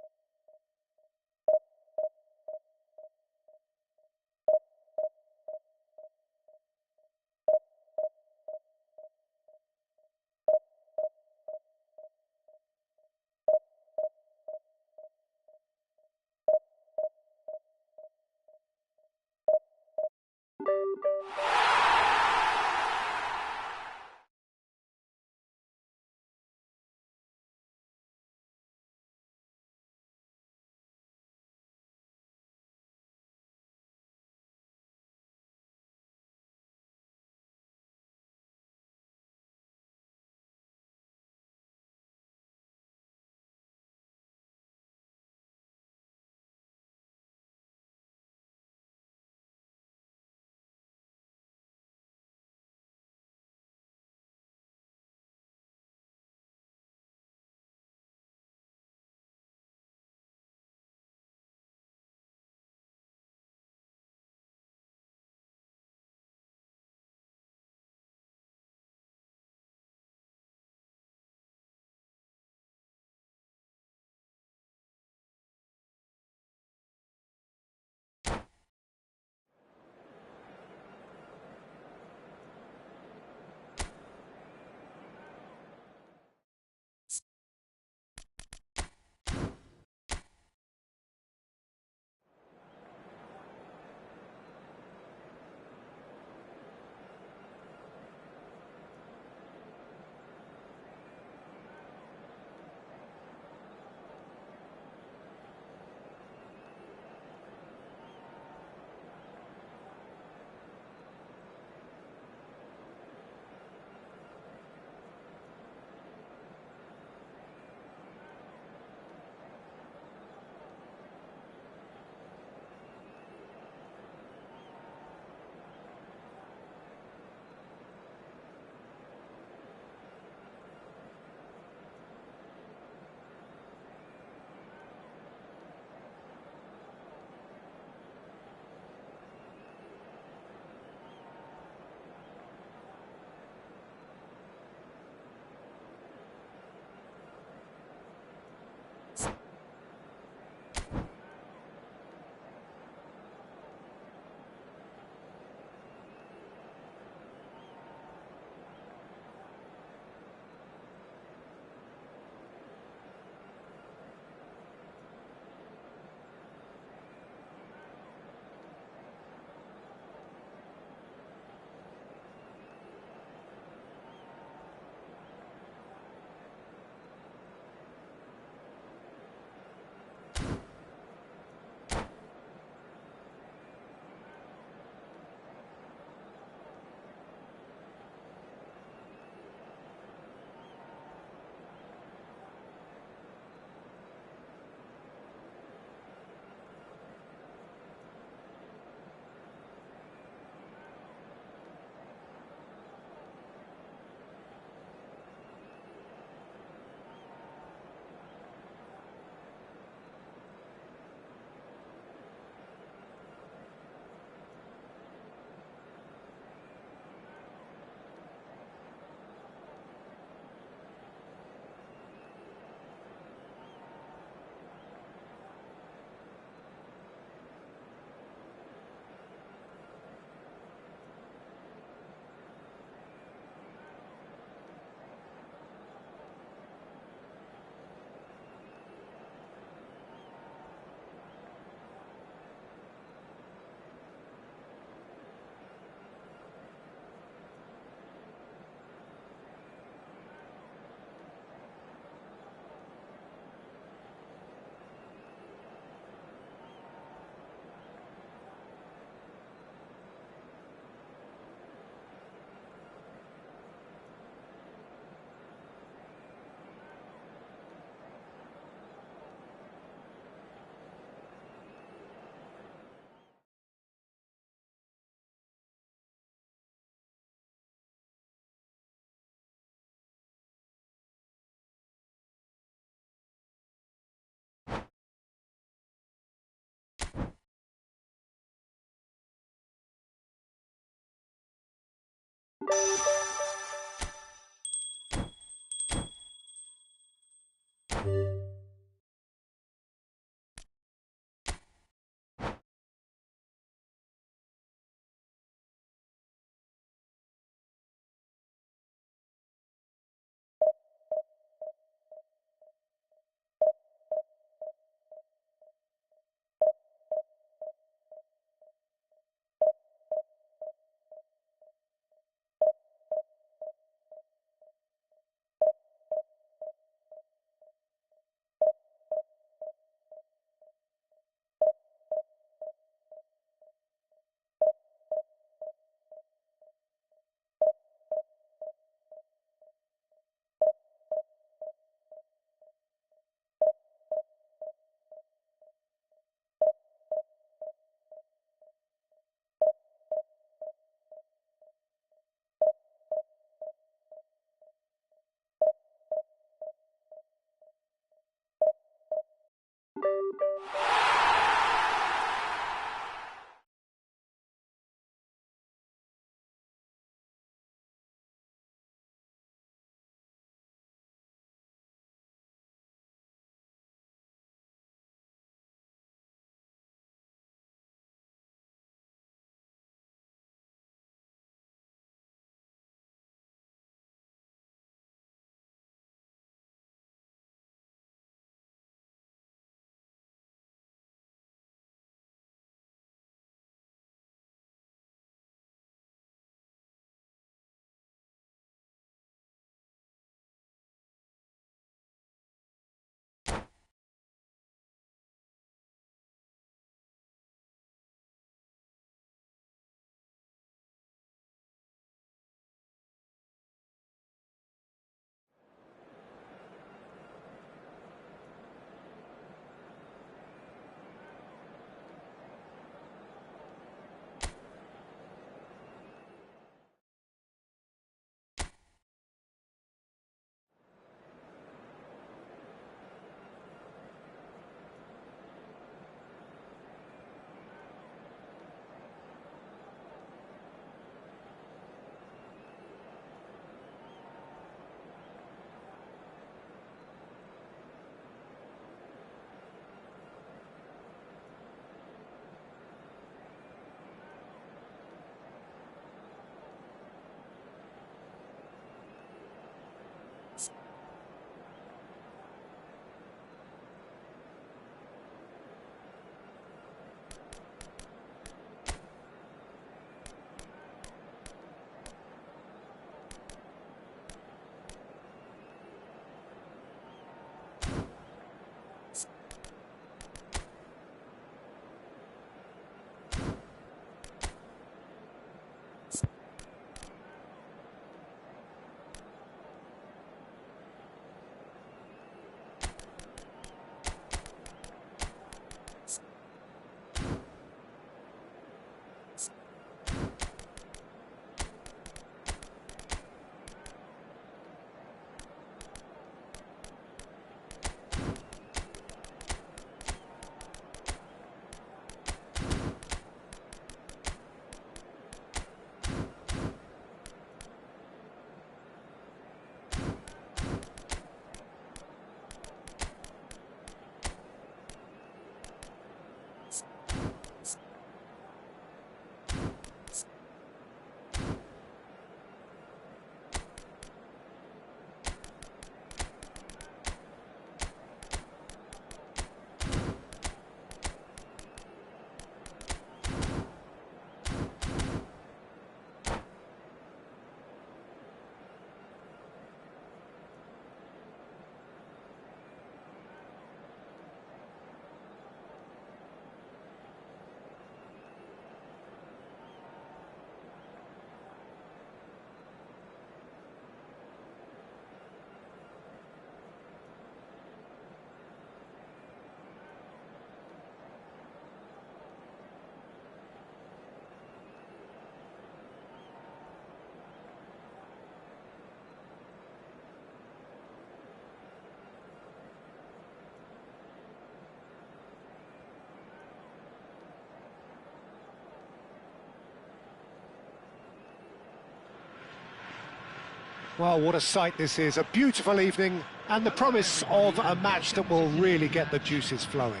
Speaker 2: Well, what a sight this is. A beautiful evening and the promise of a match that will really get the juices flowing.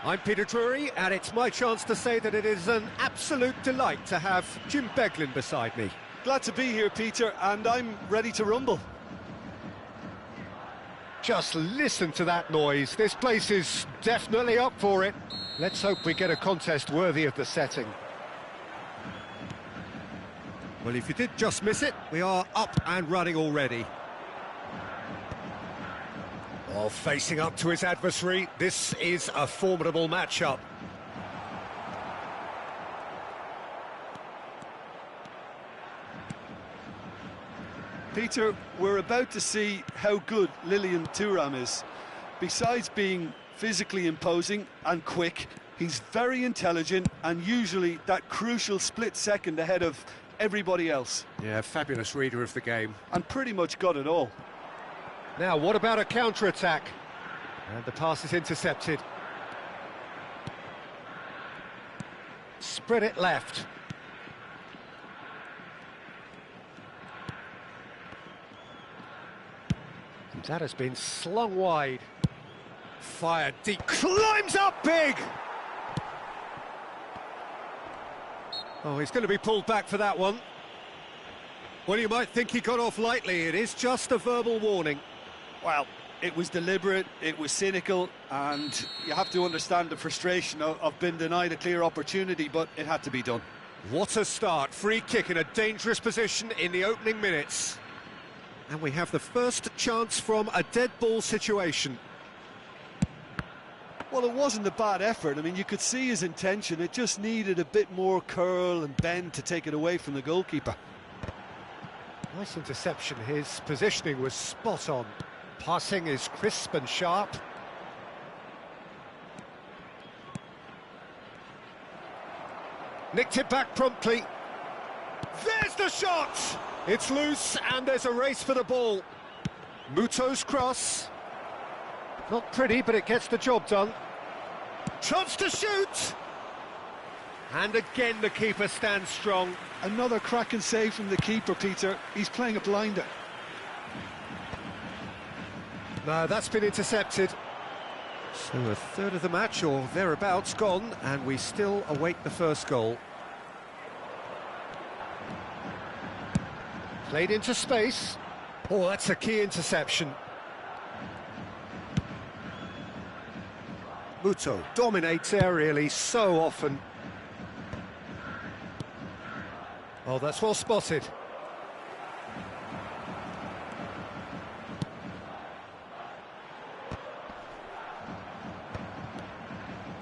Speaker 2: I'm Peter Drury, and it's my chance to say that it is an absolute delight to have Jim Beglin beside me.
Speaker 3: Glad to be here, Peter, and I'm ready to rumble.
Speaker 2: Just listen to that noise. This place is definitely up for it. Let's hope we get a contest worthy of the setting.
Speaker 1: Well, if you did just miss it, we are up and running already. Well, facing up to his adversary, this is a formidable matchup.
Speaker 3: Peter, we're about to see how good Lilian Thuram is. Besides being physically imposing and quick, he's very intelligent and usually that crucial split second ahead of everybody else.
Speaker 1: Yeah, fabulous reader of the game.
Speaker 3: And pretty much got it all.
Speaker 2: Now, what about a counter-attack? And the pass is intercepted. Spread it left. That has been slung wide.
Speaker 1: Fired deep, climbs up big! Oh, he's going to be pulled back for that one. Well, you might think he got off lightly. It is just a verbal warning.
Speaker 3: Well, it was deliberate, it was cynical, and you have to understand the frustration of being denied a clear opportunity, but it had to be done.
Speaker 1: What a start. Free kick in a dangerous position in the opening minutes. And we have the first chance from a dead ball situation.
Speaker 3: Well, it wasn't a bad effort. I mean, you could see his intention. It just needed a bit more curl and bend to take it away from the goalkeeper.
Speaker 2: Nice interception. His positioning was spot on. Passing is crisp and sharp.
Speaker 1: Nicked it back promptly. There's the shot! It's loose and there's a race for the ball. Muto's cross.
Speaker 2: Not pretty, but it gets the job done.
Speaker 1: Chance to shoot! And again the keeper stands strong.
Speaker 3: Another cracking save from the keeper, Peter. He's playing a blinder.
Speaker 1: No, that's been intercepted. So a third of the match or thereabouts gone, and we still await the first goal.
Speaker 2: Played into space.
Speaker 1: Oh, that's a key interception. Muto dominates aerially so often. Oh, that's well spotted.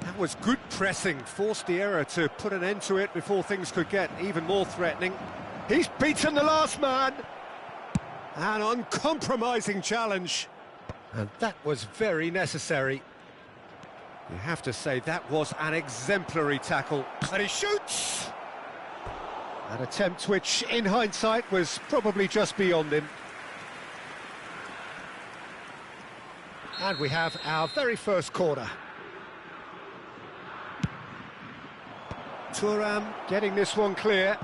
Speaker 1: That was good pressing, forced the error to put an end to it before things could get even more threatening. He's beaten the last man! An uncompromising challenge. And that was very necessary. You have to say that was an exemplary tackle. And he shoots!
Speaker 2: An attempt which, in hindsight, was probably just beyond him. And we have our very first corner.
Speaker 1: Thuram
Speaker 2: Getting this one clear.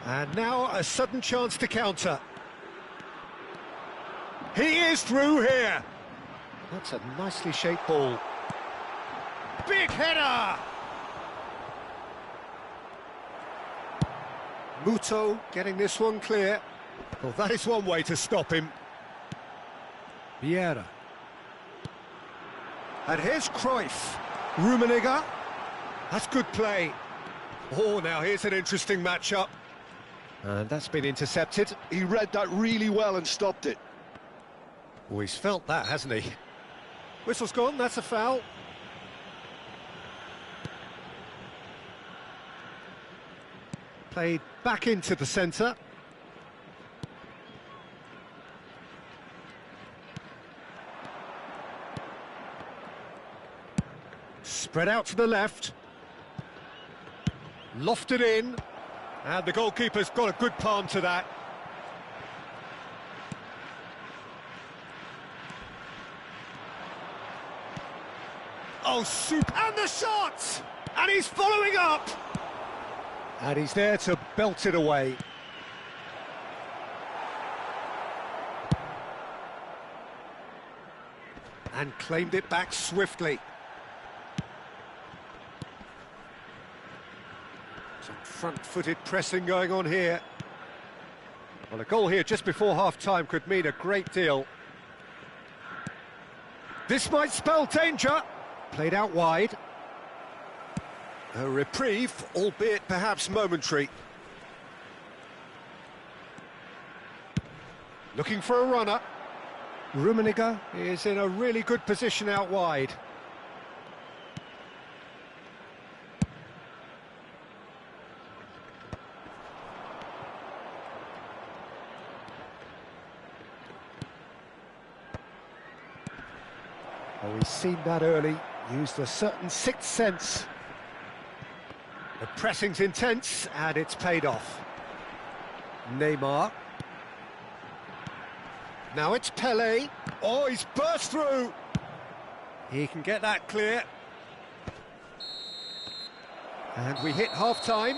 Speaker 1: and now a sudden chance to counter. He is through here.
Speaker 2: That's a nicely shaped ball.
Speaker 1: Big header! Muto getting this one clear. Well, that is one way to stop him. Vieira. And here's Cruyff. Rummenigge. That's good play. Oh, now here's an interesting matchup.
Speaker 2: And that's been intercepted.
Speaker 3: He read that really well and stopped it.
Speaker 1: Oh, he's felt that, hasn't he? Whistle's gone, that's a foul.
Speaker 2: Played back into the centre.
Speaker 1: Spread out to the left. Lofted in. And the goalkeeper's got a good palm to that. Oh, super! And the shot! And he's following up!
Speaker 2: And he's there to belt it away. and claimed it back swiftly. Some front-footed pressing going on here. Well, a goal here just before half-time could mean a great deal. This might spell danger. Played out wide. A reprieve, albeit perhaps momentary. Looking for a runner. Rummenigge is in a really good position out wide. Oh, he's seen that early, used a certain sixth sense. The pressing's intense, and it's paid off. Neymar. Now it's Pelé. Oh, he's burst through. He can get that clear. And we hit half-time.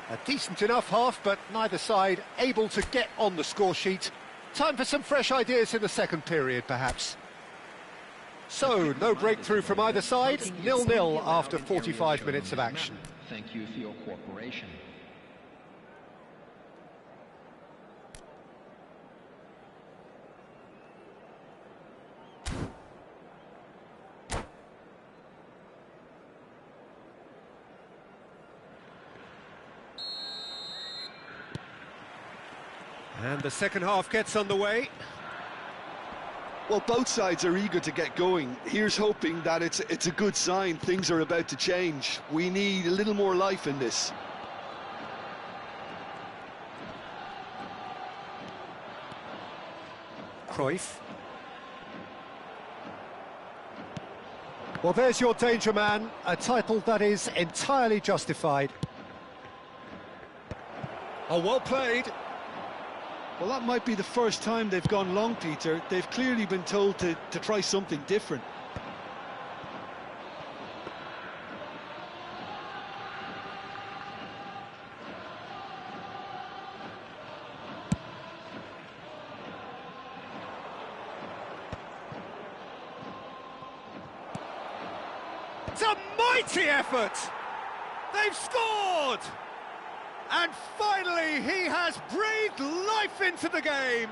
Speaker 2: A decent enough half, but neither side able to get on the score sheet. Time for some fresh ideas in the second period, perhaps. So, no breakthrough from either side, 0-0 after 45 minutes of action.
Speaker 6: Thank you for your cooperation.
Speaker 2: And the second half gets underway.
Speaker 3: Well, both sides are eager to get going. Here's hoping that it's a good sign. Things are about to change. We need a little more life in this.
Speaker 2: Cruyff. Well, there's your danger man, a title that is entirely justified. Oh, well played.
Speaker 3: Well, that might be the first time they've gone long, Peter. They've clearly been told to try something different.
Speaker 2: It's a mighty effort! They've scored! And finally, he has breathed life into the game.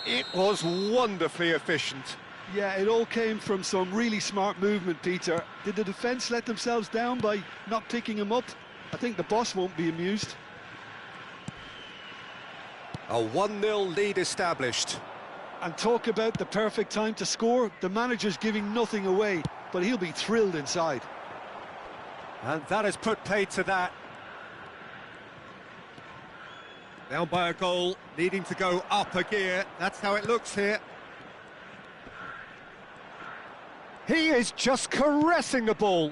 Speaker 2: It was wonderfully efficient.
Speaker 3: Yeah, it all came from some really smart movement, Peter. Did the defence let themselves down by not picking him up? I think the boss won't be amused.
Speaker 2: A 1-0 lead established.
Speaker 3: And talk about the perfect time to score. The manager's giving nothing away, but he'll be thrilled inside.
Speaker 2: And that has put paid to that. Down by a goal, needing to go up a gear. That's how it looks here. He is just caressing the ball.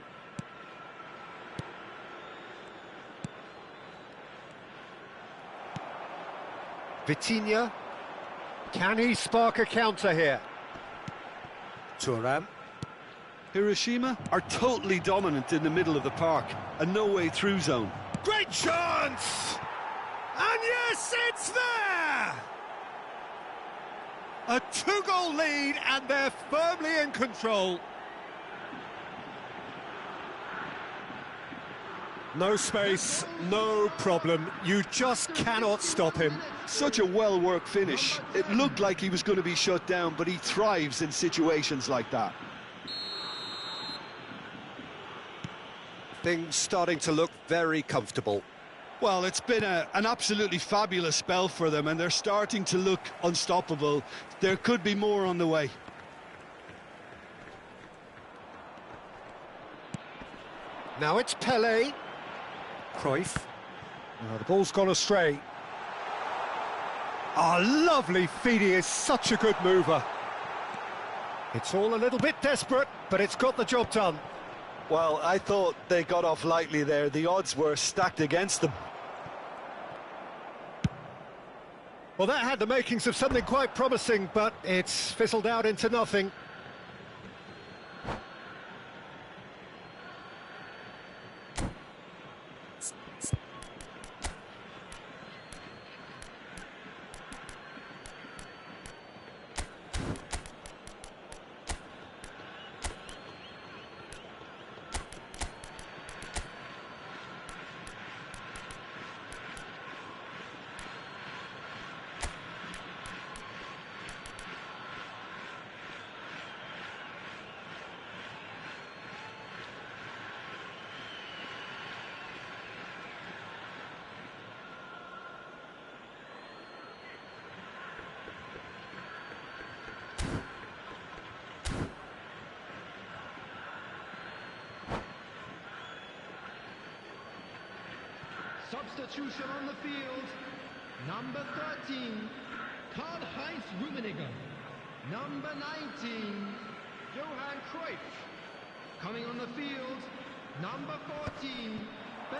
Speaker 2: Vitinha. Can he spark a counter here? Thuram.
Speaker 3: Hiroshima are totally dominant in the middle of the park. A no-way through zone.
Speaker 2: Great chance! And yes, it's there! A two-goal lead, and they're firmly in control. No space, no problem. You just cannot stop him.
Speaker 3: Such a well-worked finish. It looked like he was going to be shut down, but he thrives in situations like that.
Speaker 2: Things starting to look very comfortable.
Speaker 3: Well, it's been an absolutely fabulous spell for them, and they're starting to look unstoppable. There could be more on the way.
Speaker 2: Now it's Pelé. Cruyff. Now the ball's gone astray. Ah, lovely feed. He is such a good mover. It's all a little bit desperate, but it's got the job done.
Speaker 3: Well, I thought they got off lightly there. The odds were stacked against them.
Speaker 2: Well, that had the makings of something quite promising, but it's fizzled out into nothing.
Speaker 4: Substitution on the field. Number 13, Karl-Heinz Rummenigge. Number 19, Johan Cruyff. Coming on the field, number 14, Bale.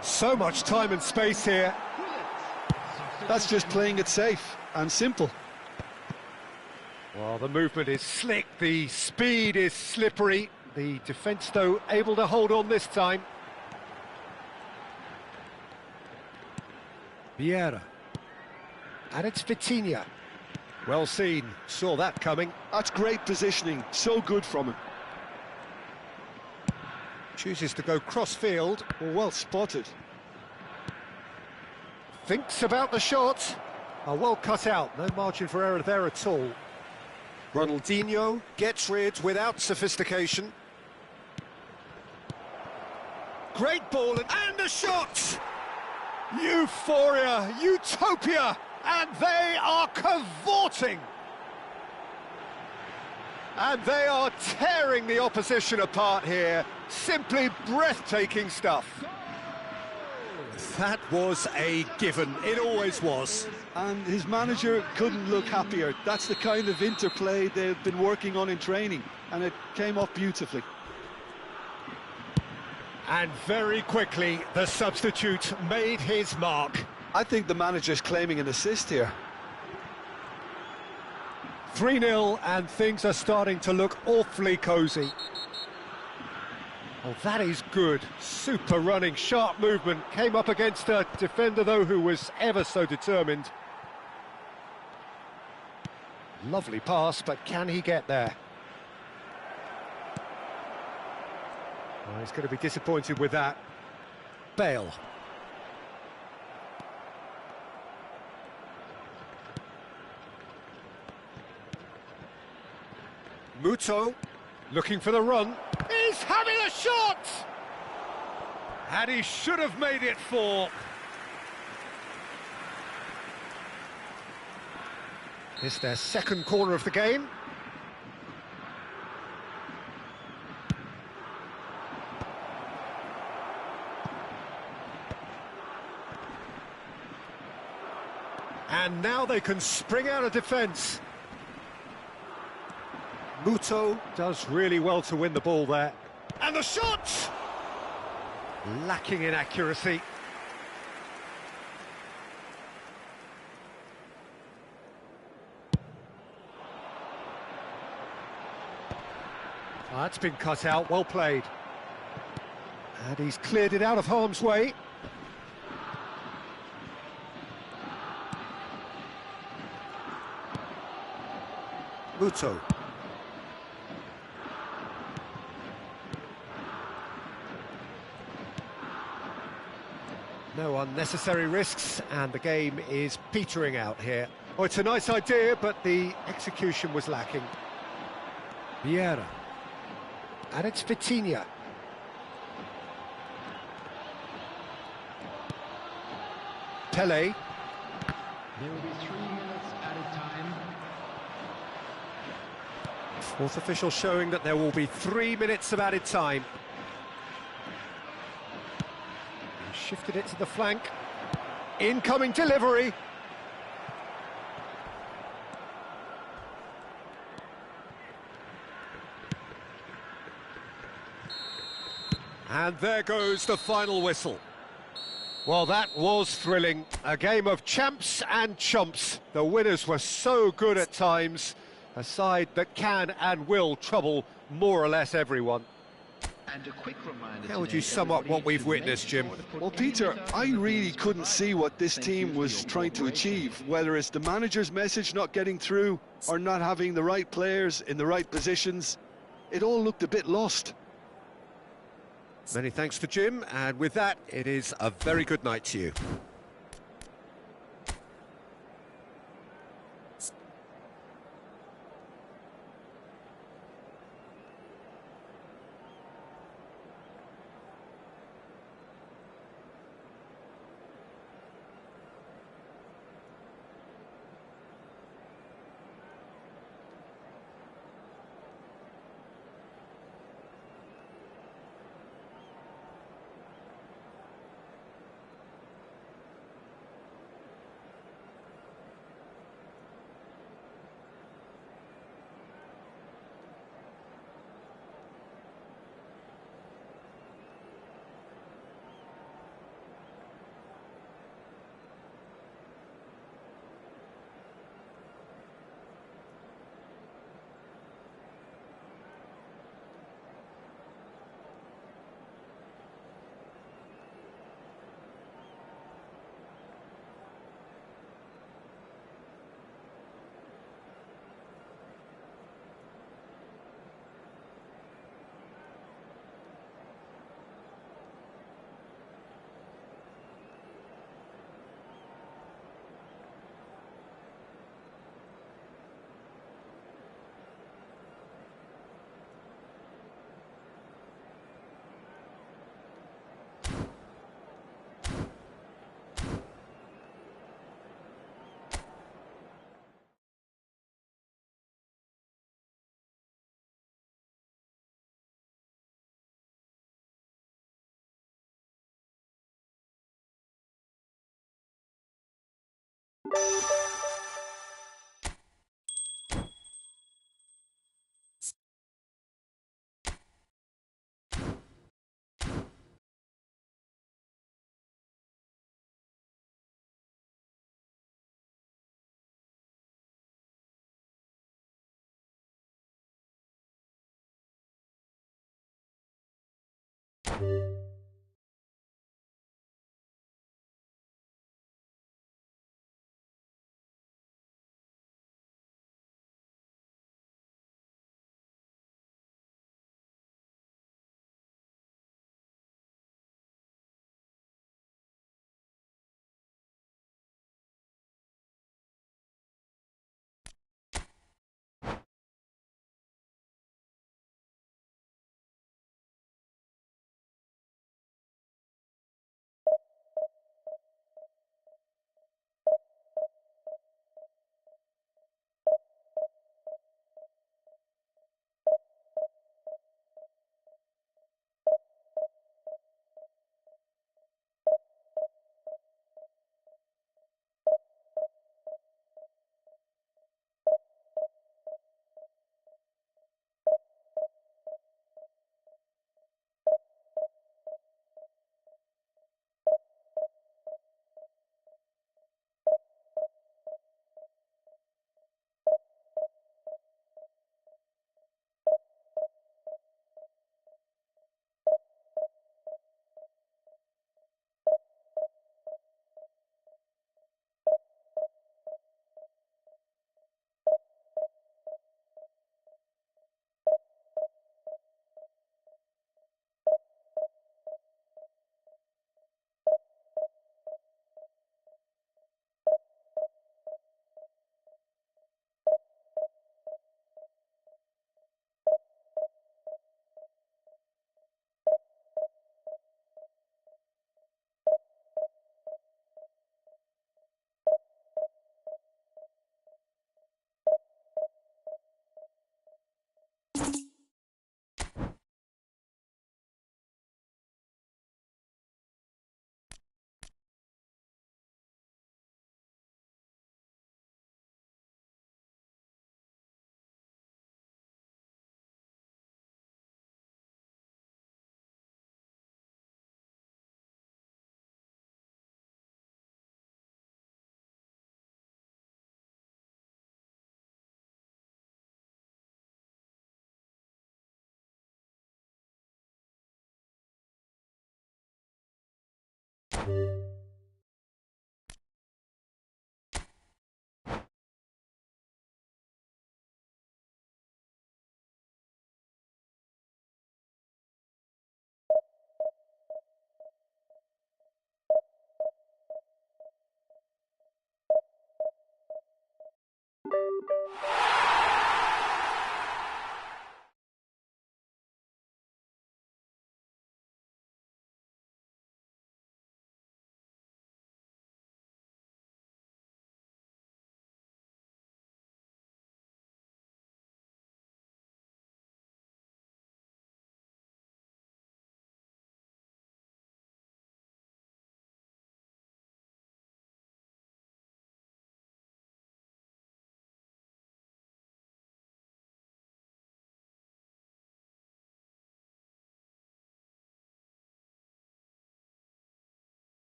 Speaker 2: So much time and space here.
Speaker 3: That's just playing it safe and simple.
Speaker 2: Well, the movement is slick, the speed is slippery. The defence, though, able to hold on this time. Vieira. And it's Vitinha. Well seen, saw that coming.
Speaker 3: That's great positioning, so good from him.
Speaker 2: Chooses to go cross-field.
Speaker 3: Well spotted.
Speaker 2: Thinks about the shot. Oh, well cut out, no margin for error there at all. Ronaldinho gets rid without sophistication. Great ball and a shot! Euphoria, utopia, and they are cavorting! And they are tearing the opposition apart here. Simply breathtaking stuff. That was a given, it always was.
Speaker 3: And his manager couldn't look happier. That's the kind of interplay they've been working on in training, and it came off beautifully.
Speaker 2: And very quickly, the substitute made his mark.
Speaker 3: I think the manager's claiming an assist here.
Speaker 2: 3-0, and things are starting to look awfully cosy. Oh, that is good. Super running, sharp movement. Came up against a defender, though, who was ever so determined. Lovely pass, but can he get there? Oh, he's going to be disappointed with that. Bale. Muto, looking for the run. He's having a shot! And he should have made it 4. It's their second corner of the game. And now they can spring out of defence. Muto does really well to win the ball there. And the shot! Lacking in accuracy. That's been cut out, well played. And he's cleared it out of harm's way. Muto. No unnecessary risks, and the game is petering out here. Oh, it's a nice idea, but the execution was lacking. Vieira. And it's Vitinha. Pele.
Speaker 4: There will be 3 minutes added time.
Speaker 2: Fourth official showing that there will be 3 minutes of added time. He shifted it to the flank. Incoming delivery. And there goes the final whistle. Well, that was thrilling. A game of champs and chumps. The winners were so good at times. A side that can and will trouble more or less everyone.
Speaker 7: And a quick reminder.
Speaker 2: How would you sum up what we've witnessed, Jim?
Speaker 3: Well, Peter, I really couldn't see what this team was trying to achieve, whether it's the manager's message not getting through or not having the right players in the right positions. It all looked a bit lost.
Speaker 2: Many thanks to Jim, and with that, it is a very good night to you.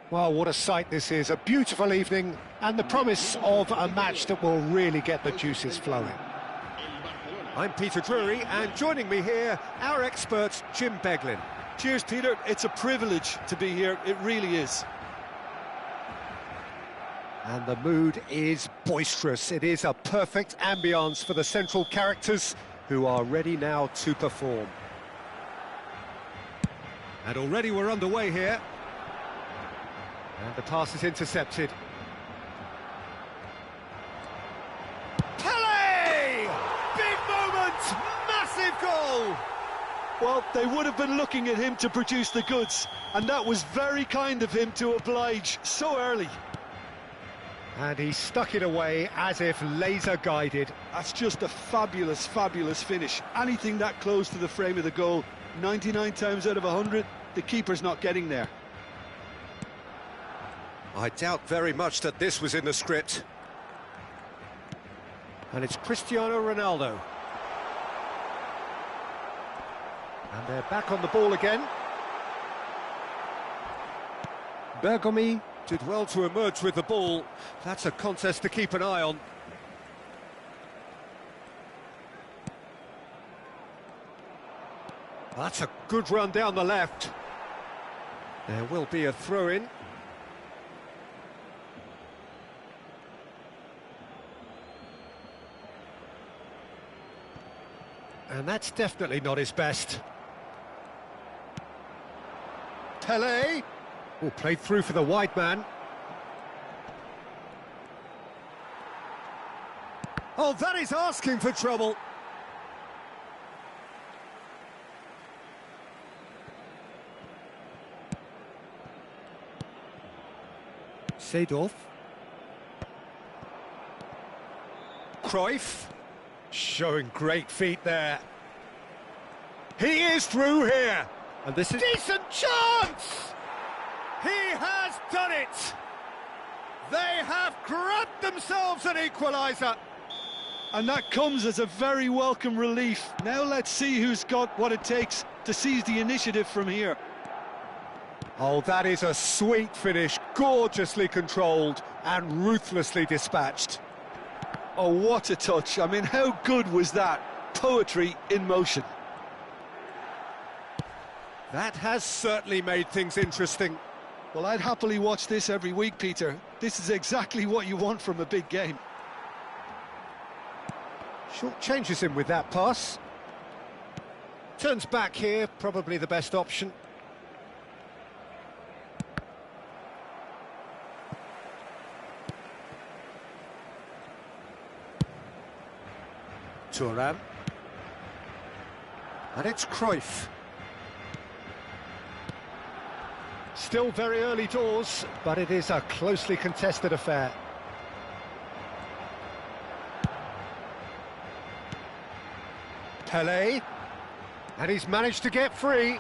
Speaker 2: Well, what a sight this is. A beautiful evening and the promise of a match that will really get the juices flowing.
Speaker 1: I'm Peter Drury, and joining me here, our expert, Jim Beglin.
Speaker 3: Cheers, Peter. It's a privilege to be here. It really is.
Speaker 2: And the mood is boisterous. It is a perfect ambience for the central characters who are ready now to perform.
Speaker 1: And already we're underway here.
Speaker 2: And the pass is intercepted.
Speaker 1: Pele! Big moment! Massive goal!
Speaker 3: Well, they would have been looking at him to produce the goods, and that was very kind of him to oblige so early.
Speaker 2: And he stuck it away as if laser-guided.
Speaker 3: That's just a fabulous, fabulous finish. Anything that close to the frame of the goal, 99 times out of 100, the keeper's not getting there.
Speaker 1: I doubt very much that this was in the script.
Speaker 2: And it's Cristiano Ronaldo. And they're back on the ball again.
Speaker 1: Bergomi did well to emerge with the ball. That's a contest to keep an eye on. That's a good run down the left. There will be a throw-in.
Speaker 2: And that's definitely not his best.
Speaker 1: Pele.
Speaker 2: Oh, played through for the wide man.
Speaker 1: Oh, that is asking for trouble.
Speaker 2: Seedorf.
Speaker 1: Cruyff.
Speaker 2: Showing great feet there.
Speaker 1: He is through here.
Speaker 2: And this is...
Speaker 1: Decent chance! He has done it! They have grabbed themselves an equaliser.
Speaker 3: And that comes as a very welcome relief. Now let's see who's got what it takes to seize the initiative from here.
Speaker 2: Oh, that is a sweet finish, gorgeously controlled and ruthlessly dispatched.
Speaker 3: Oh, what a touch. I mean, how good was that? Poetry in motion.
Speaker 1: That has certainly made things interesting.
Speaker 3: Well, I'd happily watch this every week, Peter. This is exactly what you want from a big game.
Speaker 2: Short changes him with that pass. Turns back here, probably the best option.
Speaker 1: Thuram. And it's Cruyff.
Speaker 2: Still very early doors, but it is a closely contested affair. Pele, and he's managed to get free.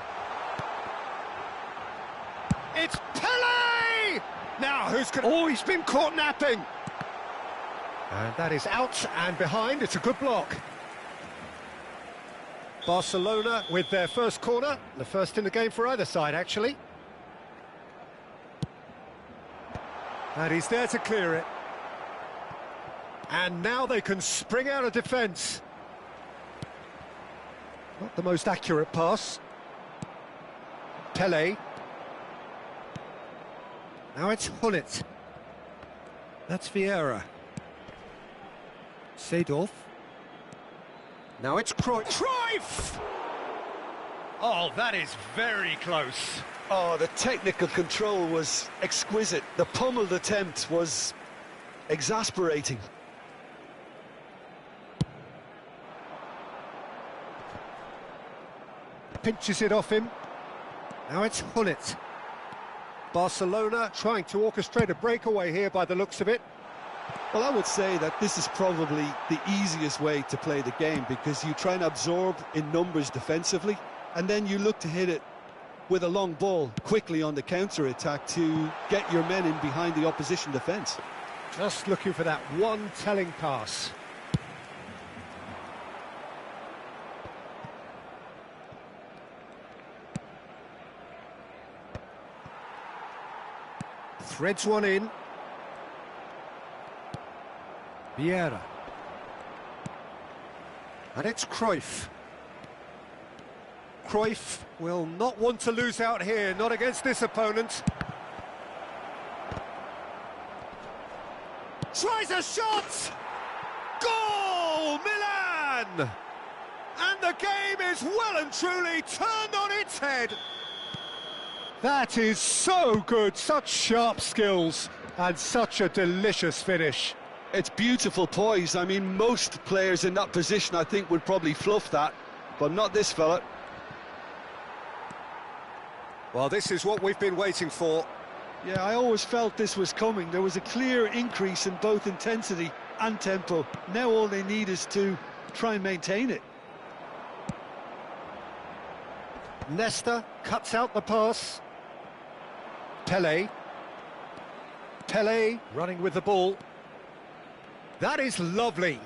Speaker 1: It's Pele! Now who's going to... Oh, he's been caught napping.
Speaker 2: And that is out and behind. It's a good block. Barcelona with their first corner, the first in the game for either side, actually.
Speaker 1: And he's there to clear it.
Speaker 2: And now they can spring out of defence. Not the most accurate pass. Pele. Now it's Hullet.
Speaker 1: That's Vieira.
Speaker 2: Seedorf.
Speaker 1: Now it's Cruyff!
Speaker 2: Oh, that is very close.
Speaker 3: Oh, the technical control was exquisite. The pummeled attempt was exasperating.
Speaker 2: Pinches it off him. Now it's Hullet. Barcelona trying to orchestrate a breakaway here by the looks of it.
Speaker 3: Well, I would say that this is probably the easiest way to play the game, because you try and absorb in numbers defensively, and then you look to hit it with a long ball quickly on the counter-attack to get your men in behind the opposition defence.
Speaker 2: Just looking for that one telling pass.
Speaker 1: Threads one in. Vieira. And it's Cruyff. Cruyff will not want to lose out here, not against this opponent. Tries a shot! Goal! Milan! And the game is well and truly turned on its head. That is so good, such sharp skills, and such a delicious finish.
Speaker 3: It's beautiful poise. I mean, most players in that position, I think, would probably fluff that, but not this fella.
Speaker 1: Well, this is what we've been waiting for.
Speaker 3: Yeah, I always felt this was coming. There was a clear increase in both intensity and tempo. Now all they need is to try and maintain it.
Speaker 1: Nesta cuts out the pass. Pele. Pele running with the ball. That is lovely.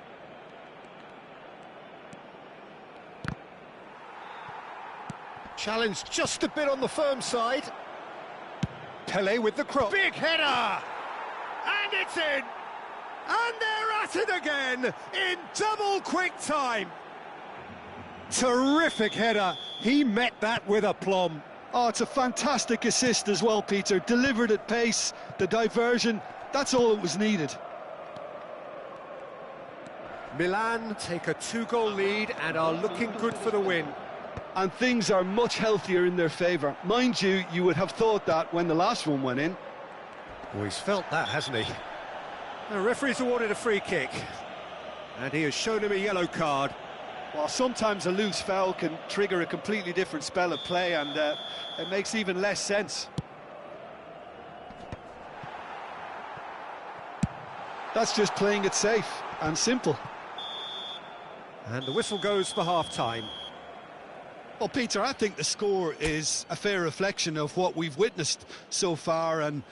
Speaker 1: Challenge just a bit on the firm side. Pele with the cross. Big header! And it's in! And they're at it again in double quick time. Terrific header. He met that with aplomb.
Speaker 3: Oh, it's a fantastic assist as well, Peter. Delivered at pace, the diversion, that's all that was needed.
Speaker 1: Milan take a 2-goal lead and are looking good for the win.
Speaker 3: And things are much healthier in their favour. Mind you, you would have thought that when the last one went in.
Speaker 1: Well, he's felt that, hasn't he? The referee's awarded a free kick. And he has shown him a yellow card.
Speaker 3: Well, sometimes a loose foul can trigger a completely different spell of play, and it makes even less sense. That's just playing it safe and simple.
Speaker 1: And the whistle goes for half-time.
Speaker 3: Well, Peter, I think the score is a fair reflection of what we've witnessed so far, and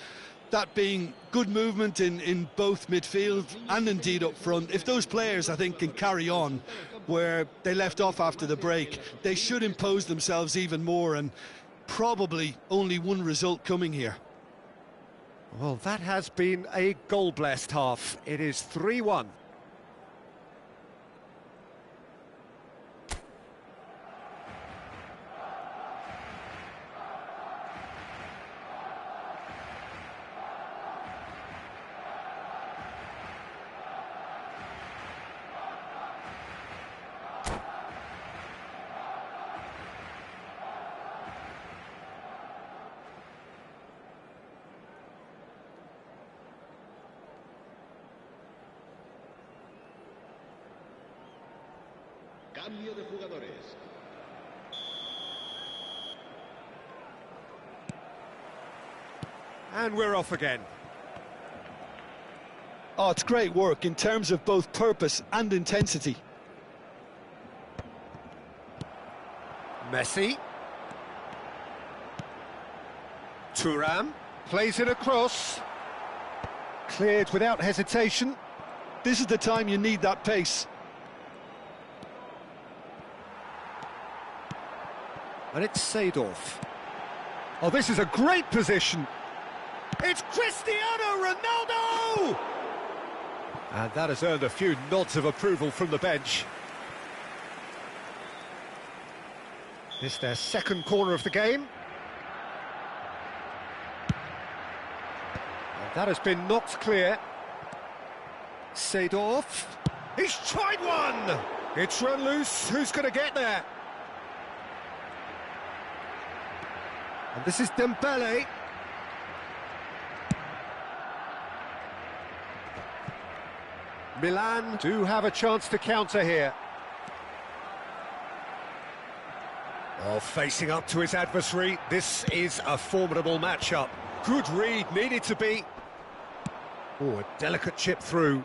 Speaker 3: that being good movement in both midfield and indeed up front. If those players, I think, can carry on where they left off after the break, they should impose themselves even more, and probably only one result coming here.
Speaker 1: Well, that has been a goal-blessed half. It is 3-1.
Speaker 6: Cambio de jugadores.
Speaker 1: And we're off again.
Speaker 3: Oh, it's great work in terms of both purpose and intensity.
Speaker 1: Messi. Thuram plays it across. Cleared without hesitation.
Speaker 3: This is the time you need that pace.
Speaker 1: And it's Seedorf. Oh, this is a great position. It's Cristiano Ronaldo! And that has earned a few nods of approval from the bench. It's their second corner of the game. And that has been knocked clear. Seedorf. He's tried one! It's run loose. Who's going to get there? And this is Dembele. Milan do have a chance to counter here. Oh, facing up to his adversary, this is a formidable matchup. Good read, needed to be. Oh, a delicate chip through.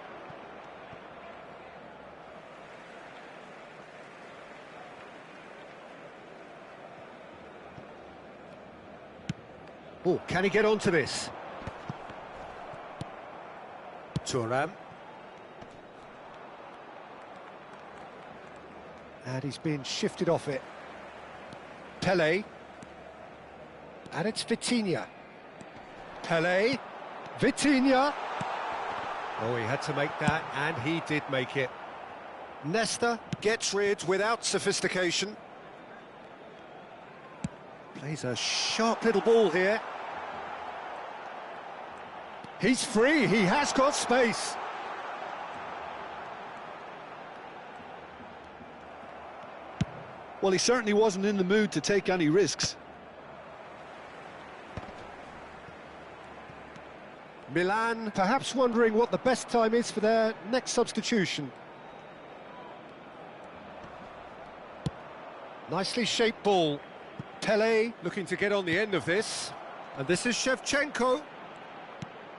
Speaker 1: Oh, can he get onto this? Thuram. And he's been shifted off it. Pele. And it's Vitinha. Pele.
Speaker 2: Vitinha. Oh, he had to make that, and he did make it. Nesta gets rid without sophistication. Plays a sharp little ball here. He's free, he has got space.
Speaker 3: Well, he certainly wasn't in the mood to take any risks.
Speaker 2: Milan perhaps wondering what the best time is for their next substitution. Nicely shaped ball. Pele looking to get on the end of this. And this is Shevchenko.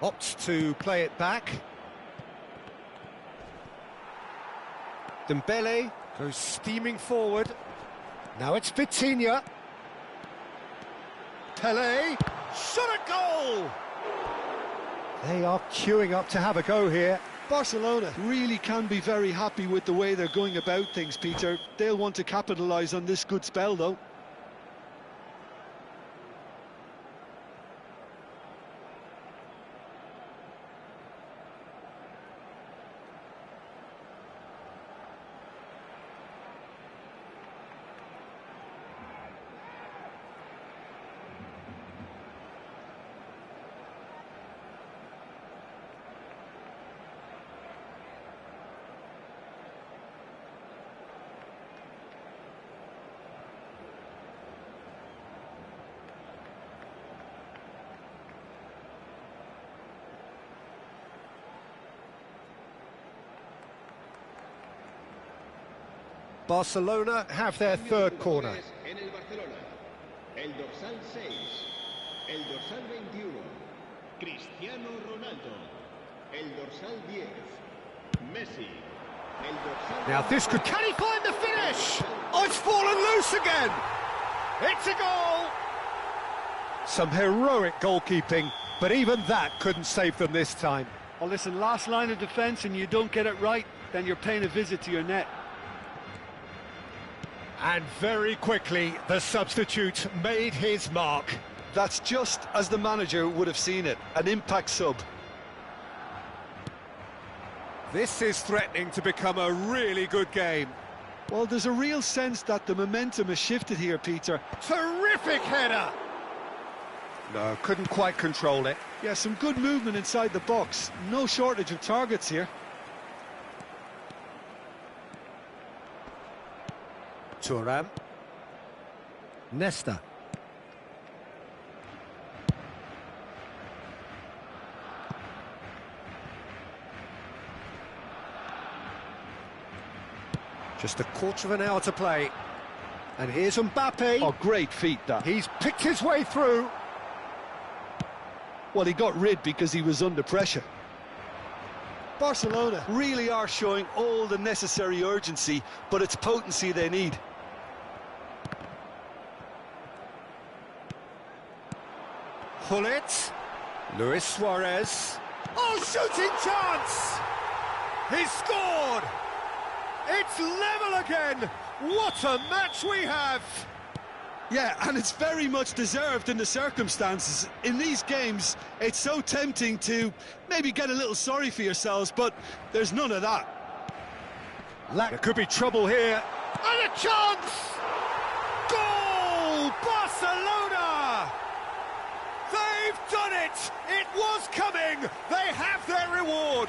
Speaker 2: Opts to play it back. Dembele goes steaming forward. Now it's Vitinha. Pele, shot a goal! They are queuing up to have a go here.
Speaker 3: Barcelona really can be very happy with the way they're going about things, Peter. They'll want to capitalise on this good spell, though.
Speaker 2: Barcelona have their third corner.
Speaker 6: En el Barcelona, el dorsal 6, el dorsal 21, Cristiano Ronaldo, el dorsal 10, Messi, el dorsal...
Speaker 2: Now this could... Can he find the finish? Oh, it's fallen loose again! It's a goal! Some heroic goalkeeping, but even that couldn't save them this time.
Speaker 3: Well, listen, last line of defence and you don't get it right, then you're paying a visit to your net.
Speaker 2: And very quickly, the substitute made his mark.
Speaker 3: That's just as the manager would have seen it, an impact sub.
Speaker 1: This is threatening to become a really good game.
Speaker 3: Well, there's a real sense that the momentum has shifted here, Peter.
Speaker 2: Terrific header! No, couldn't quite control it.
Speaker 3: Yeah, some good movement inside the box. No shortage of targets here.
Speaker 2: Thuram. Nesta. Just a quarter of an hour to play. And here's Mbappe.
Speaker 3: Oh, great feat, that.
Speaker 2: He's picked his way through.
Speaker 3: Well, he got rid because he was under pressure. Barcelona really are showing all the necessary urgency, but it's potency they need.
Speaker 2: Hullet. Luis Suarez. Oh, shooting chance! He's scored! It's level again! What a match we have!
Speaker 3: Yeah, and it's very much deserved in the circumstances. In these games, it's so tempting to maybe get a little sorry for yourselves, but there's none of that.
Speaker 2: There could be trouble here. And a chance! Goal! Barcelona! They've done it! It was coming! They have their reward!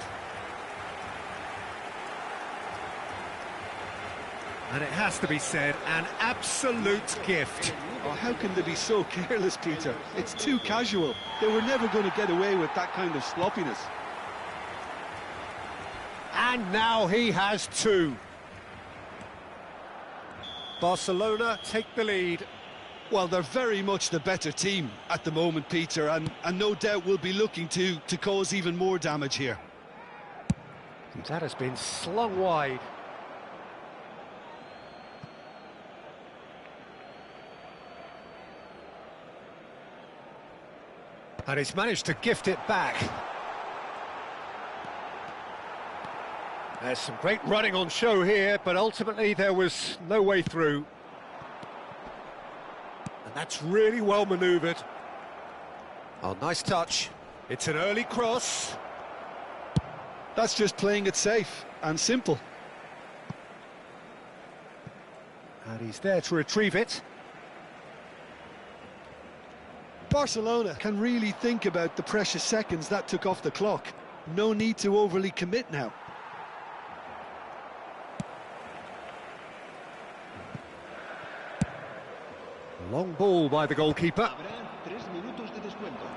Speaker 2: And it has to be said, an absolute gift.
Speaker 3: Oh, how can they be so careless, Peter? It's too casual. They were never going to get away with that kind of sloppiness.
Speaker 2: And now he has two. Barcelona take the lead.
Speaker 3: Well, they're very much the better team at the moment, Peter, and no doubt will be looking to cause even more damage here.
Speaker 2: That has been slung wide. And he's managed to gift it back. There's some great running on show here, but ultimately there was no way through. And that's really well manoeuvred. Oh, nice touch.
Speaker 1: It's an early cross.
Speaker 3: That's just playing it safe and simple.
Speaker 2: And he's there to retrieve it.
Speaker 3: Barcelona can really think about the precious seconds that took off the clock. No need to overly commit now.
Speaker 2: Long ball by the goalkeeper.
Speaker 6: Habrá 3 minutos de descuento.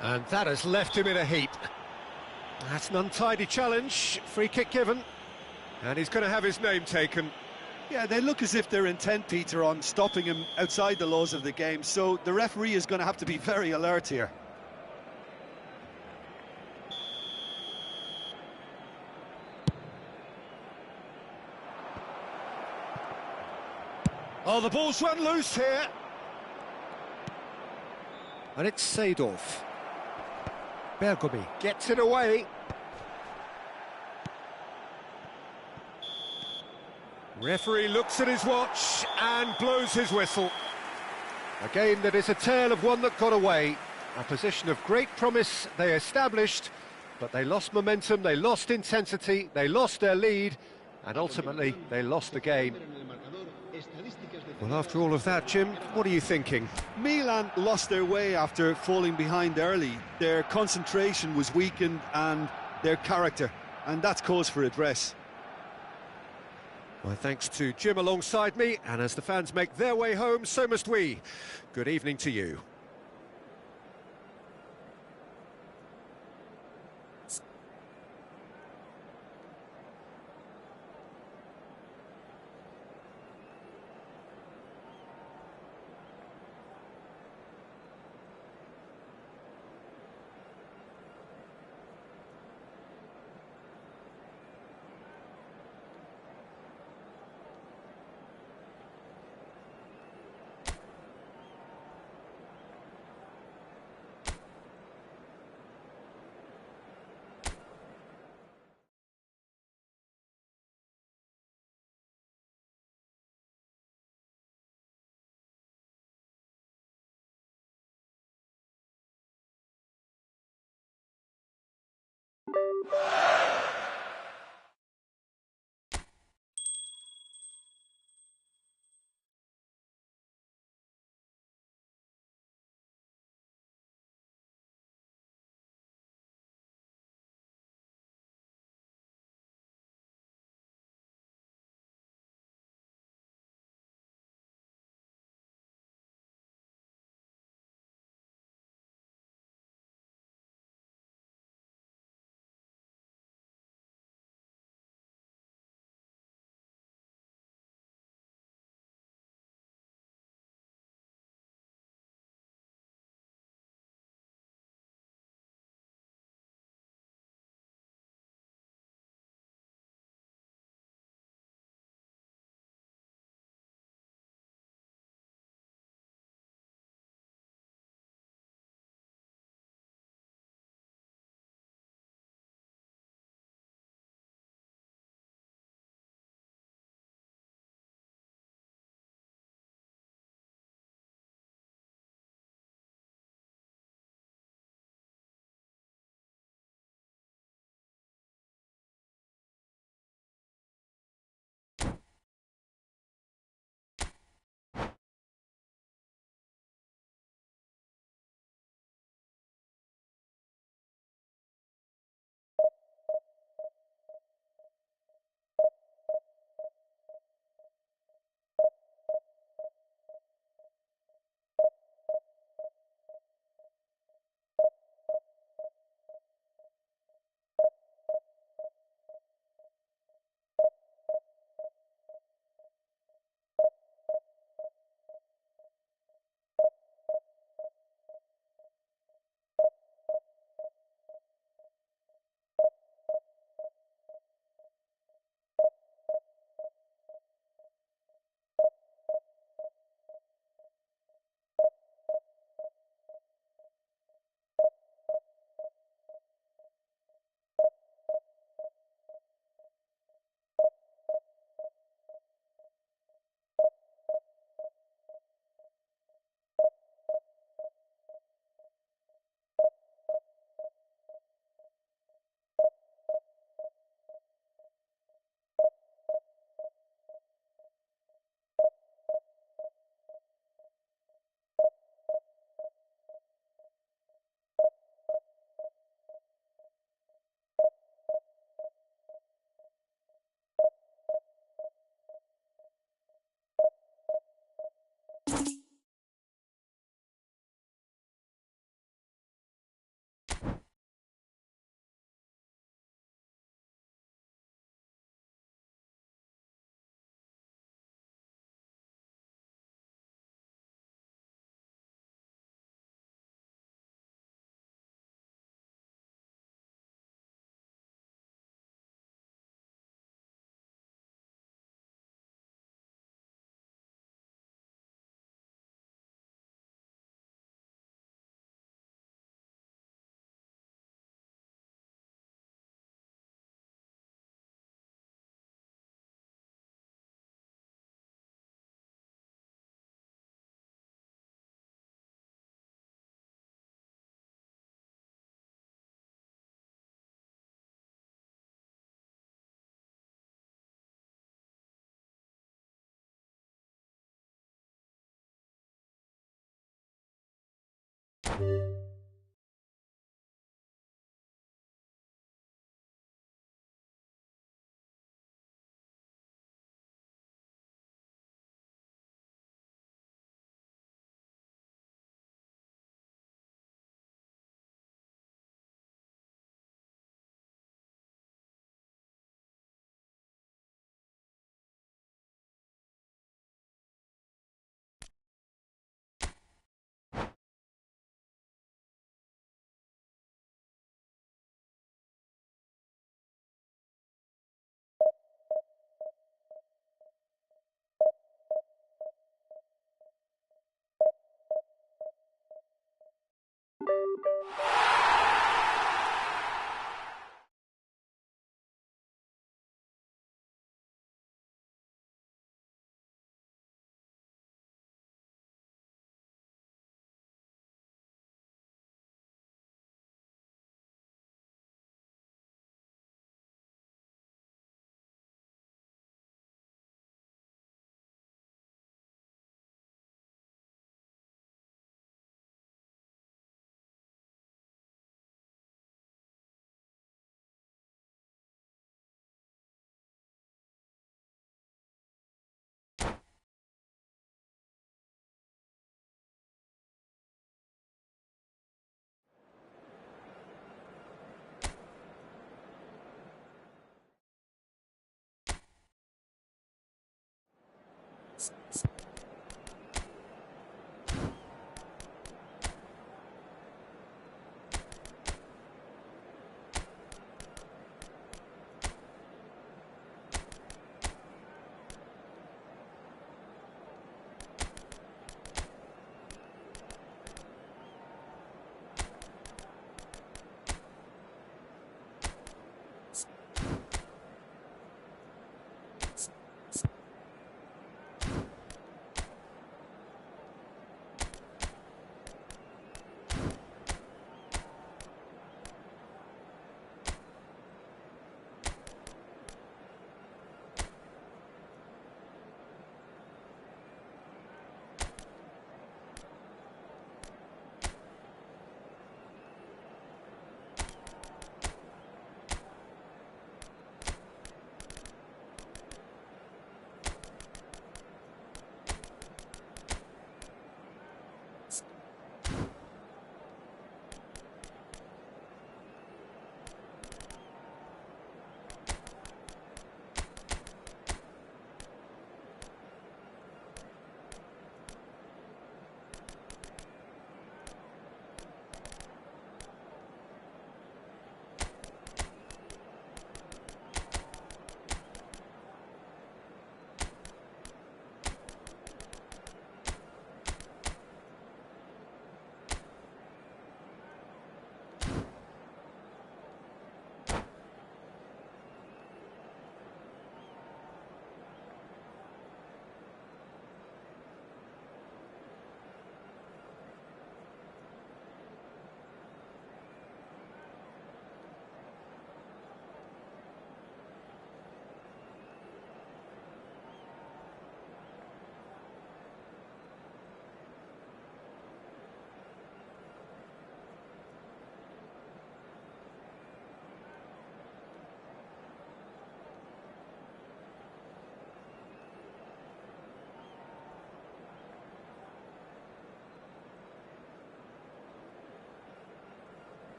Speaker 1: And that has left him in a heap.
Speaker 2: That's an untidy challenge. Free kick given.
Speaker 1: And he's going to have his name taken.
Speaker 3: Yeah, they look as if they're intent, Peter, on stopping him outside the laws of the game, so the referee is going to have to be very alert here.
Speaker 1: Oh, the ball's run loose here.
Speaker 2: And it's Seedorf. Bergomi.
Speaker 1: Gets it away. Referee looks at his watch and blows his whistle.
Speaker 2: A game that is a tale of one that got away. A position of great promise they established, but they lost momentum, they lost intensity, they lost their lead, and ultimately they lost the game.
Speaker 1: Well, after all of that, Jim, what are you thinking?
Speaker 3: Milan lost their way after falling behind early. Their concentration was weakened and their character, and that's cause for address.
Speaker 1: Well, thanks to Jim alongside me, and as the fans make their way home, so must we. Good evening to you.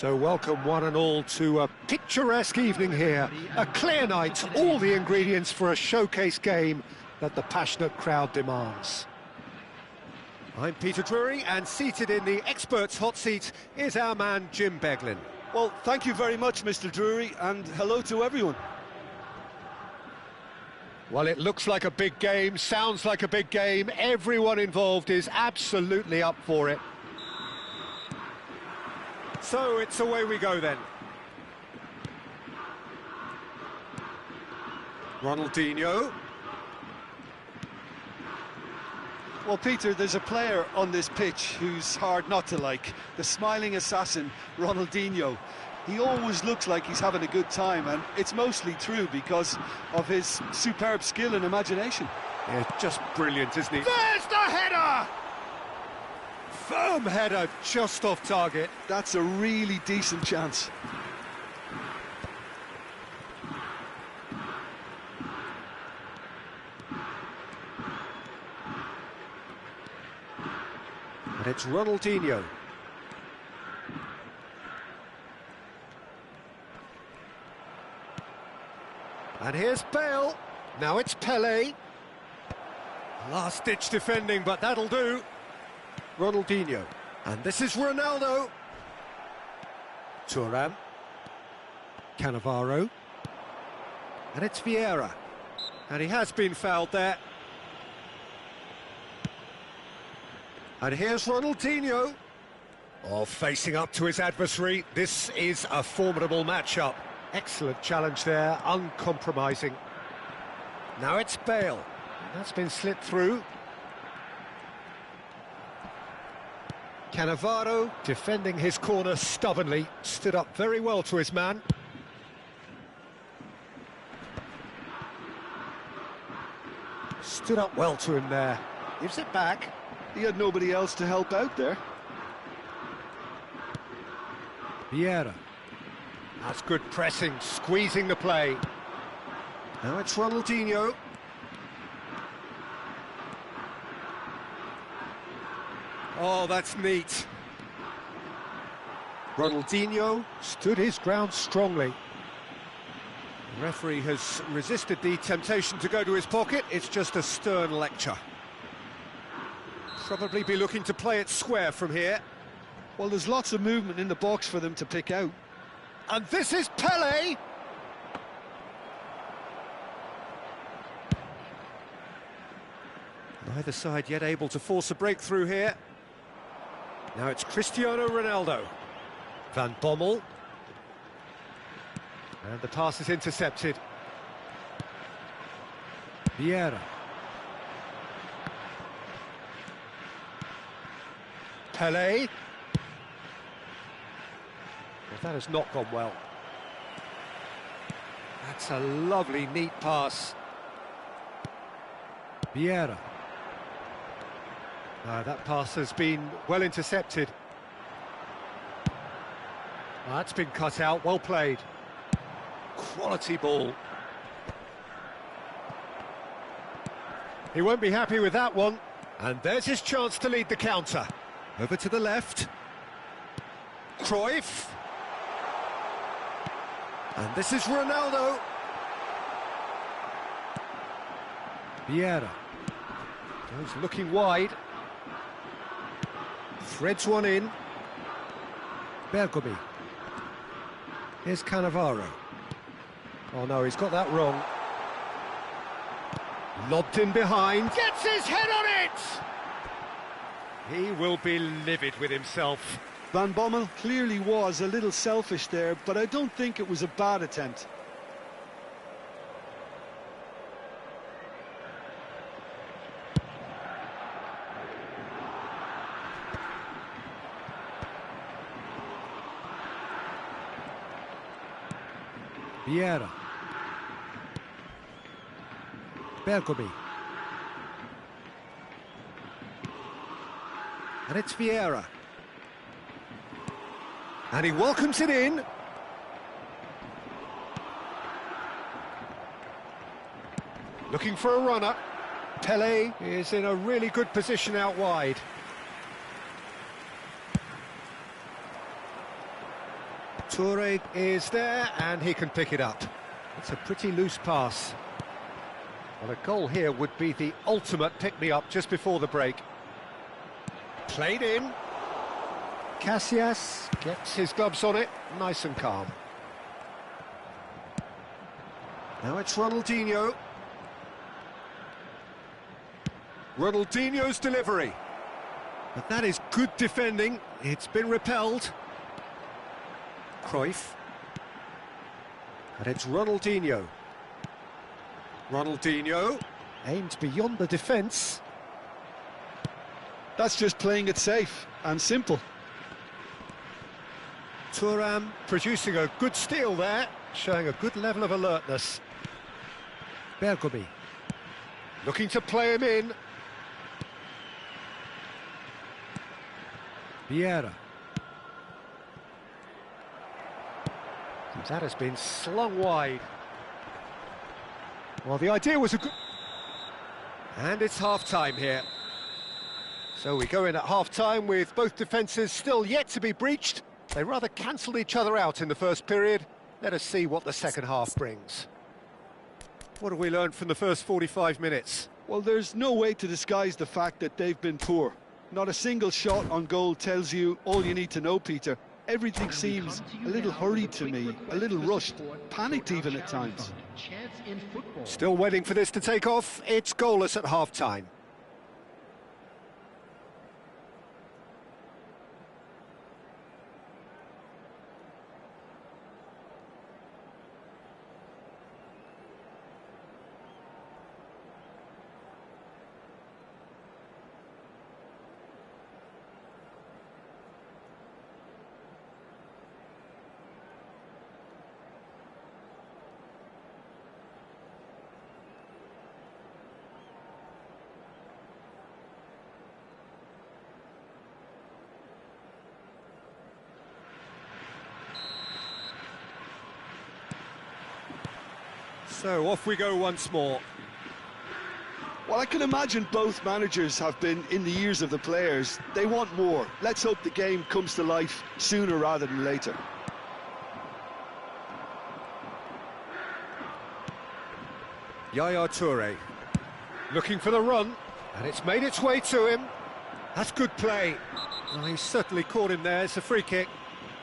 Speaker 2: So welcome one and all to a picturesque evening here. A clear night, all the ingredients for a showcase game that the passionate crowd demands.
Speaker 1: I'm Peter Drury, and seated in the experts' hot seat is our man Jim Beglin.
Speaker 3: Well, thank you very much, Mr. Drury, and hello to everyone.
Speaker 2: Well, it looks like a big game, sounds like a big game. Everyone involved is absolutely up for it.
Speaker 1: So it's away we go then. Ronaldinho.
Speaker 3: Well, Peter, there's a player on this pitch who's hard not to like. The smiling assassin, Ronaldinho. He always looks like he's having a good time, and it's mostly true because of his superb skill and imagination.
Speaker 1: Yeah, just brilliant, isn't he? There's the header! Firm header, just off target.
Speaker 3: That's a really decent chance.
Speaker 1: And it's Ronaldinho. And here's Bale. Now it's Pelé. Last-ditch defending, but that'll do. Ronaldinho. And this is Ronaldo. Thuram. Cannavaro. And it's Vieira. And he has been fouled there. And here's Ronaldinho. Oh, facing up to his adversary. This is a formidable matchup. Excellent challenge there, uncompromising. Now it's Bale. That's been slipped through. Cannavaro defending his corner stubbornly. Stood up very well to his man. Stood up well to him there. Gives it back.
Speaker 3: He had nobody else to help out there.
Speaker 1: Vieira. That's good pressing, squeezing the play. Now it's Ronaldinho. Oh, that's neat. Ronaldinho stood his ground strongly. The referee has resisted the temptation to go to his pocket. It's just a stern lecture. Probably be looking to play it square from here.
Speaker 3: Well, there's lots of movement in the box for them to pick out.
Speaker 1: And this is Pelé. Neither side yet able to force a breakthrough here. Now it's Cristiano Ronaldo. Van Bommel. And the pass is intercepted. Vieira. Pelé. Well, that has not gone well. That's a lovely, neat pass. Vieira. That pass has been well intercepted. That's been cut out, well played. Quality ball. He won't be happy with that one. And there's his chance to lead the counter. Over to the left. Cruyff. And this is Ronaldo. Vieira. Goes looking wide. Threads one in. Bergomi. Here's Cannavaro. Oh no, he's got that wrong. Lobbed in behind. Gets his head on it! He will be livid with himself.
Speaker 3: Van Bommel clearly was a little selfish there, but I don't think it was a bad attempt.
Speaker 1: Vieira. Bergomi. And it's Vieira. And he welcomes it in. Looking for a runner. Pelé is in a really good position out wide. Toure is there, and he can pick it up. It's a pretty loose pass. Well, a goal here would be the ultimate pick-me-up just before the break. Played in. Casillas gets his gloves on it, nice and calm. Now it's Ronaldinho. Ronaldinho's delivery. But that is good defending. It's been repelled. Cruyff. And it's Ronaldinho. Ronaldinho aimed beyond the defence.
Speaker 3: That's just playing it safe and simple.
Speaker 2: Thuram producing a good steal there, showing a good level of alertness. Bergomi looking to play him in. Vieira. That has been slung wide. Well, the idea was a good... And it's half-time here. So we go in at half-time with both defences still yet to be breached. They rather cancelled each other out in the first period. Let us see what the second half brings. What have we learned from the first 45 minutes?
Speaker 3: Well, there's no way to disguise the fact that they've been poor. Not a single shot on goal tells you all you need to know, Peter. Everything seems a little hurried to me, a little rushed, panicked even at times.
Speaker 2: Still waiting for this to take off. It's goalless at half-time. So off we go once more.
Speaker 3: Well, I can imagine both managers have been in the ears of the players. They want more. Let's hope the game comes to life sooner rather than later.
Speaker 2: Yaya Toure looking for the run, and it's made its way to him. That's good play. Well, he certainly caught him there. It's a free kick.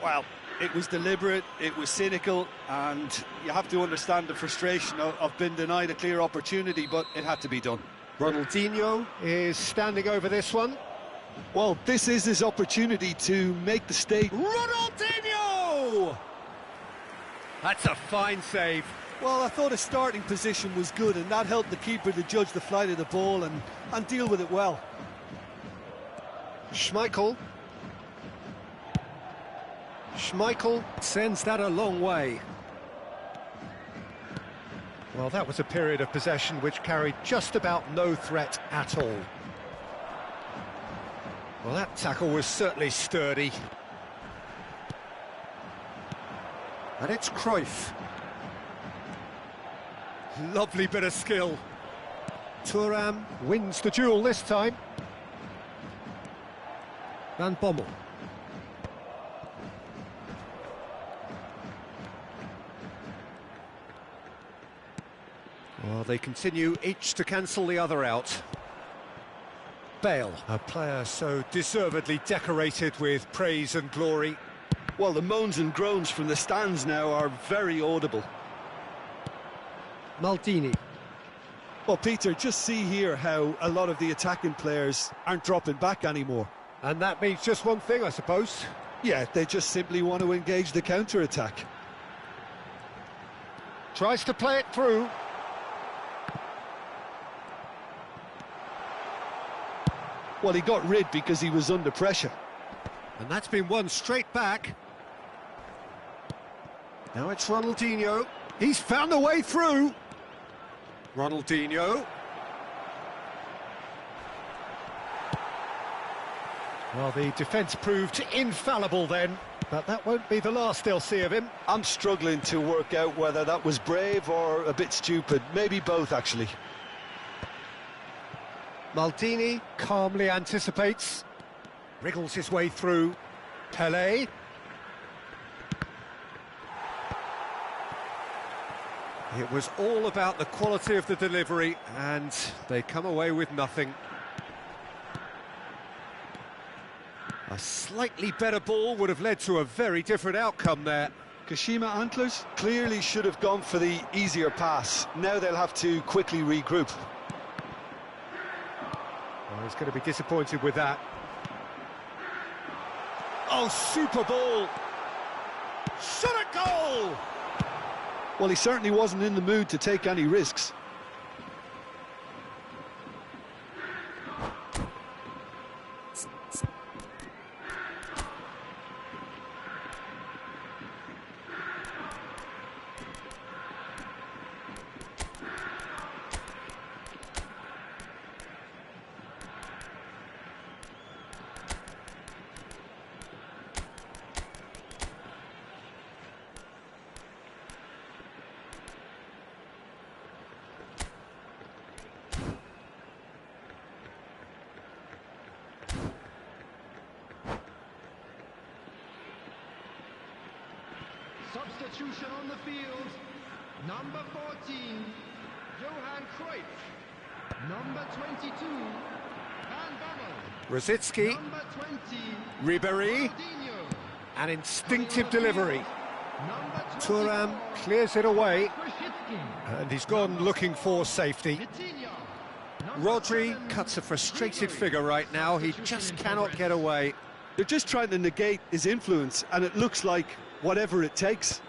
Speaker 3: Well, it was deliberate, it was cynical, and you have to understand the frustration of being denied a clear opportunity, but it had to be done.
Speaker 2: Ronaldinho is standing over this one.
Speaker 3: Well, this is his opportunity to make the statement.
Speaker 2: Ronaldinho! That's a fine save.
Speaker 3: Well, I thought his starting position was good, and that helped the keeper to judge the flight of the ball and deal with it well.
Speaker 2: Schmeichel sends that a long way. Well, that was a period of possession which carried just about no threat at all. Well, that tackle was certainly sturdy. And it's Cruyff. Lovely bit of skill. Thuram wins the duel this time. Van Bommel. Well, they continue each to cancel the other out. Bale, a player so deservedly decorated with praise and glory.
Speaker 3: Well, the moans and groans from the stands now are very audible.
Speaker 2: Maldini.
Speaker 3: Well, Peter, just see here how a lot of the attacking players aren't dropping back anymore.
Speaker 2: And that means just one thing, I suppose.
Speaker 3: Yeah, they just simply want to engage the counter-attack.
Speaker 2: Tries to play it through.
Speaker 3: Well, he got rid because he was under pressure.
Speaker 2: And that's been won straight back. Now it's Ronaldinho. He's found a way through. Ronaldinho. Well, the defence proved infallible then, but that won't be the last they'll see of him.
Speaker 3: I'm struggling to work out whether that was brave or a bit stupid. Maybe both, actually.
Speaker 2: Maldini calmly anticipates. Wriggles his way through. Pelé. It was all about the quality of the delivery, and they come away with nothing. A slightly better ball would have led to a very different outcome there.
Speaker 3: Kashima Antlers clearly should have gone for the easier pass. Now they'll have to quickly regroup.
Speaker 2: Oh, he's going to be disappointed with that. Oh, super ball! Shot a goal!
Speaker 3: Well, he certainly wasn't in the mood to take any risks.
Speaker 4: Substitution on the field. Number 14, Johan Cruyff. Number 22, Van Bommel.
Speaker 1: Rosicki,
Speaker 4: Number 20,
Speaker 1: Ribéry,
Speaker 4: Ronaldinho.
Speaker 1: an instinctive delivery.
Speaker 4: Number
Speaker 1: Thuram
Speaker 4: 24,
Speaker 1: clears it away,
Speaker 4: Krasnitsky.
Speaker 1: and he's gone looking for safety.
Speaker 4: Vitinha. Number
Speaker 1: Rodri
Speaker 4: 7,
Speaker 1: cuts a frustrated
Speaker 4: Ribery.
Speaker 1: figure right now. He just cannot get away.
Speaker 3: They're just trying to negate his influence, and it looks like whatever it takes.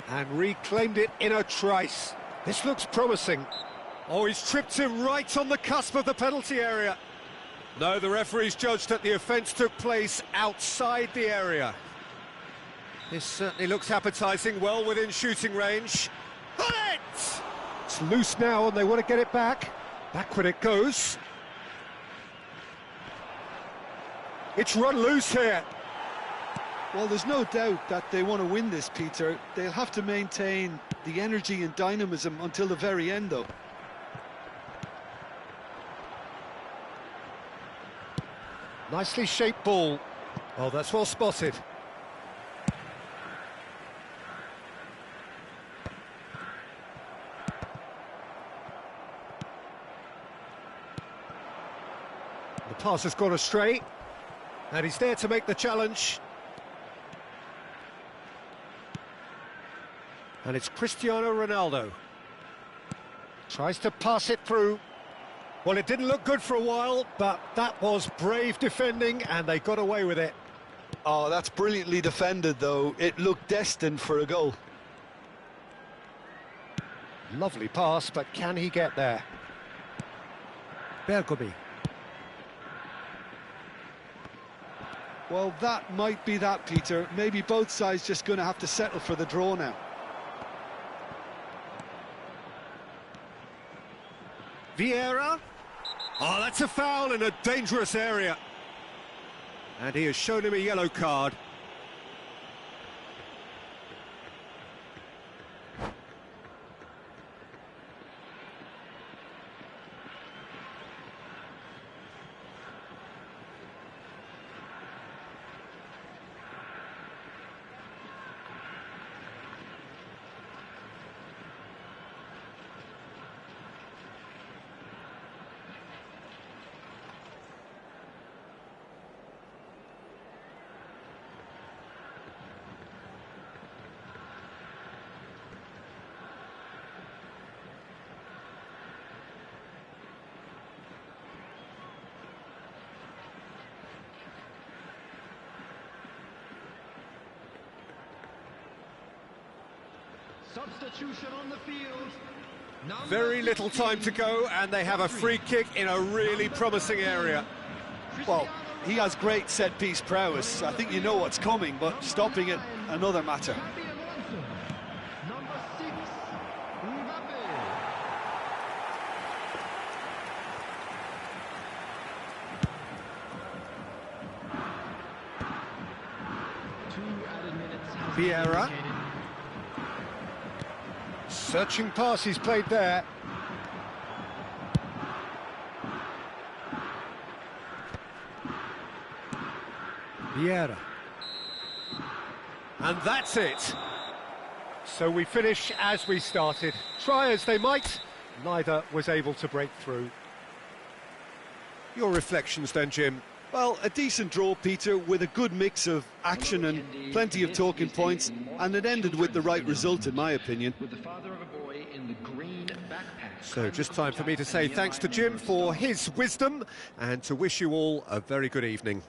Speaker 1: And reclaimed it in a trice. This looks promising. Oh, he's tripped him right on the cusp of the penalty area. No, the referee's judged that the offence took place outside the area. This certainly looks appetising, well within shooting range. Got it! It's loose now and they want to get it back. Backward it goes. It's run loose here.
Speaker 3: Well, there's no doubt that they want to win this, Peter. They'll have to maintain the energy and dynamism until the very end, though.
Speaker 1: Nicely shaped ball. Oh, that's well spotted. The pass has gone astray, and he's there to make the challenge. And it's Cristiano Ronaldo. Tries to pass it through. Well, it didn't look good for a while, but that was brave defending, and they got away with it.
Speaker 3: Oh, that's brilliantly defended, though. It looked destined for a goal.
Speaker 1: Lovely pass, but can he get there? Bergomi.
Speaker 3: Well, that might be that, Peter. Maybe both sides just going to have to settle for the draw now.
Speaker 1: Vieira. Oh, that's a foul in a dangerous area. And he has shown him a yellow card.
Speaker 4: Substitution on the field. Number
Speaker 1: Very little
Speaker 4: 16,
Speaker 1: time to go, and they have a free kick in a really promising area.
Speaker 3: Well, he has great set-piece prowess. I think you know what's coming, but stopping it, another matter.
Speaker 4: Xabi Alonso. Number 6, Mbappe. Two added minutes has been
Speaker 1: Vieira.
Speaker 4: indicated.
Speaker 1: Searching pass he's played there. Vieira. And that's it. So we finish as we started. Try as they might, neither was able to break through. Your reflections then, Jim?
Speaker 3: Well, a decent draw, Peter, with a good mix of action and plenty of talking points, and it ended with the right result, in my opinion.
Speaker 7: With the father of a boy in the green backpack.
Speaker 1: So just time for me to say thanks to Jim for his wisdom and to wish you all a very good evening.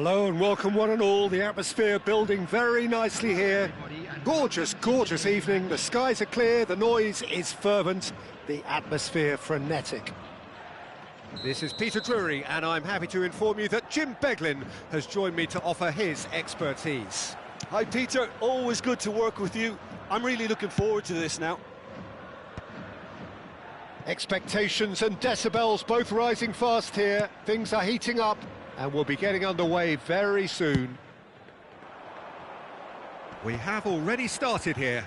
Speaker 2: Hello and welcome one and all. The atmosphere building very nicely here. Gorgeous, gorgeous evening. The skies are clear, the noise is fervent, the atmosphere frenetic.
Speaker 1: This is Peter Drury, and I'm happy to inform you that Jim Beglin has joined me to offer his expertise.
Speaker 3: Hi Peter, always good to work with you. I'm really looking forward to this now.
Speaker 2: Expectations and decibels both rising fast here. Things are heating up and we'll be getting underway very soon.
Speaker 1: We have already started here.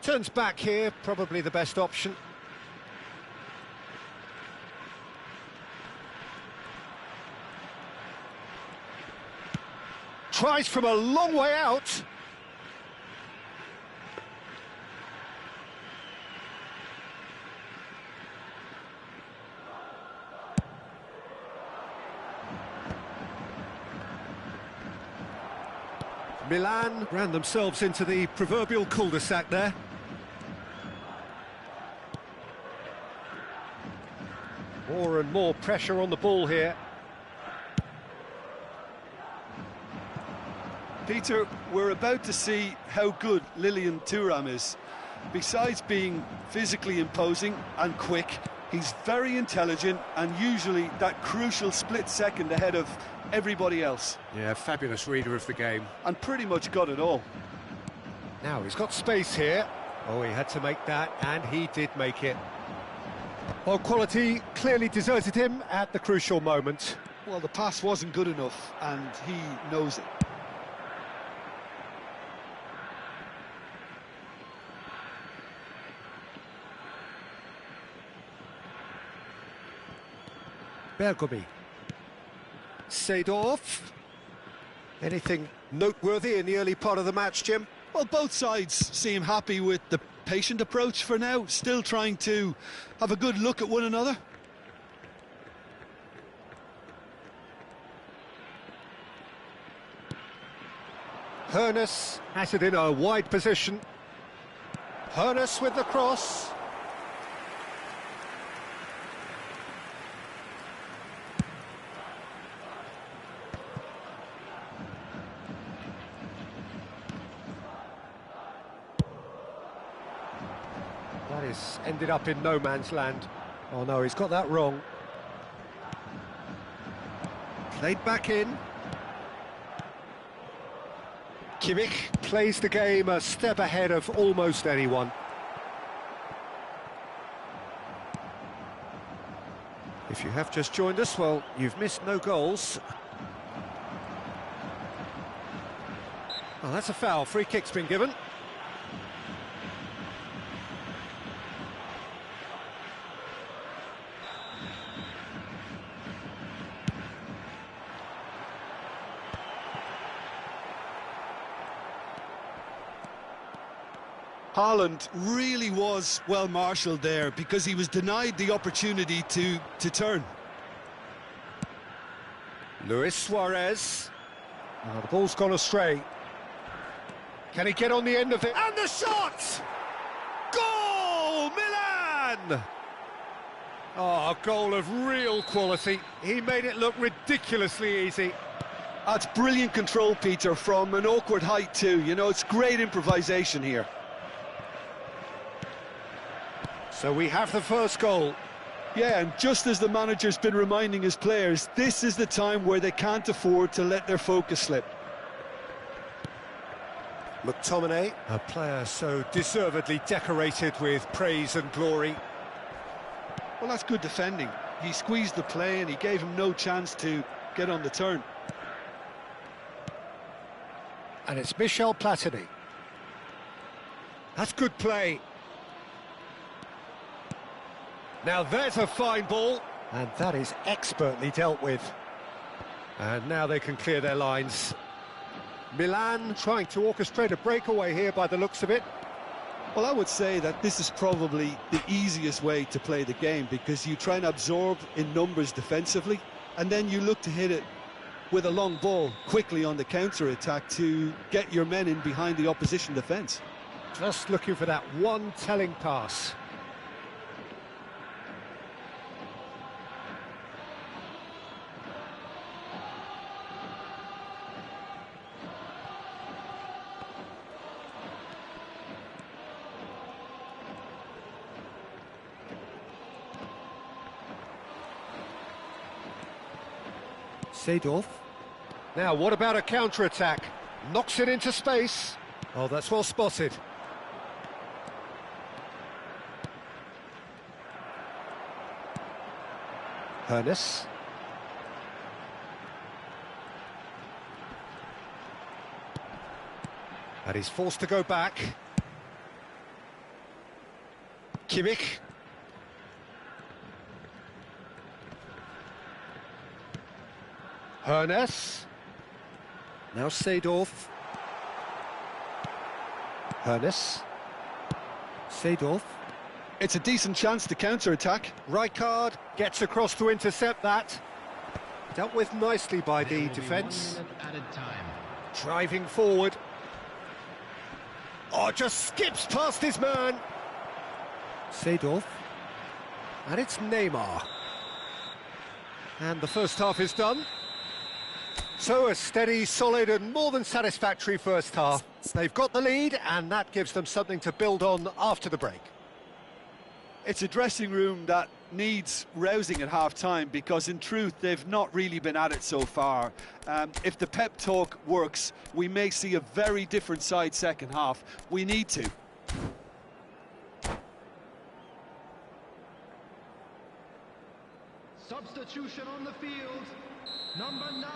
Speaker 2: Turns back here, probably the best option. Tries from a long way out.
Speaker 1: Milan ran themselves into the proverbial cul-de-sac there.
Speaker 2: More and more pressure on the ball here.
Speaker 3: Peter, we're about to see how good Lilian Thuram is. Besides being physically imposing and quick, he's very intelligent and usually that crucial split second ahead of everybody else.
Speaker 1: Yeah, fabulous reader of the game.
Speaker 3: And pretty much got it all.
Speaker 2: Now he's got space here.
Speaker 1: Oh, he had to make that, and he did make it.
Speaker 2: Well, quality clearly deserted him at the crucial moment.
Speaker 3: Well, the pass wasn't good enough, and he knows it.
Speaker 2: Bergomi. Seedorf. Anything noteworthy in the early part of the match, Jim?
Speaker 3: Well, both sides seem happy with the patient approach for now, still trying to have a good look at one another.
Speaker 2: Hernus has it in a wide position. Hernus with the cross. That is ended up in no man's land. Oh no, he's got that wrong.
Speaker 1: Played back in.
Speaker 2: Kimmich plays the game a step ahead of almost anyone.
Speaker 1: If you have just joined us, well, you've missed no goals. Oh, that's a foul. Free kick's been given.
Speaker 3: Haaland really was well marshalled there because he was denied the opportunity to turn.
Speaker 2: Luis Suarez. Oh, the ball's gone astray. Can he get on the end of it?
Speaker 1: And the shot! Goal! Milan! Oh, a goal of real quality. He made it look ridiculously easy.
Speaker 3: That's brilliant control, Peter, from an awkward height too. You know, it's great improvisation here.
Speaker 2: So we have the first goal.
Speaker 3: Yeah, and just as the manager's been reminding his players, this is the time where they can't afford to let their focus slip.
Speaker 2: McTominay,
Speaker 1: A player so deservedly decorated with praise and glory.
Speaker 3: Well, that's good defending. He squeezed the play and he gave him no chance to get on the turn.
Speaker 2: and it's Michel Platini.
Speaker 1: That's good play. Now there's a fine ball.
Speaker 2: And that is expertly dealt with.
Speaker 1: And now they can clear their lines.
Speaker 2: Milan trying to orchestrate a breakaway here by the looks of it.
Speaker 3: Well, I would say that this is probably the easiest way to play the game, because you try and absorb in numbers defensively, and then you look to hit it with a long ball quickly on the counter-attack to get your men in behind the opposition defence.
Speaker 2: Just looking for that one telling pass. Seedorf. Now, what about a counter-attack? Knocks it into space. Oh, that's well spotted. Hernes. And he's forced to go back. Kimmich. Hernes. Now Seedorf. Hernes. Seedorf.
Speaker 3: It's a decent chance to counter-attack.
Speaker 2: Rijkaard gets across to intercept that. Dealt with nicely by the
Speaker 7: There will be
Speaker 2: defence.
Speaker 7: 1 minute added time.
Speaker 2: Driving forward. Oh, just skips past his man. Seedorf. And it's Neymar. And the first half is done. So a steady, solid and more than satisfactory first half. They've got the lead and that gives them something to build on after the break.
Speaker 3: It's a dressing room that needs rousing at half-time because, in truth, they've not really been at it so far. If the pep talk works, we may see a very different side second half. We need to.
Speaker 4: Substitution on the field. Number 9.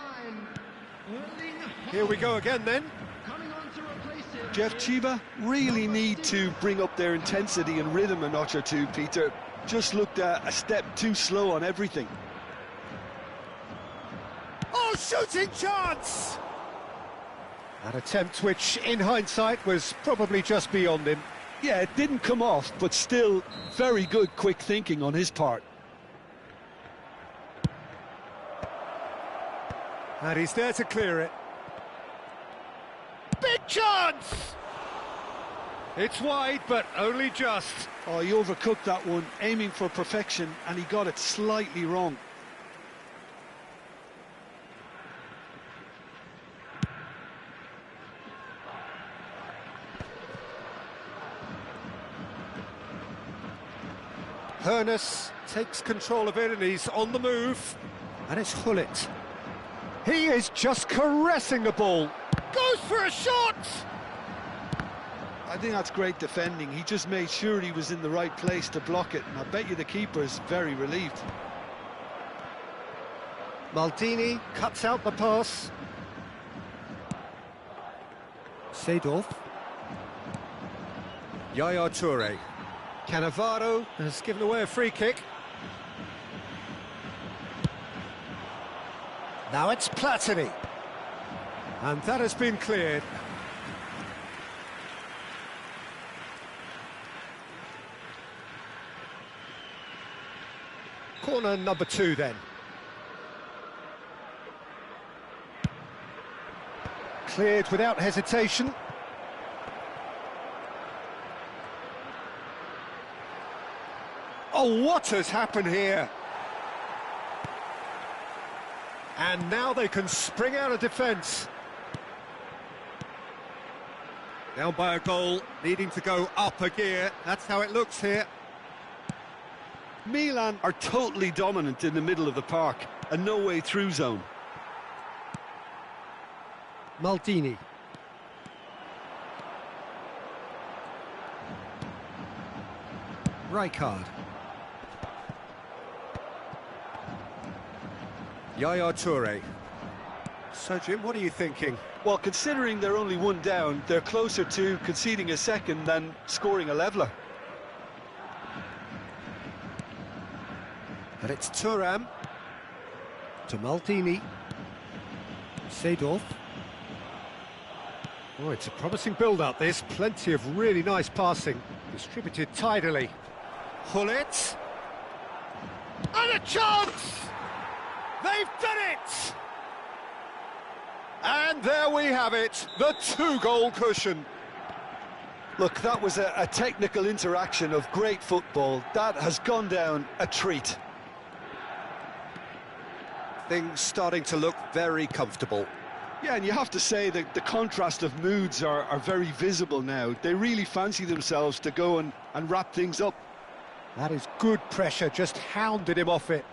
Speaker 4: Erling
Speaker 2: Here we go again then.
Speaker 4: coming on to replace him.
Speaker 3: Jeff Chiba really need to bring up their intensity and rhythm a notch or two, Peter. Just looked a step too slow on everything.
Speaker 2: Oh, shooting chance! An attempt which, in hindsight, was probably just beyond him.
Speaker 3: Yeah, it didn't come off, but still very good quick thinking on his part.
Speaker 2: And he's there to clear it. Big chance! It's wide, but only just.
Speaker 3: Oh, he overcooked that one, aiming for perfection, and he got it slightly wrong.
Speaker 2: Hernes takes control of it and he's on the move. And it's Hullet. He is just caressing the ball. Goes for a shot!
Speaker 3: I think that's great defending. He just made sure he was in the right place to block it, and I bet you the keeper's very relieved.
Speaker 2: Maldini cuts out the pass. Seedorf. Yaya Toure. Cannavaro has given away a free kick. Now it's Platini. And that has been cleared. Corner number 2 then. Cleared without hesitation. Oh, what has happened here? And now they can spring out of defence. Down by a goal, needing to go up a gear. That's how it looks here.
Speaker 3: Milan are totally dominant in the middle of the park, a no-way through zone.
Speaker 2: Maldini. Rijkaard. Yaya Toure. So, Jim, what are you thinking?
Speaker 3: Well, considering they're only 1 down, they're closer to conceding a second than scoring a leveller.
Speaker 2: But it's Thuram. To Maldini. Seedorf. Oh, it's a promising build-up, this. Plenty of really nice passing. Distributed tidily. Hullet. And a chance! They've done it! And there we have it, the 2-goal cushion.
Speaker 3: Look, that was a technical interaction of great football. That has gone down a treat.
Speaker 2: Things starting to look very comfortable.
Speaker 3: Yeah, and you have to say that the contrast of moods are very visible now. They really fancy themselves to go and wrap things up.
Speaker 2: That is good pressure, just hounded him off it.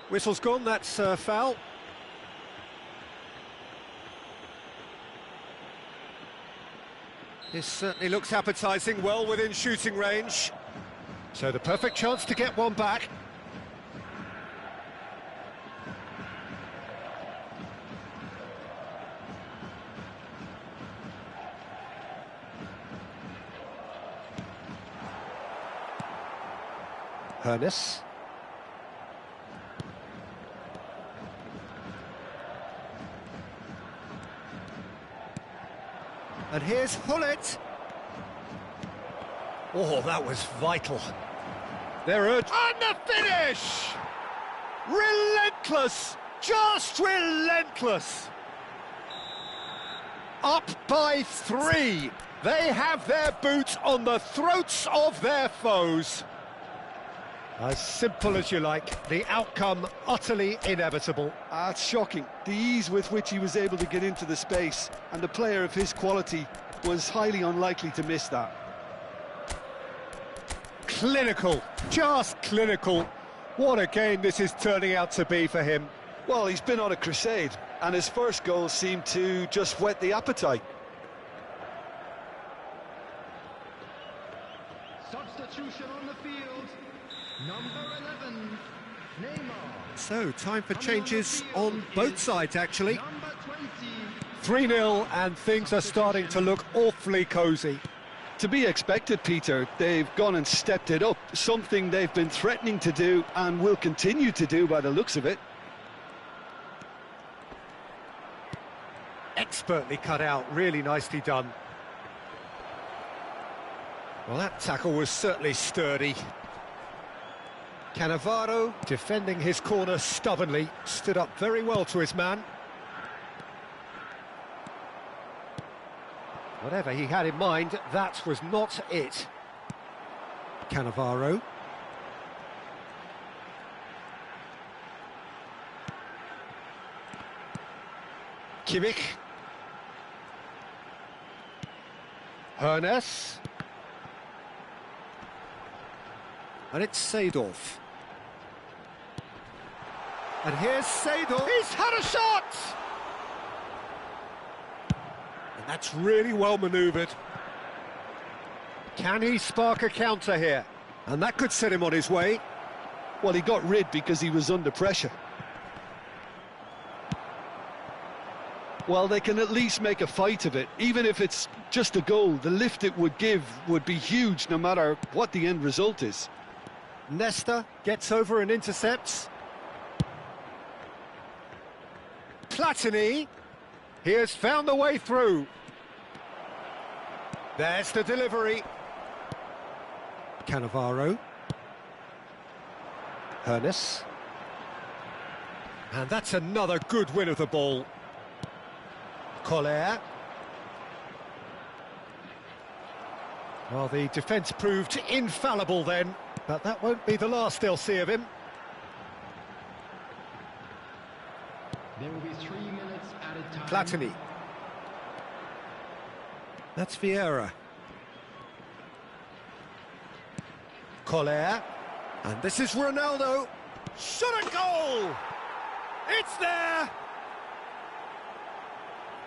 Speaker 1: Whistle's gone, that's foul. This certainly looks appetising, well within shooting range. So the perfect chance to get one back. Hernus. And here's Hullet. Oh, that was vital. They're urged. And the finish! Relentless! Just relentless! Up by 3. They have their boots on the throats of their foes. As simple as you like, the outcome utterly inevitable.
Speaker 3: It's shocking, the ease with which he was able to get into the space, and the player of his quality was highly unlikely to miss that.
Speaker 1: Clinical, just clinical. What a game this is turning out to be for him.
Speaker 3: Well, he's been on a crusade, and his first goal seemed to just whet the appetite.
Speaker 4: Substitution on the field. Number 11, Neymar.
Speaker 1: So, time for changes on both sides, actually.
Speaker 4: Number
Speaker 1: 3-0,
Speaker 4: 20.
Speaker 1: and things are starting to look awfully cosy.
Speaker 3: To be expected, Peter, they've gone and stepped it up, something they've been threatening to do and will continue to do by the looks of it.
Speaker 1: Expertly cut out, really nicely done. Well, that tackle was certainly sturdy. Cannavaro, defending his corner stubbornly, stood up very well to his man. Whatever he had in mind, that was not it. Cannavaro. Kimmich. Hernus. And it's Seedorf. And here's Seedorf. He's had a shot! And that's really well manoeuvred. Can he spark a counter here? And that could set him on his way.
Speaker 3: Well, he got rid because he was under pressure. Well, they can at least make a fight of it. Even if it's just a goal, the lift it would give would be huge no matter what the end result is.
Speaker 1: Nesta gets over and intercepts. Platini, he has found the way through. There's the delivery. Cannavaro. Hernus. And that's another good win of the ball. Collier. Well, the defence proved infallible then, but that won't be the last they'll see of him.
Speaker 4: There will be 3 minutes added time.
Speaker 1: Platini. That's Vieira. Collier. And this is Ronaldo. Shot a goal! It's there!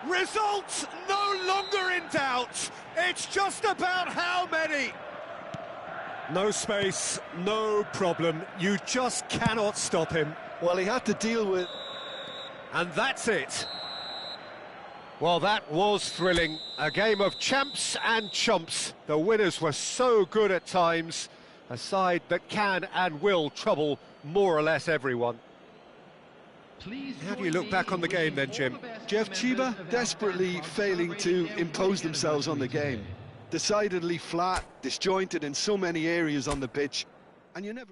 Speaker 1: Results no longer in doubt. It's just about how many. No space, no problem. You just cannot stop him.
Speaker 3: Well, he had to deal with...
Speaker 1: And that's it. Well, that was thrilling. A game of champs and chumps. The winners were so good at times. A side that can and will trouble more or less everyone. How do you look back on the game then, Jim?
Speaker 3: Jeff, Chiba desperately failing to impose themselves on the game. Decidedly flat, disjointed in so many areas on the pitch, and you never...